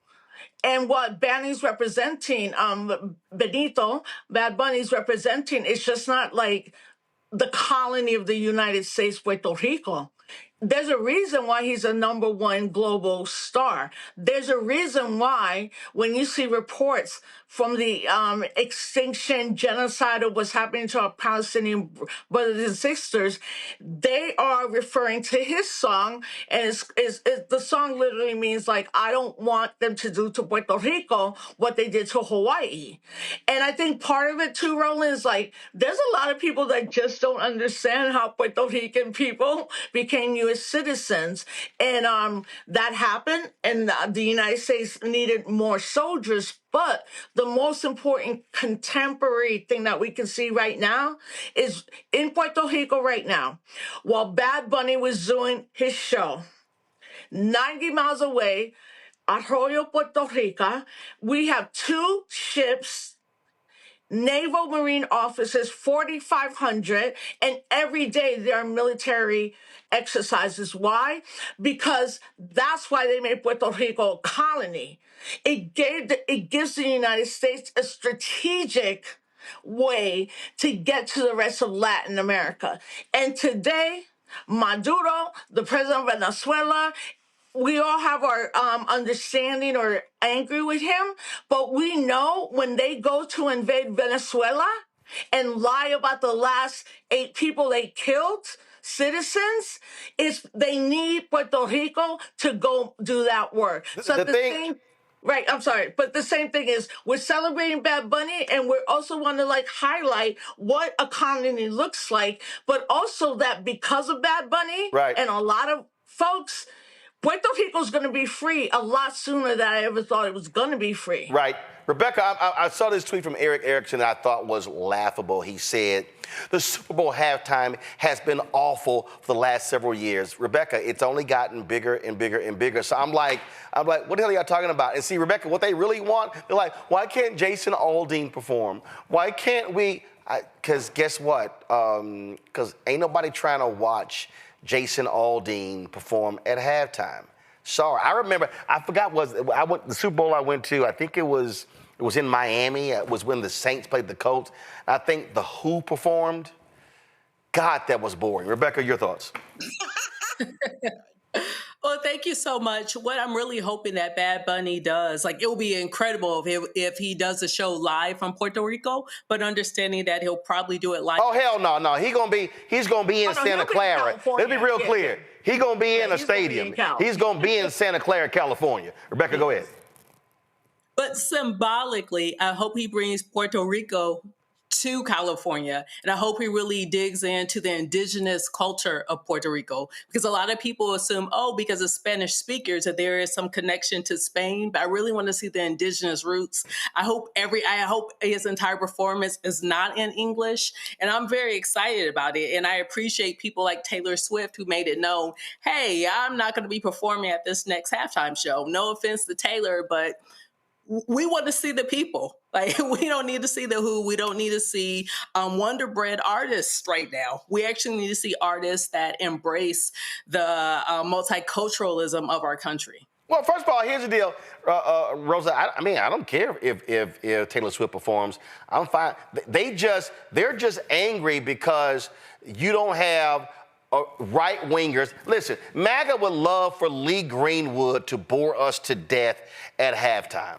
And what Bunny's representing, Bad Bunny's representing, it's just not like the colony of the United States, Puerto Rico. There's a reason why he's a #1 global star. There's a reason why when you see reports from the extinction, genocide of what's happening to our Palestinian brothers and sisters, they are referring to his song, and the song literally means like, I don't want them to do to Puerto Rico what they did to Hawaii. And I think part of it too, Roland, is like, there's a lot of people that just don't understand how Puerto Rican people became U.S. citizens, and that happened, and the United States needed more soldiers. But the most important contemporary thing that we can see right now is in Puerto Rico right now, while Bad Bunny was doing his show, 90 miles away, Arroyo, Puerto Rico, we have 2 ships, naval marine officers, 4,500, and every day there are military exercises. Why? Because that's why they made Puerto Rico a colony. It gives the United States a strategic way to get to the rest of Latin America. And today, Maduro, the president of Venezuela, we all have our understanding or angry with him, but we know when they go to invade Venezuela and lie about the last 8 people they killed, citizens, they need Puerto Rico to go do that work. Right, I'm sorry, but the same thing is we're celebrating Bad Bunny, and we also want to like highlight what a colony looks like, but also that because of Bad Bunny and a lot of folks, Puerto Rico's going to be free a lot sooner than I ever thought it was going to be free. Right. Rebecca, I saw this tweet from Eric Erickson that I thought was laughable. He said, the Super Bowl halftime has been awful for the last several years. Rebecca, it's only gotten bigger and bigger and bigger. So I'm like, what the hell are y'all talking about? And see, Rebecca, what they really want, they're like, why can't Jason Aldean perform? Why can't we? Because guess what? Because ain't nobody trying to watch Jason Aldean perform at halftime. Sorry, I remember. I forgot the Super Bowl I went to. I think it was in Miami. It was when the Saints played the Colts. I think the Who performed. God, that was boring. Rebecca, your thoughts? Well, thank you so much. What I'm really hoping that Bad Bunny does, like, it will be incredible if he does a show live from Puerto Rico, but understanding that he'll probably do it live. Oh, hell no. He's gonna be in Santa Clara. Let's be real clear. He's gonna be in a stadium. He's gonna be in Santa Clara, California. Rebecca, go ahead. But symbolically, I hope he brings Puerto Rico to California. And I hope he really digs into the indigenous culture of Puerto Rico, because a lot of people assume, oh, because of Spanish speakers, that there is some connection to Spain. But I really want to see the indigenous roots. I hope his entire performance is not in English. And I'm very excited about it. And I appreciate people like Taylor Swift who made it known, hey, I'm not going to be performing at this next halftime show. No offense to Taylor, but we want to see the people. Like, we don't need to see the Who. We don't need to see Wonder Bread artists right now. We actually need to see artists that embrace the multiculturalism of our country. Well, first of all, here's the deal, Rosa. I mean, I don't care if Taylor Swift performs. I'm fine. They're just angry because you don't have right-wingers. Listen, MAGA would love for Lee Greenwood to bore us to death at halftime.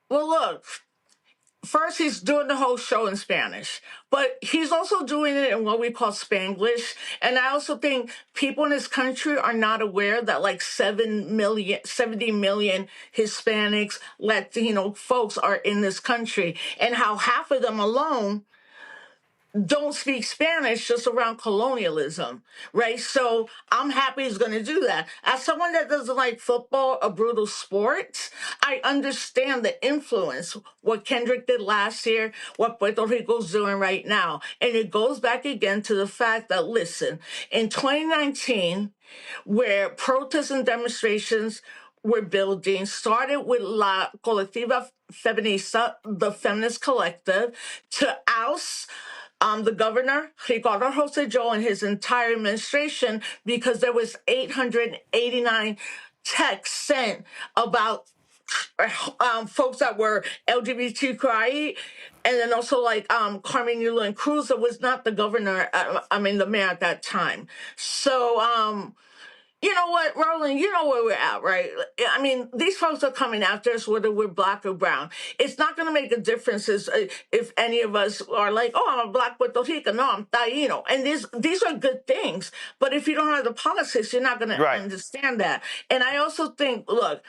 Well, look, first he's doing the whole show in Spanish, but he's also doing it in what we call Spanglish. And I also think people in this country are not aware that like 70 million Hispanics, Latino folks are in this country, and how half of them alone don't speak Spanish just around colonialism, right? So I'm happy he's going to do that. As someone that doesn't like football, a brutal sport, I understand the influence, what Kendrick did last year, what Puerto Rico's doing right now. And it goes back again to the fact that, listen, in 2019, where protests and demonstrations were building, started with La Colectiva Feminista, the feminist collective, to oust the governor, Ricardo Jose Joe, and his entire administration, because there was 889 texts sent about folks that were LGBTQI, and then also like Carmen Yulín Cruz, that was not the governor, the mayor at that time. So, you know what, Roland, you know where we're at, right? I mean, these folks are coming after us whether we're black or brown. It's not going to make a difference if any of us are like, oh, I'm a black Puerto Rican. No, I'm Taino. And these are good things. But if you don't have the politics, you're not going to understand that. And I also think, look,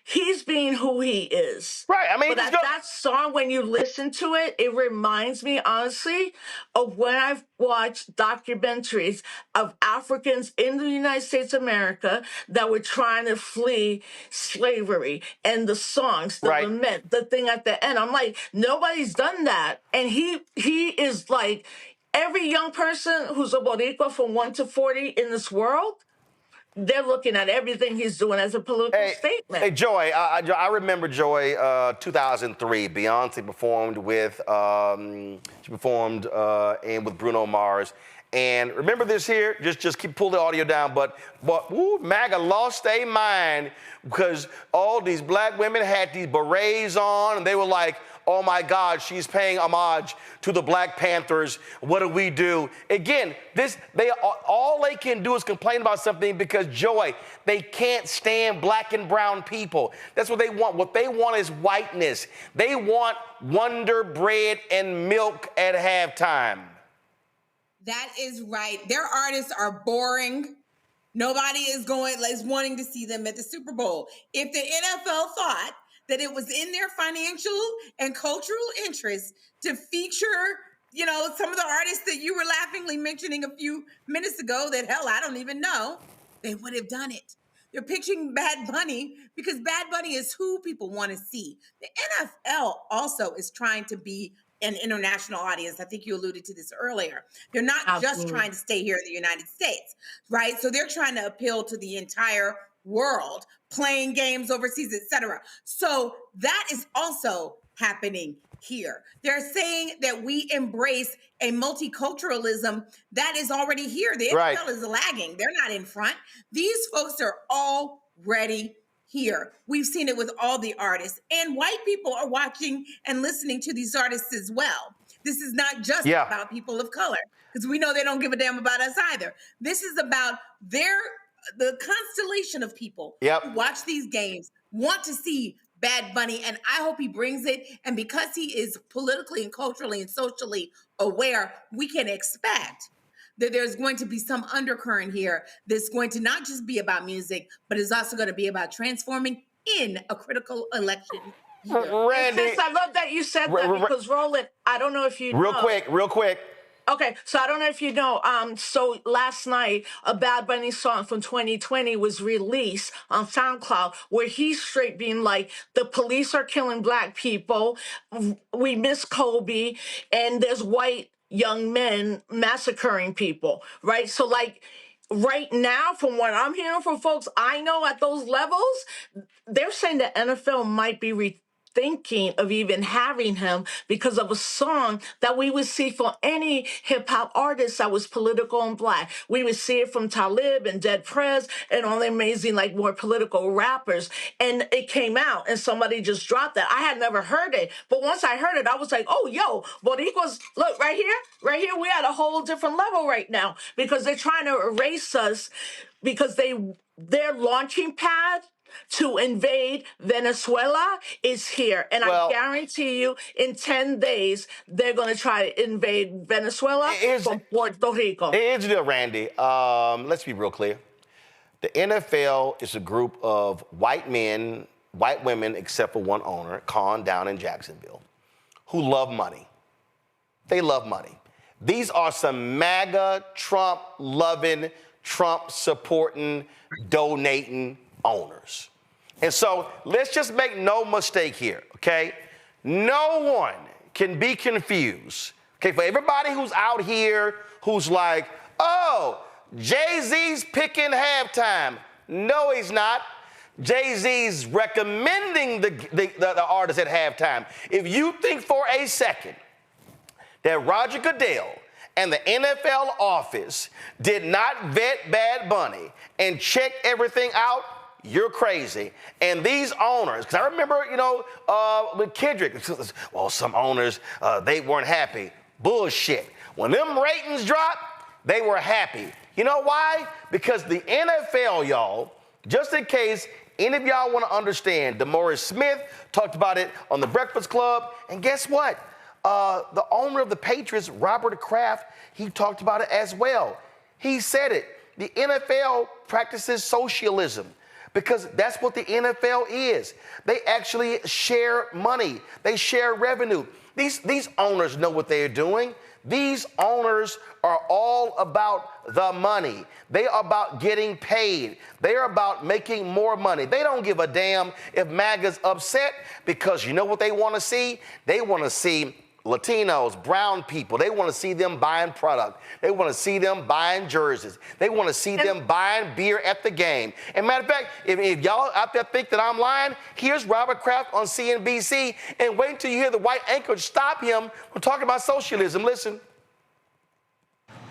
he's being who he is. Right. I mean, but that song, when you listen to it, it reminds me, honestly, of when I've watched documentaries of Africans in the United States of America that were trying to flee slavery, and the songs, the lament, the thing at the end. I'm like, nobody's done that. And he is like, every young person who's a Boricua from 1 to 40 in this world, they're looking at everything he's doing as a political statement. Hey, Joy, I remember, Joy, 2003, Beyonce performed with, and with Bruno Mars. And remember this here, just pull the audio down, but MAGA lost their mind because all these black women had these berets on, and they were like, oh my God, she's paying homage to the Black Panthers. What do we do? Again, all they can do is complain about something because, Joy, they can't stand black and brown people. That's what they want. What they want is whiteness. They want Wonder Bread and milk at halftime. That is right. Their artists are boring. Nobody is wanting to see them at the Super Bowl. If the NFL thought that it was in their financial and cultural interest to feature, some of the artists that you were laughingly mentioning a few minutes ago that, hell, I don't even know, they would have done it. They're pitching Bad Bunny because Bad Bunny is who people want to see. The NFL also is trying to be an international audience. I think you alluded to this earlier. They're not just trying to stay here in the United States, right? So they're trying to appeal to the entire world, playing games overseas, etc. So that is also happening here. They're saying that we embrace a multiculturalism that is already here. The NFL is lagging. They're not in front. These folks are already here. We've seen it with all the artists, and white people are watching and listening to these artists as well. This is not just about people of color, because we know they don't give a damn about us either. This is about the constellation of people who watch these games, want to see Bad Bunny, and I hope he brings it. And because he is politically and culturally and socially aware, we can expect that there's going to be some undercurrent here that's going to not just be about music, but is also going to be about transforming in a critical election Randy. Sis, I love that you said that because, Roland, I don't know if you know. Real quick. Okay, so I don't know if you know. So last night, a Bad Bunny song from 2020 was released on SoundCloud, where he's straight being like, "The police are killing black people. We miss Kobe, and there's white young men massacring people." Right. So like. Right now, from what I'm hearing from folks I know at those levels, they're saying the NFL might be rethinking of even having him because of a song that we would see from any hip hop artist that was political and black. We would see it from Talib and Dead Prez and all the amazing, like, more political rappers. And it came out and somebody just dropped that. I had never heard it. But once I heard it, I was like, oh, yo, Boricuas, look, right here, we at a whole different level right now because they're trying to erase us because their launching pad to invade Venezuela is here. And I guarantee you in 10 days, they're going to try to invade Venezuela from Puerto Rico. Here's the deal, Randy. Let's be real clear. The NFL is a group of white men, white women, except for one owner, Con, down in Jacksonville, who love money. They love money. These are some MAGA, Trump-loving, Trump-supporting, donating owners. And so let's just make no mistake here, okay? No one can be confused, okay? For everybody who's out here who's like, oh, Jay-Z's picking halftime. No, he's not. Jay-Z's recommending the artist at halftime. If you think for a second that Roger Goodell and the NFL office did not vet Bad Bunny and check everything out, you're crazy. And these owners, because I remember, with Kendrick, well, some owners, they weren't happy. Bullshit. When them ratings dropped, they were happy. You know why? Because the NFL, y'all, just in case any of y'all want to understand, DeMaurice Smith talked about it on The Breakfast Club, and guess what? The owner of the Patriots, Robert Kraft, he talked about it as well. He said it. The NFL practices socialism because that's what the NFL is. They actually share money. They share revenue. These owners know what they are doing. These owners are all about the money. They are about getting paid. They are about making more money. They don't give a damn if MAGA's upset because you know what they want to see? They want to see Latinos, brown people. They want to see them buying product. They want to see them buying jerseys. They want to see them buying beer at the game. And matter of fact, if y'all out there think that I'm lying, here's Robert Kraft on CNBC, and wait until you hear the white anchor stop him from talking about socialism. Listen.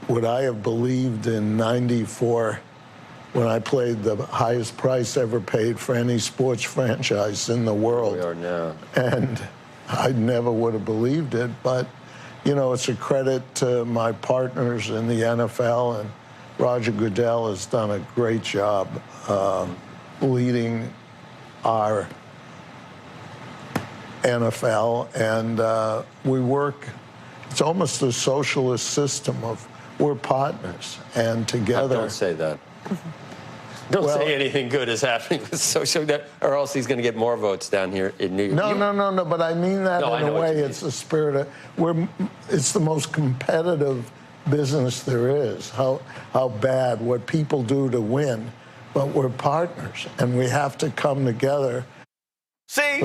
Would I have believed in '94 when I played the highest price ever paid for any sports franchise in the world? We are now. And I never would have believed it, but, it's a credit to my partners in the NFL, and Roger Goodell has done a great job leading our NFL, and we work, it's almost a socialist system of we're partners, and together. Don't say that. Don't say anything good is happening with social, or else he's going to get more votes down here in New York. No, but I mean that in a way. It's the spirit of, it's the most competitive business there is, how bad, what people do to win, but we're partners, and we have to come together. See,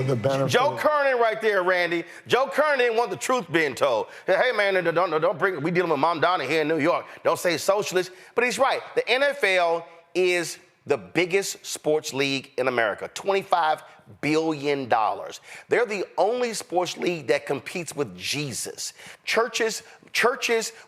Joe Kernan right there, Randy. Joe Kernan didn't want the truth being told. Hey, man, don't bring, we dealing with Mom Donna here in New York. Don't say socialist. But he's right. The NFL is the biggest sports league in America, $25 billion. They're the only sports league that competes with Jesus. Churches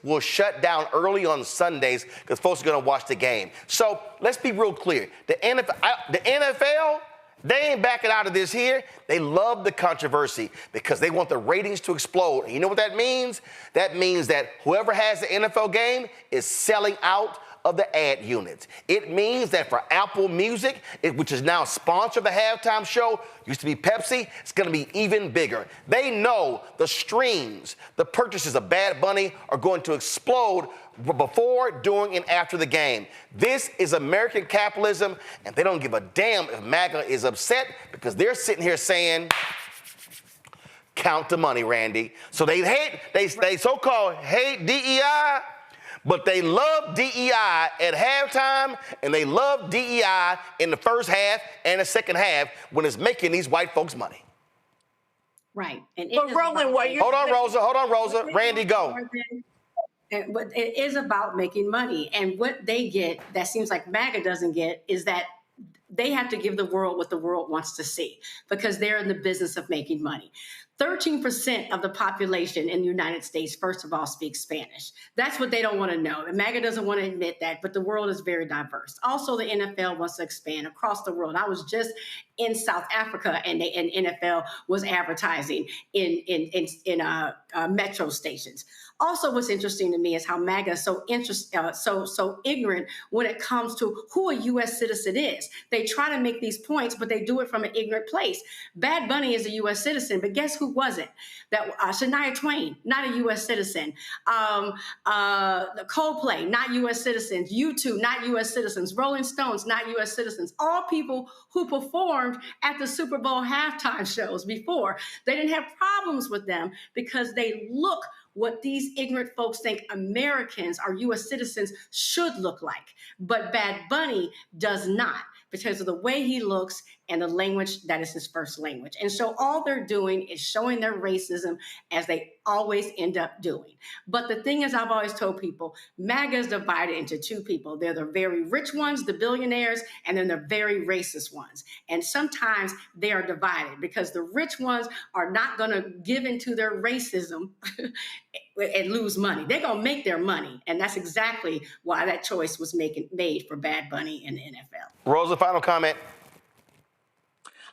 will shut down early on Sundays because folks are going to watch the game. So let's be real clear. The NFL, they ain't backing out of this here. They love the controversy because they want the ratings to explode. And you know what that means? That means that whoever has the NFL game is selling out of the ad units. It means that for Apple Music, which is now sponsor of the halftime show, used to be Pepsi, it's going to be even bigger. They know the streams, the purchases of Bad Bunny are going to explode before, during, and after the game. This is American capitalism, and they don't give a damn if MAGA is upset because they're sitting here saying, count the money, Randy. So they so-called hate DEI, but they love DEI at halftime, and they love DEI in the first half and the second half when it's making these white folks money. Right. And Hold on, Rosa. Randy, go. But it is about making money. And what they get that seems like MAGA doesn't get is that they have to give the world what the world wants to see because they're in the business of making money. 13% of the population in the United States, first of all, speaks Spanish. That's what they don't want to know. And MAGA doesn't want to admit that, but the world is very diverse. Also, the NFL wants to expand across the world. I was just in South Africa, and NFL was advertising in metro stations. Also, what's interesting to me is how MAGA is so ignorant when it comes to who a U.S. citizen is. They try to make these points, but they do it from an ignorant place. Bad Bunny is a U.S. citizen, but guess who wasn't? That Shania Twain, not a U.S. citizen. Coldplay, not U.S. citizens. U2, not U.S. citizens. Rolling Stones, not U.S. citizens. All people who performed at the Super Bowl halftime shows before. They didn't have problems with them because they look what these ignorant folks think Americans or U.S. citizens should look like. But Bad Bunny does not because of the way he looks and the language that is his first language. And so all they're doing is showing their racism as they always end up doing. But the thing is, I've always told people, MAGA is divided into two people. They're the very rich ones, the billionaires, and then the very racist ones. And sometimes they are divided because the rich ones are not going to give into their racism and lose money. They're going to make their money. And that's exactly why that choice was made for Bad Bunny in the NFL. Rosa, final comment.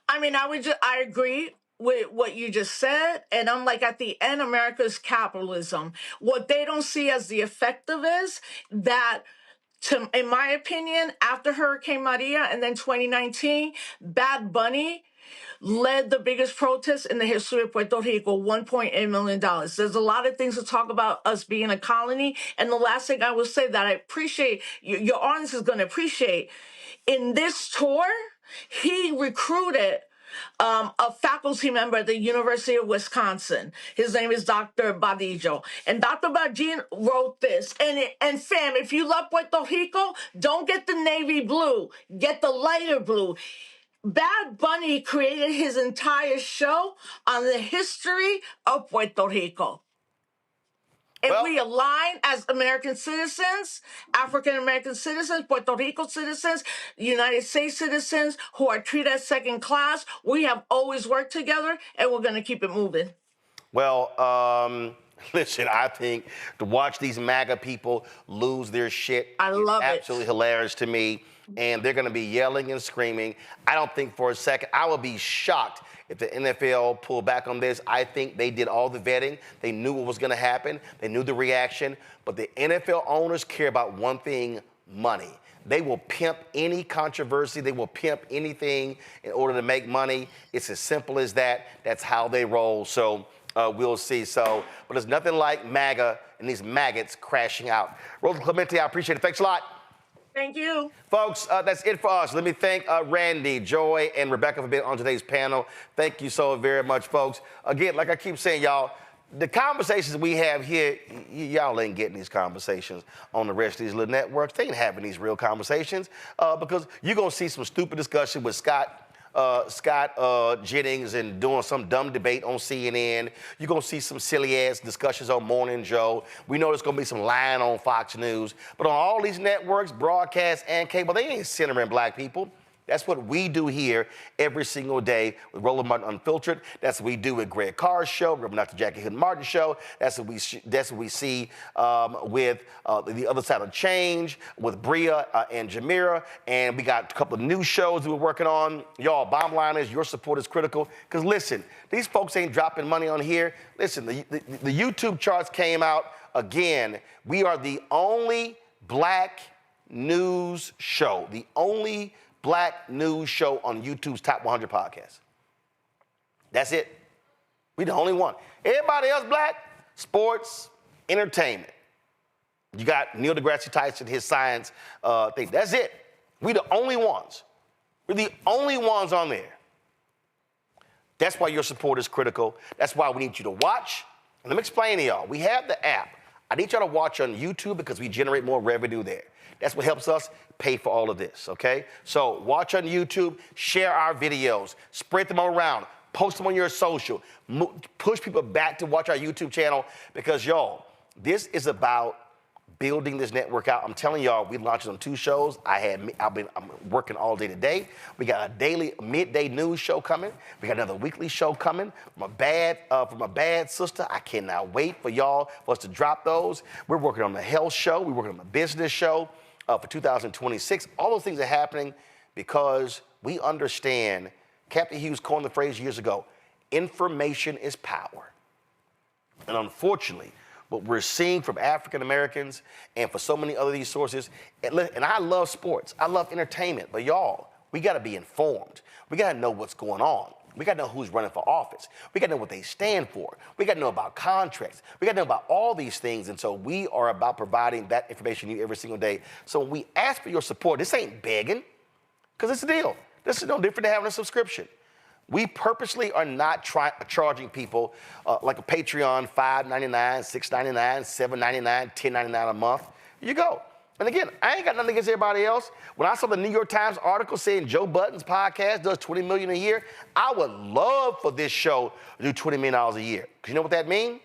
I mean, I agree with what you just said. And I'm like, at the end, America's capitalism. What they don't see as the effect of is that, in my opinion, after Hurricane Maria and then 2019, Bad Bunny led the biggest protest in the history of Puerto Rico, $1.8 million. There's a lot of things to talk about us being a colony. And the last thing I will say that I appreciate, your audience is going to appreciate, in this tour, he recruited a faculty member at the University of Wisconsin. His name is Dr. Badillo. And Dr. Badillo wrote this. And fam, if you love Puerto Rico, don't get the navy blue. Get the lighter blue. Bad Bunny created his entire show on the history of Puerto Rico. And we align as American citizens, African-American citizens, Puerto Rico citizens, United States citizens who are treated as second class. We have always worked together, and we're going to keep it moving. Well, listen, I think to watch these MAGA people lose their shit is absolutely hilarious to me. And they're going to be yelling and screaming. I don't think for a second, I would be shocked if the NFL pulled back on this. I think they did all the vetting. They knew what was going to happen. They knew the reaction. But the NFL owners care about one thing, money. They will pimp any controversy. They will pimp anything in order to make money. It's as simple as that. That's how they roll. So we'll see. But there's nothing like MAGA and these maggots crashing out. Rosa Clemente, I appreciate it. Thanks a lot. Thank you. Folks, that's it for us. Let me thank Randy, Joy, and Rebecca for being on today's panel. Thank you so very much, folks. Again, like I keep saying, y'all, the conversations we have here, y'all ain't getting these conversations on the rest of these little networks. They ain't having these real conversations because you're going to see some stupid discussion with Scott Jennings and doing some dumb debate on CNN. You're going to see some silly-ass discussions on Morning Joe. We know there's going to be some lying on Fox News. But on all these networks, broadcast and cable, they ain't centering black people. That's what we do here every single day with Roland Martin Unfiltered. That's what we do with Greg Carr's show, Reverend Dr. Jackie Hood Martin's show. That's what we see with The Other Side of Change, with Bria and Jamira. And we got a couple of new shows that we're working on. Y'all, bottom line is your support is critical. Because listen, these folks ain't dropping money on here. Listen, the YouTube charts came out again. We are the only black news show, the only black news show on YouTube's top 100 podcasts. That's it. We the only one. Everybody else black, sports, entertainment. You got Neil deGrasse Tyson, his science thing. That's it. We the only ones. We're the only ones on there. That's why your support is critical. That's why we need you to watch. And let me explain to y'all. We have the app. I need y'all to watch on YouTube because we generate more revenue there. That's what helps us pay for all of this, okay? So watch on YouTube, share our videos, spread them around, post them on your social, push people back to watch our YouTube channel because, y'all, this is about building this network out. I'm telling y'all, we launched on 2 shows. I'm working all day today. We got a daily midday news show coming. We got another weekly show coming from a bad sister. I cannot wait for y'all for us to drop those. We're working on the health show. We're working on the business show for 2026. All those things are happening because we understand. Captain Hughes coined the phrase years ago, information is power. And unfortunately, what we're seeing from African Americans and for so many other these sources, and I love sports, I love entertainment, but y'all, we gotta be informed. We gotta know what's going on. We gotta know who's running for office. We gotta know what they stand for. We gotta know about contracts. We gotta know about all these things, and so we are about providing that information to you every single day. So when we ask for your support, this ain't begging, because it's a deal. This is no different than having a subscription. We purposely are not charging people like a Patreon, $5.99, $6.99, $7.99, $10.99 a month. You go. And again, I ain't got nothing against everybody else. When I saw the New York Times article saying Joe Budden's podcast does $20 million a year, I would love for this show to do $20 million a year. Because you know what that means?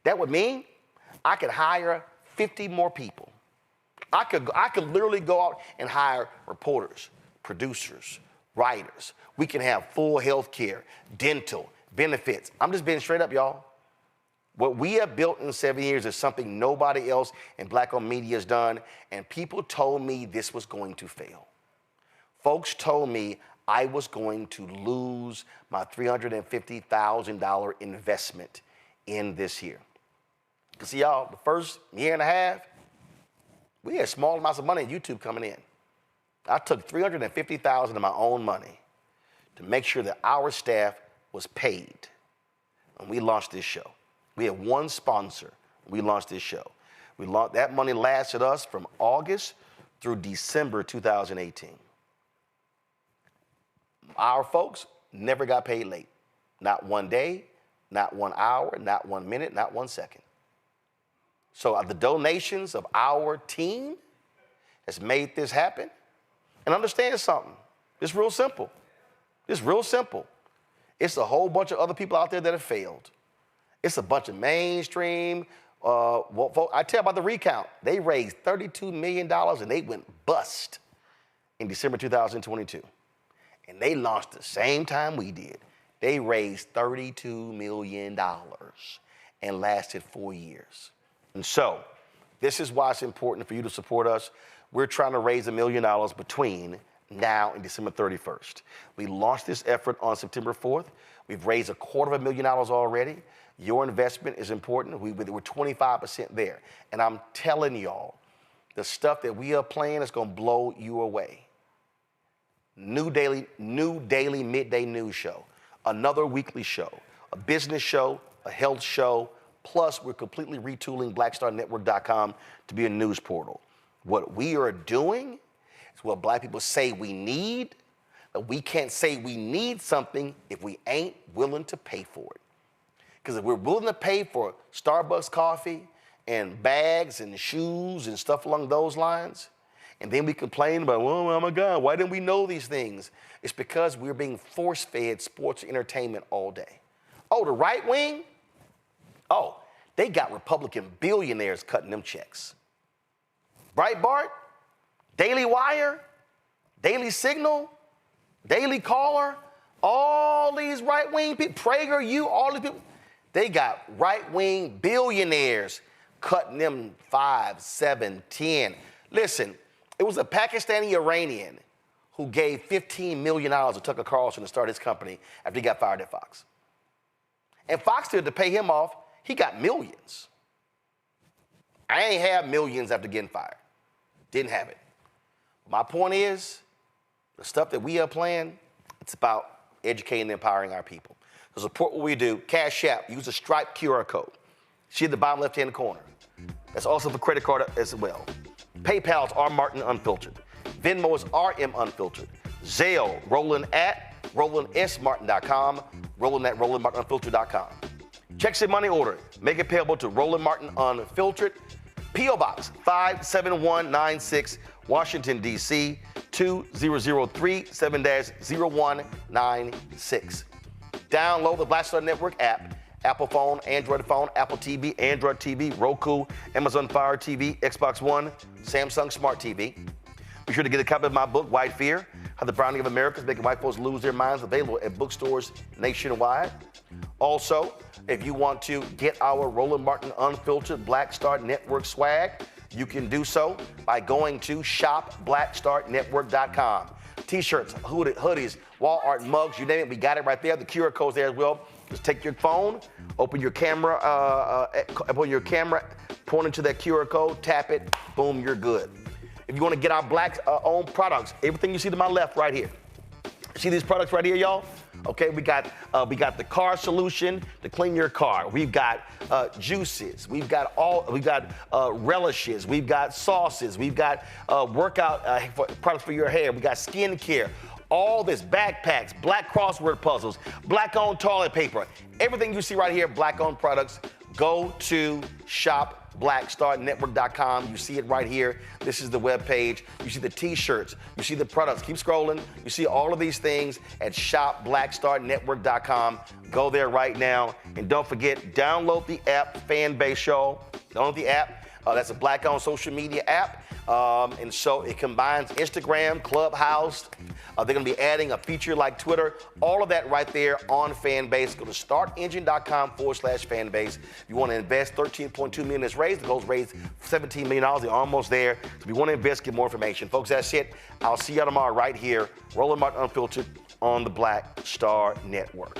That would mean I could hire 50 more people. I could literally go out and hire reporters, producers, writers. We can have full health care, dental, benefits. I'm just being straight up, y'all. What we have built in 7 years is something nobody else in Black-owned media has done, and people told me this was going to fail. Folks told me I was going to lose my $350,000 investment in this year. Because see, y'all, the first year and a half, we had small amounts of money at YouTube coming in. I took $350,000 of my own money to make sure that our staff was paid. And we launched this show. We had one sponsor. We launched this show. That money lasted us from August through December 2018. Our folks never got paid late. Not one day, not 1 hour, not 1 minute, not 1 second. So the donations of our team has made this happen. And understand something. It's real simple. It's real simple. It's a whole bunch of other people out there that have failed. It's a bunch of mainstream. I tell you about the recount. They raised $32 million and they went bust in December 2022. And they launched the same time we did. They raised $32 million and lasted 4 years. And so this is why it's important for you to support us. We're trying to raise $1 million between now and December 31st. We launched this effort on September 4th. We've raised $250,000 already. Your investment is important. We're 25% there. And I'm telling y'all, the stuff that we are playing is going to blow you away. New daily midday news show, another weekly show, a business show, a health show, plus we're completely retooling blackstarnetwork.com to be a news portal. What we are doing is what Black people say we need, but we can't say we need something if we ain't willing to pay for it. Because if we're willing to pay for Starbucks coffee and bags and shoes and stuff along those lines, and then we complain about, oh my God, why didn't we know these things? It's because we're being force-fed sports entertainment all day. Oh, the right wing? Oh, they got Republican billionaires cutting them checks. Breitbart, Daily Wire, Daily Signal, Daily Caller, all these right-wing people, PragerU, all these people, they got right-wing billionaires cutting them 5, 7, 10. Listen, it was a Pakistani Iranian who gave $15 million to Tucker Carlson to start his company after he got fired at Fox. And Fox did to pay him off, he got millions. I ain't have millions after getting fired. Didn't have it. My point is, the stuff that we are playing, it's about educating and empowering our people. To support what we do, Cash App, use the Stripe QR code. See at the bottom left-hand corner. That's also the credit card as well. PayPal's R. Martin Unfiltered. Venmo is RM Unfiltered. Zelle, Roland at RolandSMartin.com. Roland at RolandMartinUnfiltered.com. Check your money order. Make it payable to Roland Martin Unfiltered. P.O. Box 57196, Washington, D.C. 20037 7-0196. Download the Black Star Network app. Apple phone, Android phone, Apple TV, Android TV, Roku, Amazon Fire TV, Xbox One, Samsung Smart TV. Be sure to get a copy of my book, White Fear, How the Browning of America is Making White Folks Lose Their Minds, available at bookstores nationwide. Also, if you want to get our Roland Martin Unfiltered Black Star Network swag, you can do so by going to shopblackstarnetwork.com. T-shirts, hoodies, wall art, mugs, you name it, we got it right there. The QR code's there as well. Just take your phone, open your camera, point into that QR code, tap it, boom, you're good. If you want to get our Black-owned products, everything you see to my left right here. See these products right here, y'all? Okay, we got the car solution to clean your car. We've got juices. We've got relishes. We've got sauces. We've got workout products for your hair. We got skincare. All this, backpacks, black crossword puzzles, black-owned toilet paper. Everything you see right here, black-owned products. Go to shopblackstarnetwork.com. You see it right here. This is the webpage. You see the T-shirts. You see the products. Keep scrolling. You see all of these things at shopblackstarnetwork.com. Go there right now. And don't forget, download the app, Fanbase Show. Download the app. That's a black-owned social media app. And so it combines Instagram, Clubhouse. They're going to be adding a feature like Twitter. All of that right there on Fanbase. Go to startengine.com/Fanbase. If you want to invest, $13.2 million is raised. The goal's raised $17 million. They're almost there. So if you want to invest, get more information. Folks, that's it. I'll see you tomorrow right here. Roland Martin Unfiltered on the Black Star Network.